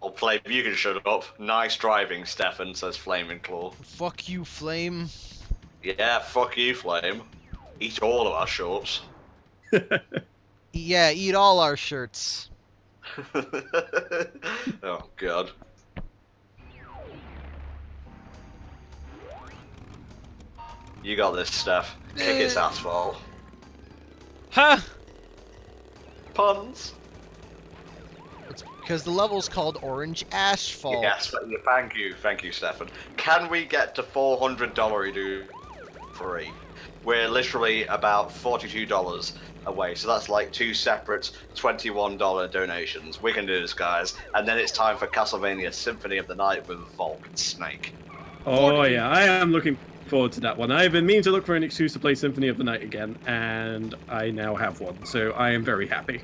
Or Flame, you can shut up. Nice driving, Stefan, says Flaming Claw. Fuck you, Flame. Yeah, fuck you, Flame. Eat all of our shorts. Yeah, eat all our shirts. Oh, God. You got this, Steph. Kick its asphalt. Huh? Puns? It's because the level's called Orange Asphalt. Yes, thank you, Stefan. Can we get to $400 do free? We're literally about $42 away, so that's like 2 separate $21 donations. We can do this, guys. And then it's time for Castlevania Symphony of the Night with Volk and Snake. Oh yeah, I am looking forward to that one. I've been meaning to look for an excuse to play Symphony of the Night again, and I now have one, so I am very happy.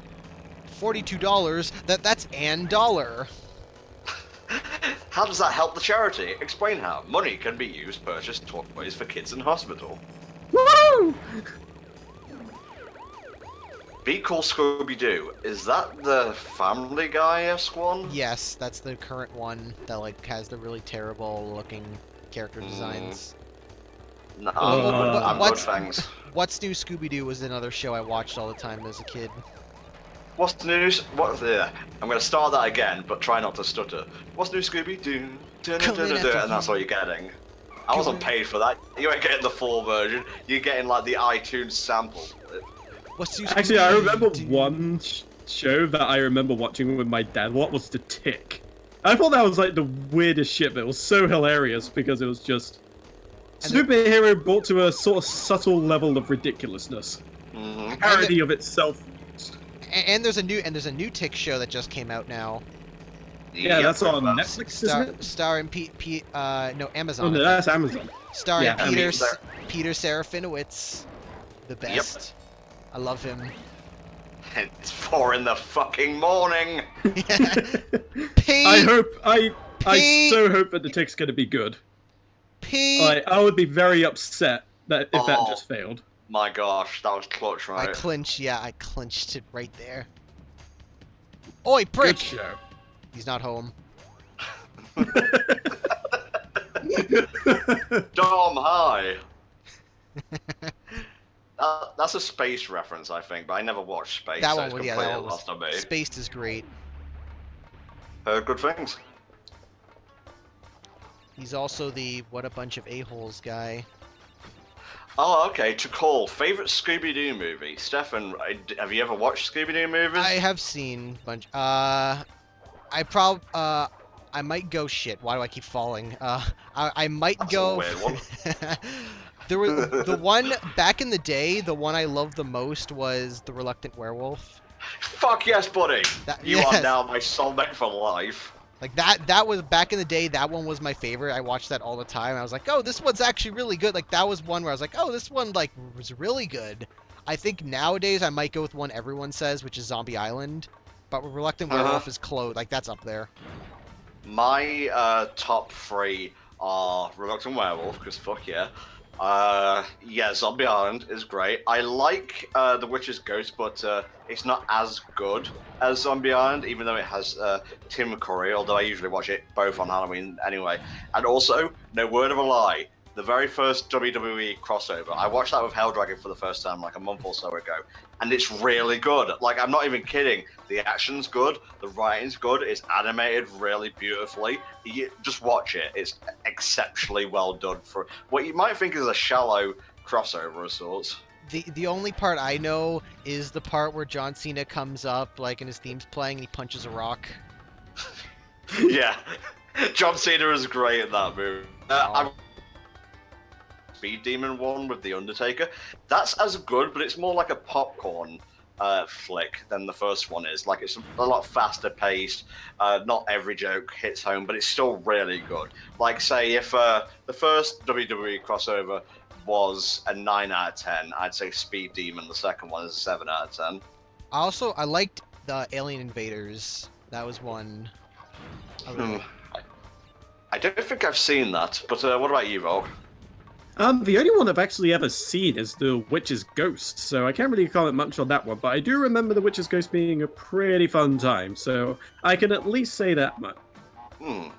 $42. That's an dollar. How does that help the charity? Explain how. Money can be used to purchase toys for kids in hospital. Woo! Be Cool Scooby-Doo. Is that the Family Guy-esque one? Yes, that's the current one that like has the really terrible looking character designs. No, I'm good, what's- thanks. What's New Scooby-Doo was another show I watched all the time as a kid. What's the news? What? Yeah, I'm gonna start that again, but try not to stutter. What's new, Scooby-Doo? And that's what you're getting. I wasn't paid for that. You ain't getting the full version. You're getting like the iTunes sample. What's New Actually, I remember Scooby-Doo? one show that I remember watching with my dad. What was The Tick? I thought that was like the weirdest shit, but it was so hilarious because it was just superhero brought to a sort of subtle level of ridiculousness. Mm-hmm. Parody of itself. And there's a new Tick show that just came out now. Yeah, that's on Netflix, isn't it? Starring no, Oh, Amazon. no, that's Amazon. Starring Yeah, Peter Serafinowicz, the best. I love him. It's 4 in the fucking morning. Pete, I so hope that The Tick's gonna be good. Pete. I would be very upset that if that just failed. My gosh, that was clutch, right? I clinched it right there. Oi, prick! Good show. He's not home. Dom, hi. That's a Space reference, I think, but I never watched Space. That so one it's was, yeah, completely that one lost on me. was. Spaced is great. Heard good things. He's also the what a bunch of a-holes guy. Oh, okay. To call favorite Scooby-Doo movie, Stefan. Have you ever watched Scooby-Doo movies? I have seen a bunch. I might go shit. Why do I keep falling? I might That's go. a weird one. There was the one back in the day. The one I loved the most was The Reluctant Werewolf. Fuck yes, buddy. You yes. are now my soulmate for life. Like that was back in the day. That one was my favorite. I watched that all the time. I was like, oh, this one's actually really good. Like that was one where I was like, oh, this one like was really good. I think nowadays I might go with one everyone says, which is Zombie Island. But Reluctant Werewolf is close. Like that's up there. My top 3 are Reluctant Werewolf, because fuck yeah. Yeah, Zombie Island is great. I like The Witch's Ghost, but it's not as good as Zombie Island, even though it has Tim Curry, although I usually watch it both on Halloween anyway. And also, no word of a lie, the very first WWE crossover, I watched that with Helldragon for the first time like a month or so ago, and it's really good. Like, I'm not even kidding. The action's good, the writing's good, it's animated really beautifully. You just watch it. It's exceptionally well done for what you might think is a shallow crossover of sorts. The only part I know is the part where John Cena comes up, like, and his theme's playing, and he punches a rock. Yeah, John Cena is great in that movie. I'm Speed Demon one with The Undertaker. That's as good, but it's more like a popcorn flick than the first one is. Like, it's a lot faster paced. Not every joke hits home, but it's still really good. Like, say, if the first WWE crossover was a 9 out of 10, I'd say Speed Demon, the second one, is a 7 out of 10. I liked the Alien Invaders. That was one. I don't think I've seen that, but what about you, Vogue? The only one I've actually ever seen is The Witch's Ghost, so I can't really comment much on that one, but I do remember The Witch's Ghost being a pretty fun time, so I can at least say that much. The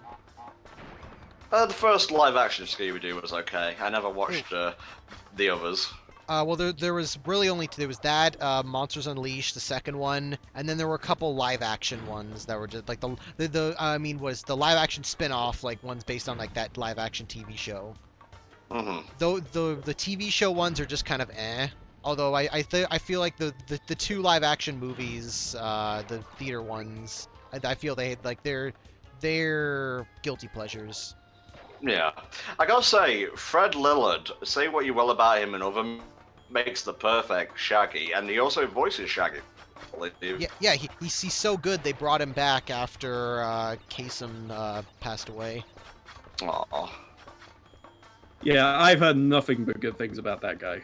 first live-action Scooby-Doo was okay. I never watched the others. Well, there was really only there was that Monsters Unleashed, the second one, and then there were a couple live-action ones that were just like was the live-action spin-off, like ones based on like that live-action TV show. Though the TV show ones are just kind of eh. Although I feel like the two live-action movies, the theater ones, I feel they're guilty pleasures. Yeah, I gotta say, Fred Lillard, say what you will about him and other, makes the perfect Shaggy, and he also voices Shaggy. Yeah, he's so good they brought him back after Kasem passed away. Aww. Yeah, I've heard nothing but good things about that guy.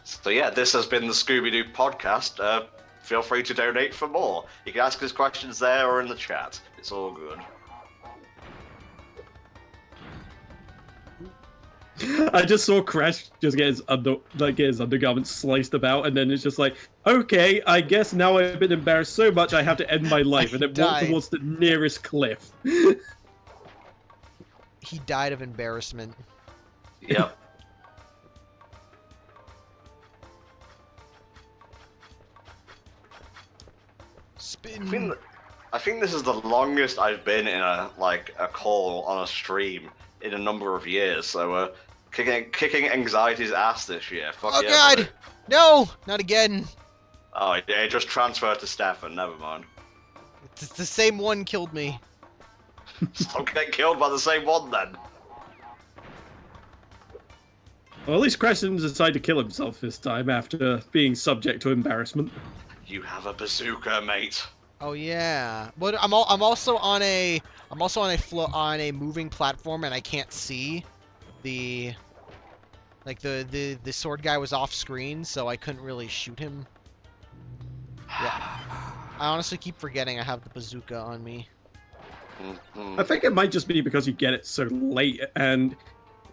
So yeah, this has been the Scooby-Doo podcast. Feel free to donate for more. You can ask us questions there or in the chat. It's all good. I just saw Crash just get his undergarments sliced about, and then it's just like, okay, I guess now I've been embarrassed so much I have to end my life, and then walk towards the nearest cliff. He died of embarrassment. Yep. Spin. I think this is the longest I've been in a call on a stream in a number of years. So kicking anxiety's ass this year. Fuck Oh yeah, God! buddy. No, not again. Oh, it just transferred to Stefan. Never mind. It's the same one killed me. Don't get killed by the same one then. Well, at least Crash didn't decide to kill himself this time after being subject to embarrassment. You have a bazooka, mate. Oh yeah, but I'm also on a moving platform and I can't see the sword guy was off screen, so I couldn't really shoot him. Yeah, I honestly keep forgetting I have the bazooka on me. I think it might just be because you get it so late, and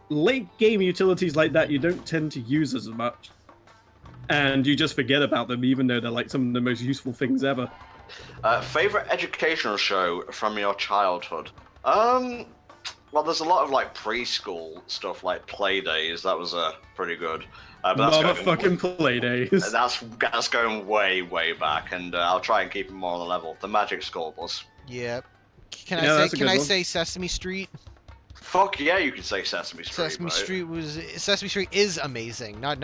late game utilities like that you don't tend to use as much. And you just forget about them, even though they're like some of the most useful things ever. Favorite educational show from your childhood? Well, there's a lot of like preschool stuff, like Playdays. That was pretty good. But that's Motherfucking Playdays. That's going way back, and I'll try and keep it more on the level. The Magic School Bus. Yep. Can Yeah, I say Sesame Street? Fuck yeah, you can say Sesame Street. Sesame Street is amazing. Not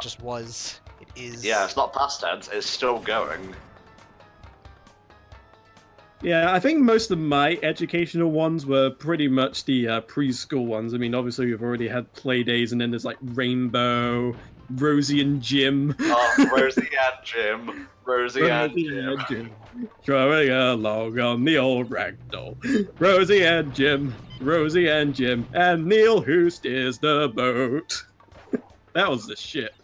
just was. It is. Yeah, it's not past tense. It's still going. Yeah, I think most of my educational ones were pretty much the preschool ones. I mean, obviously we've already had Playdays, and then there's like Rainbow, Rosie and Jim. Oh, Rosie and Jim. Rosie and Jim. Throwing along on the old ragdoll. Rosie and Jim, and Neil who steers the boat. That was the shit.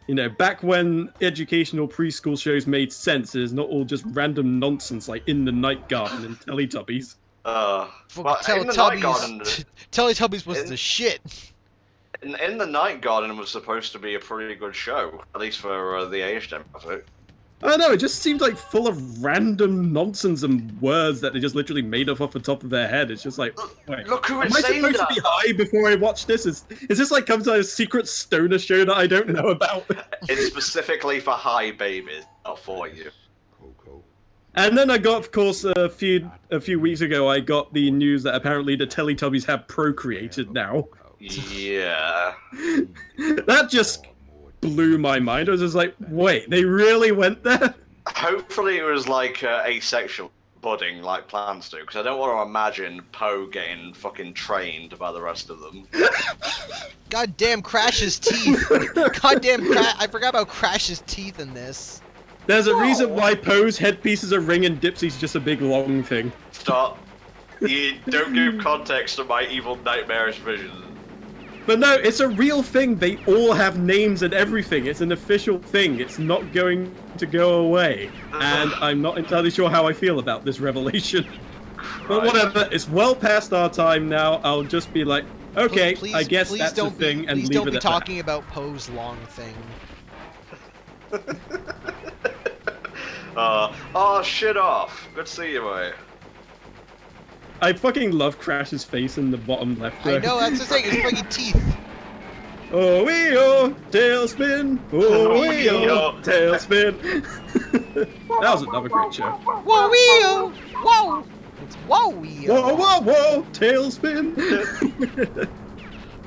You know, back when educational preschool shows made sense, it's not all just random nonsense like In the Night Garden and Teletubbies. Teletubbies was the shit. In the Night Garden was supposed to be a pretty good show, at least for the age demographic. I don't know, it just seemed like full of random nonsense and words that they just literally made up off the top of their head. It's just like, wait, Look who am is I saying supposed that? to be high before I watch this? Is this like some kind of secret stoner show that I don't know about? It's specifically for high babies, not for you. And then I got, of course, a few weeks ago, I got the news that apparently the Teletubbies have procreated now. Yeah. That just blew my mind. I was just like, wait, they really went there? Hopefully it was like asexual budding like plans do, because I don't want to imagine Poe getting fucking trained by the rest of them. Goddamn Crash's teeth. Goddamn I forgot about Crash's teeth in this. There's a reason why Poe's headpiece is a ring and Dipsy's just a big long thing. Stop. You don't give context to my evil nightmarish visions. But no, it's a real thing. They all have names and everything. It's an official thing. It's not going to go away. And I'm not entirely sure how I feel about this revelation. But Right. whatever, it's well past our time now. I'll just be like, okay, Please, I guess please that's a don't thing, be, and please leave don't it be at talking about Poe's long thing. Oh, shit off. Good to see you, mate. that. I fucking love Crash's face in the bottom left. I know, that's the thing, it's fucking teeth. Oh wee oh, tailspin. Oh wee oh, tailspin. That was another great show. Whoa wee whoa! It's whoa wee Whoa whoa whoa, tailspin.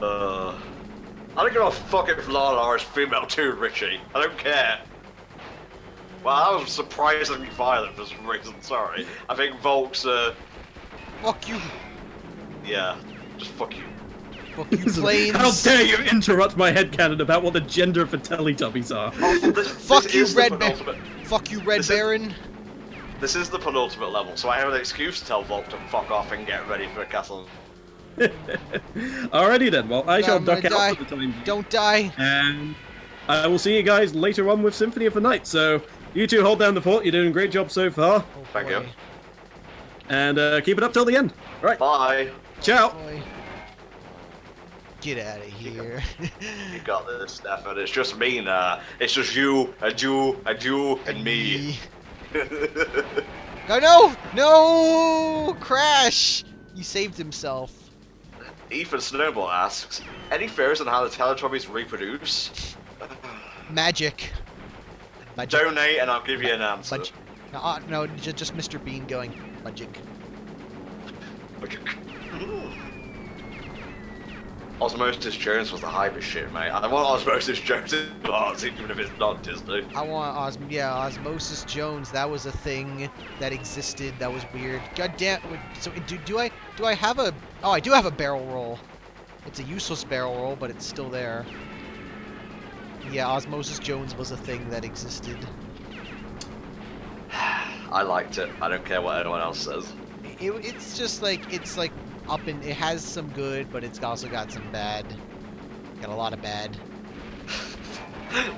I don't give a fuck if Lala is female too, Richie. I don't care. Well, that was surprisingly violent for some reason, sorry. I think Volk's, Fuck you. yeah, just fuck you. Fuck you, planes. How dare you interrupt my headcanon about what the gender for Teletubbies are? Also, Fuck you, is the Red penultimate- Fuck you, Red This is- Baron. This is the penultimate level, so I have an excuse to tell Volk to fuck off and get ready for the castle. Alrighty then, well, I shall I'm gonna duck die. out for the time being. Don't die. And I will see you guys later on with Symphony of the Night. So, you two hold down the fort, you're doing a great job so far. Oh, Thank you. boy. And keep it up till the end. Right, Bye. ciao. Boy. Get out of here. You got this, Stefan. It's just me now. It's just you, and you, and you, and me. Oh no! No! Crash! He saved himself. Ethan Snowball asks, any theories on how the Teletubbies reproduce? Magic. Magic. Donate and I'll give you an answer. Magic. No, just Mr. Bean going magic. Osmosis Jones was the hypest shit, mate. I want Osmosis Jones in parts, even if it's not Disney. I want Osmosis Jones. That was a thing that existed. That was weird. God damn. So do I have a? Oh, I do have a barrel roll. It's a useless barrel roll, but it's still there. Yeah, Osmosis Jones was a thing that existed. I liked it. I don't care what anyone else says. It's just like up in. It has some good, but it's also got some bad. Got a lot of bad.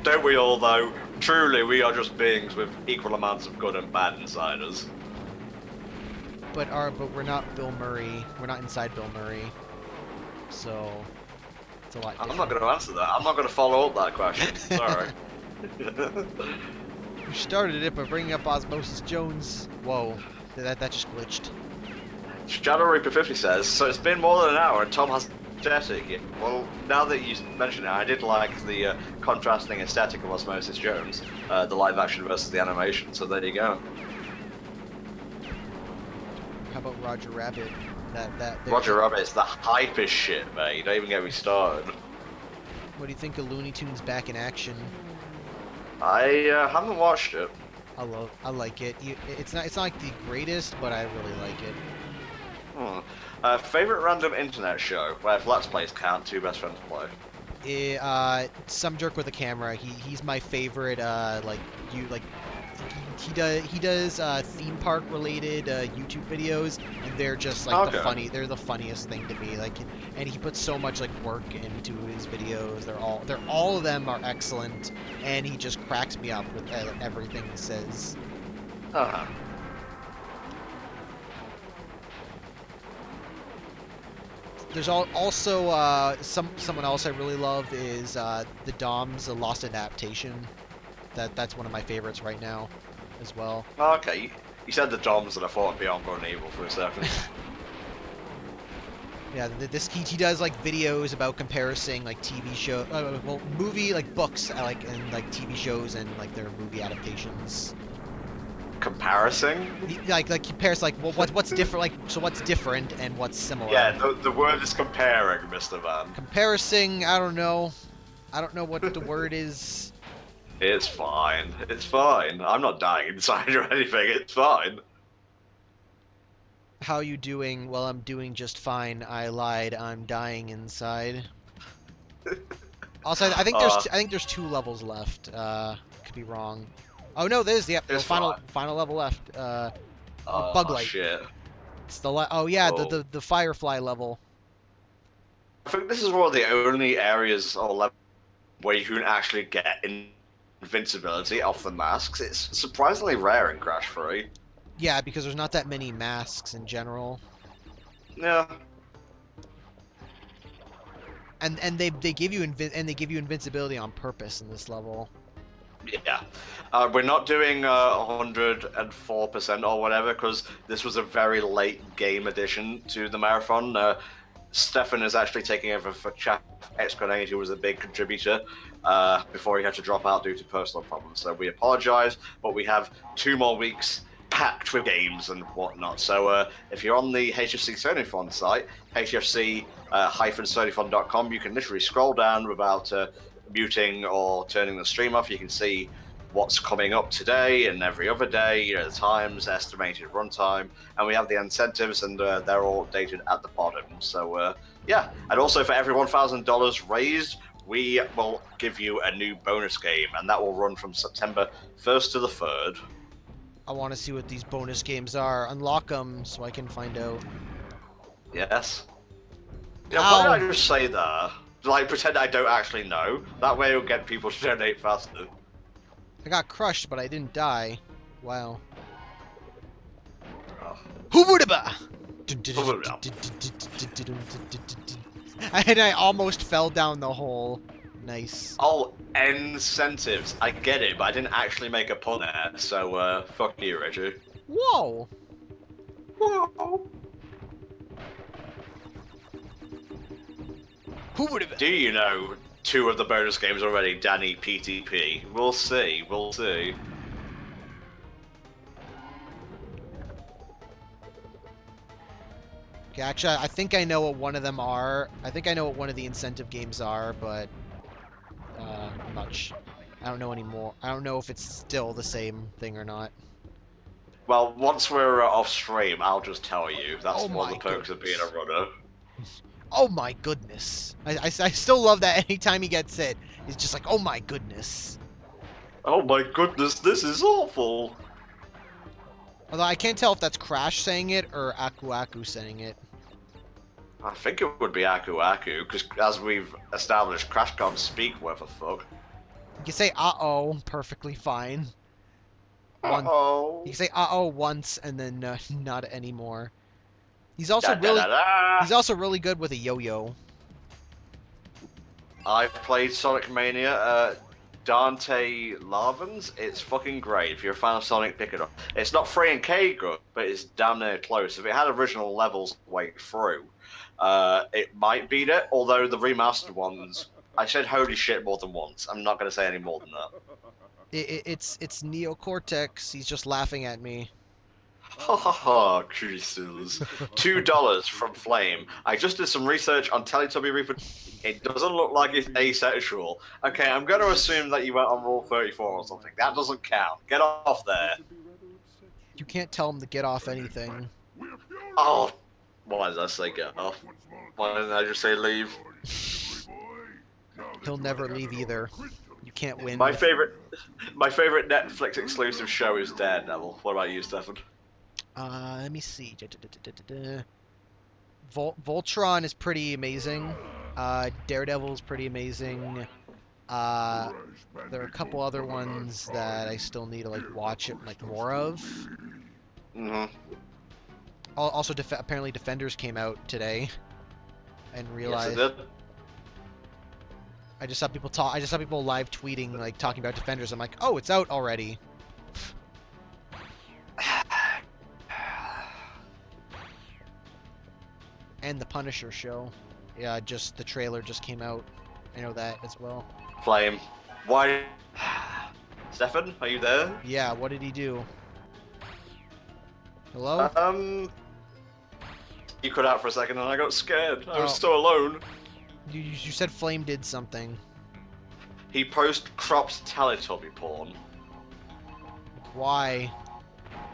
Don't we all, though? Truly, we are just beings with equal amounts of good and bad inside us. But we're not Bill Murray. We're not inside Bill Murray. So it's a lot different. I'm not going to answer that. I'm not going to follow up that question. Sorry. You started it by bringing up Osmosis Jones. Whoa, that just glitched. Shadow Reaper 50 says, so it's been more than an hour and Tom has aesthetic. Well, now that you mention it, I did like the contrasting aesthetic of Osmosis Jones, the live action versus the animation, so there you go. How about Roger Rabbit? Roger Rabbit's the hypest shit, mate. Don't even get me started. What do you think of Looney Tunes back in action? I haven't watched it. I like it. It's not like the greatest, but I really like it. Favorite random internet show where if Let's Plays count, two best friends play. Some jerk with a camera. He's my favorite. He does theme park related YouTube videos, and they're just like they're the funniest thing to me. And he puts so much work into his videos. All of them are excellent, and he just cracks me up with everything he says. There's also someone else I really love is the Dom's Lost Adaptation. That's one of my favorites right now, as well. Okay, you said the Doms, and I thought Beyond Good and Evil for a second. Yeah, he does videos about comparing TV show, movie books and TV shows and their movie adaptations. Comparison? He compares what's different, so what's different and what's similar. Yeah, the word is comparing, Mr. Van. Comparison, I don't know what the word is. It's fine. It's fine. I'm not dying inside or anything. It's fine. How you doing? Well, I'm doing just fine. I lied. I'm dying inside. Also, I think there's 2 levels left. Could be wrong. Oh no, there's the final level left. Bug light. Shit. It's the the Firefly level. I think this is one of the only areas or levels where you can actually get invincibility off the masks. It's surprisingly rare in Crash 3. Yeah, because there's not that many masks in general. Yeah. And they give you invincibility on purpose in this level. Yeah. We're not doing 104% or whatever because this was a very late game addition to the marathon. Stefan is actually taking over for Chaff Excronate, who was a big contributor before he had to drop out due to personal problems. So we apologize, but we have 2 more weeks packed with games and whatnot. So if you're on the HFC Sonython site, hfc-sonython.com, you can literally scroll down without muting or turning the stream off. You can see what's coming up today and every other day, you know, the times, estimated runtime, and we have the incentives, and they're all updated at the bottom. So yeah, and also for every $1,000 raised, we will give you a new bonus game, and that will run from September 1st to the 3rd. I want to see what these bonus games are. Unlock them so I can find out. Yes. Yeah, why don't I just say that? Like, pretend I don't actually know. That way it'll get people to donate faster. I got crushed, but I didn't die. Wow. Oh. Hooveraba! Hooveraba. And I almost fell down the hole. Nice. Oh, incentives. I get it, but I didn't actually make a pun there, so fuck you, Reggie. Whoa! Whoa. Hooveraba! Do you know 2 of the bonus games already, Danny PTP? We'll see, we'll see. Okay, actually, I think I know what one of them are. I think I know what one of the incentive games are, but I'm not I don't know anymore. I don't know if it's still the same thing or not. Well, once we're off stream, I'll just tell you. That's Oh one of my the perks of being a runner. Oh my goodness. I still love that anytime he gets hit, he's just like, oh my goodness. Oh my goodness, this is awful. Although I can't tell if that's Crash saying it or Aku Aku saying it. I think it would be Aku Aku, because as we've established, Crash can't speak worth a fuck. You can say uh-oh perfectly fine. Uh-oh. You can say uh-oh once and then not anymore. He's also He's also really good with a yo-yo. I've played Sonic Mania, Dante Larvins. It's fucking great. If you're a fan of Sonic, pick it up. It's not free and K good, but it's damn near close. If it had original levels way through, it might beat it, although the remastered ones, I said holy shit more than once. I'm not going to say any more than that. It's Neocortex. He's just laughing at me. Ha ha ha, crystals. $2 from Flame. I just did some research on Teletubby reproduction. It doesn't look like it's asexual. Okay, I'm going to assume that you went on Rule 34 or something. That doesn't count. Get off there. You can't tell him to get off anything. Oh, why did I say get off? Why didn't I just say leave? He'll never leave either. You can't win. My favorite Netflix exclusive show is Daredevil. What about you, Stefan? Let me see. Voltron is pretty amazing. Daredevil is pretty amazing. There are a couple other ones that I still need to like watch it like more of. Mm-hmm. Also, apparently Defenders came out today, and realized. Yes, it did. I just saw people talk. I just saw people live tweeting like talking about Defenders. I'm like, oh, it's out already. And the Punisher show. Yeah, just the trailer just came out. I know that as well. Flame. Why? Stefan, are you there? Yeah, what did he do? Hello? You cut out for a second and I got scared. I was Oh. so alone. You said Flame did something. He cropped Teletubby porn. Why?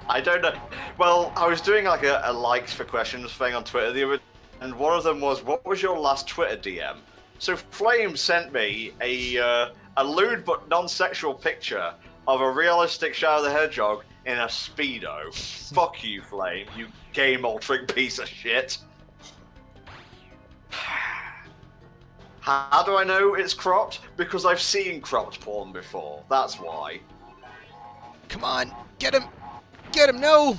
I don't know. Well, I was doing like a likes for questions thing on Twitter the other, and one of them was, "What was your last Twitter DM?" So Flame sent me a lewd but non-sexual picture of a realistic Shadow the Hedgehog in a Speedo. Fuck you, Flame, you game-altering piece of shit. How do I know it's cropped? Because I've seen cropped porn before. That's why. Come on, get him! Get him! No!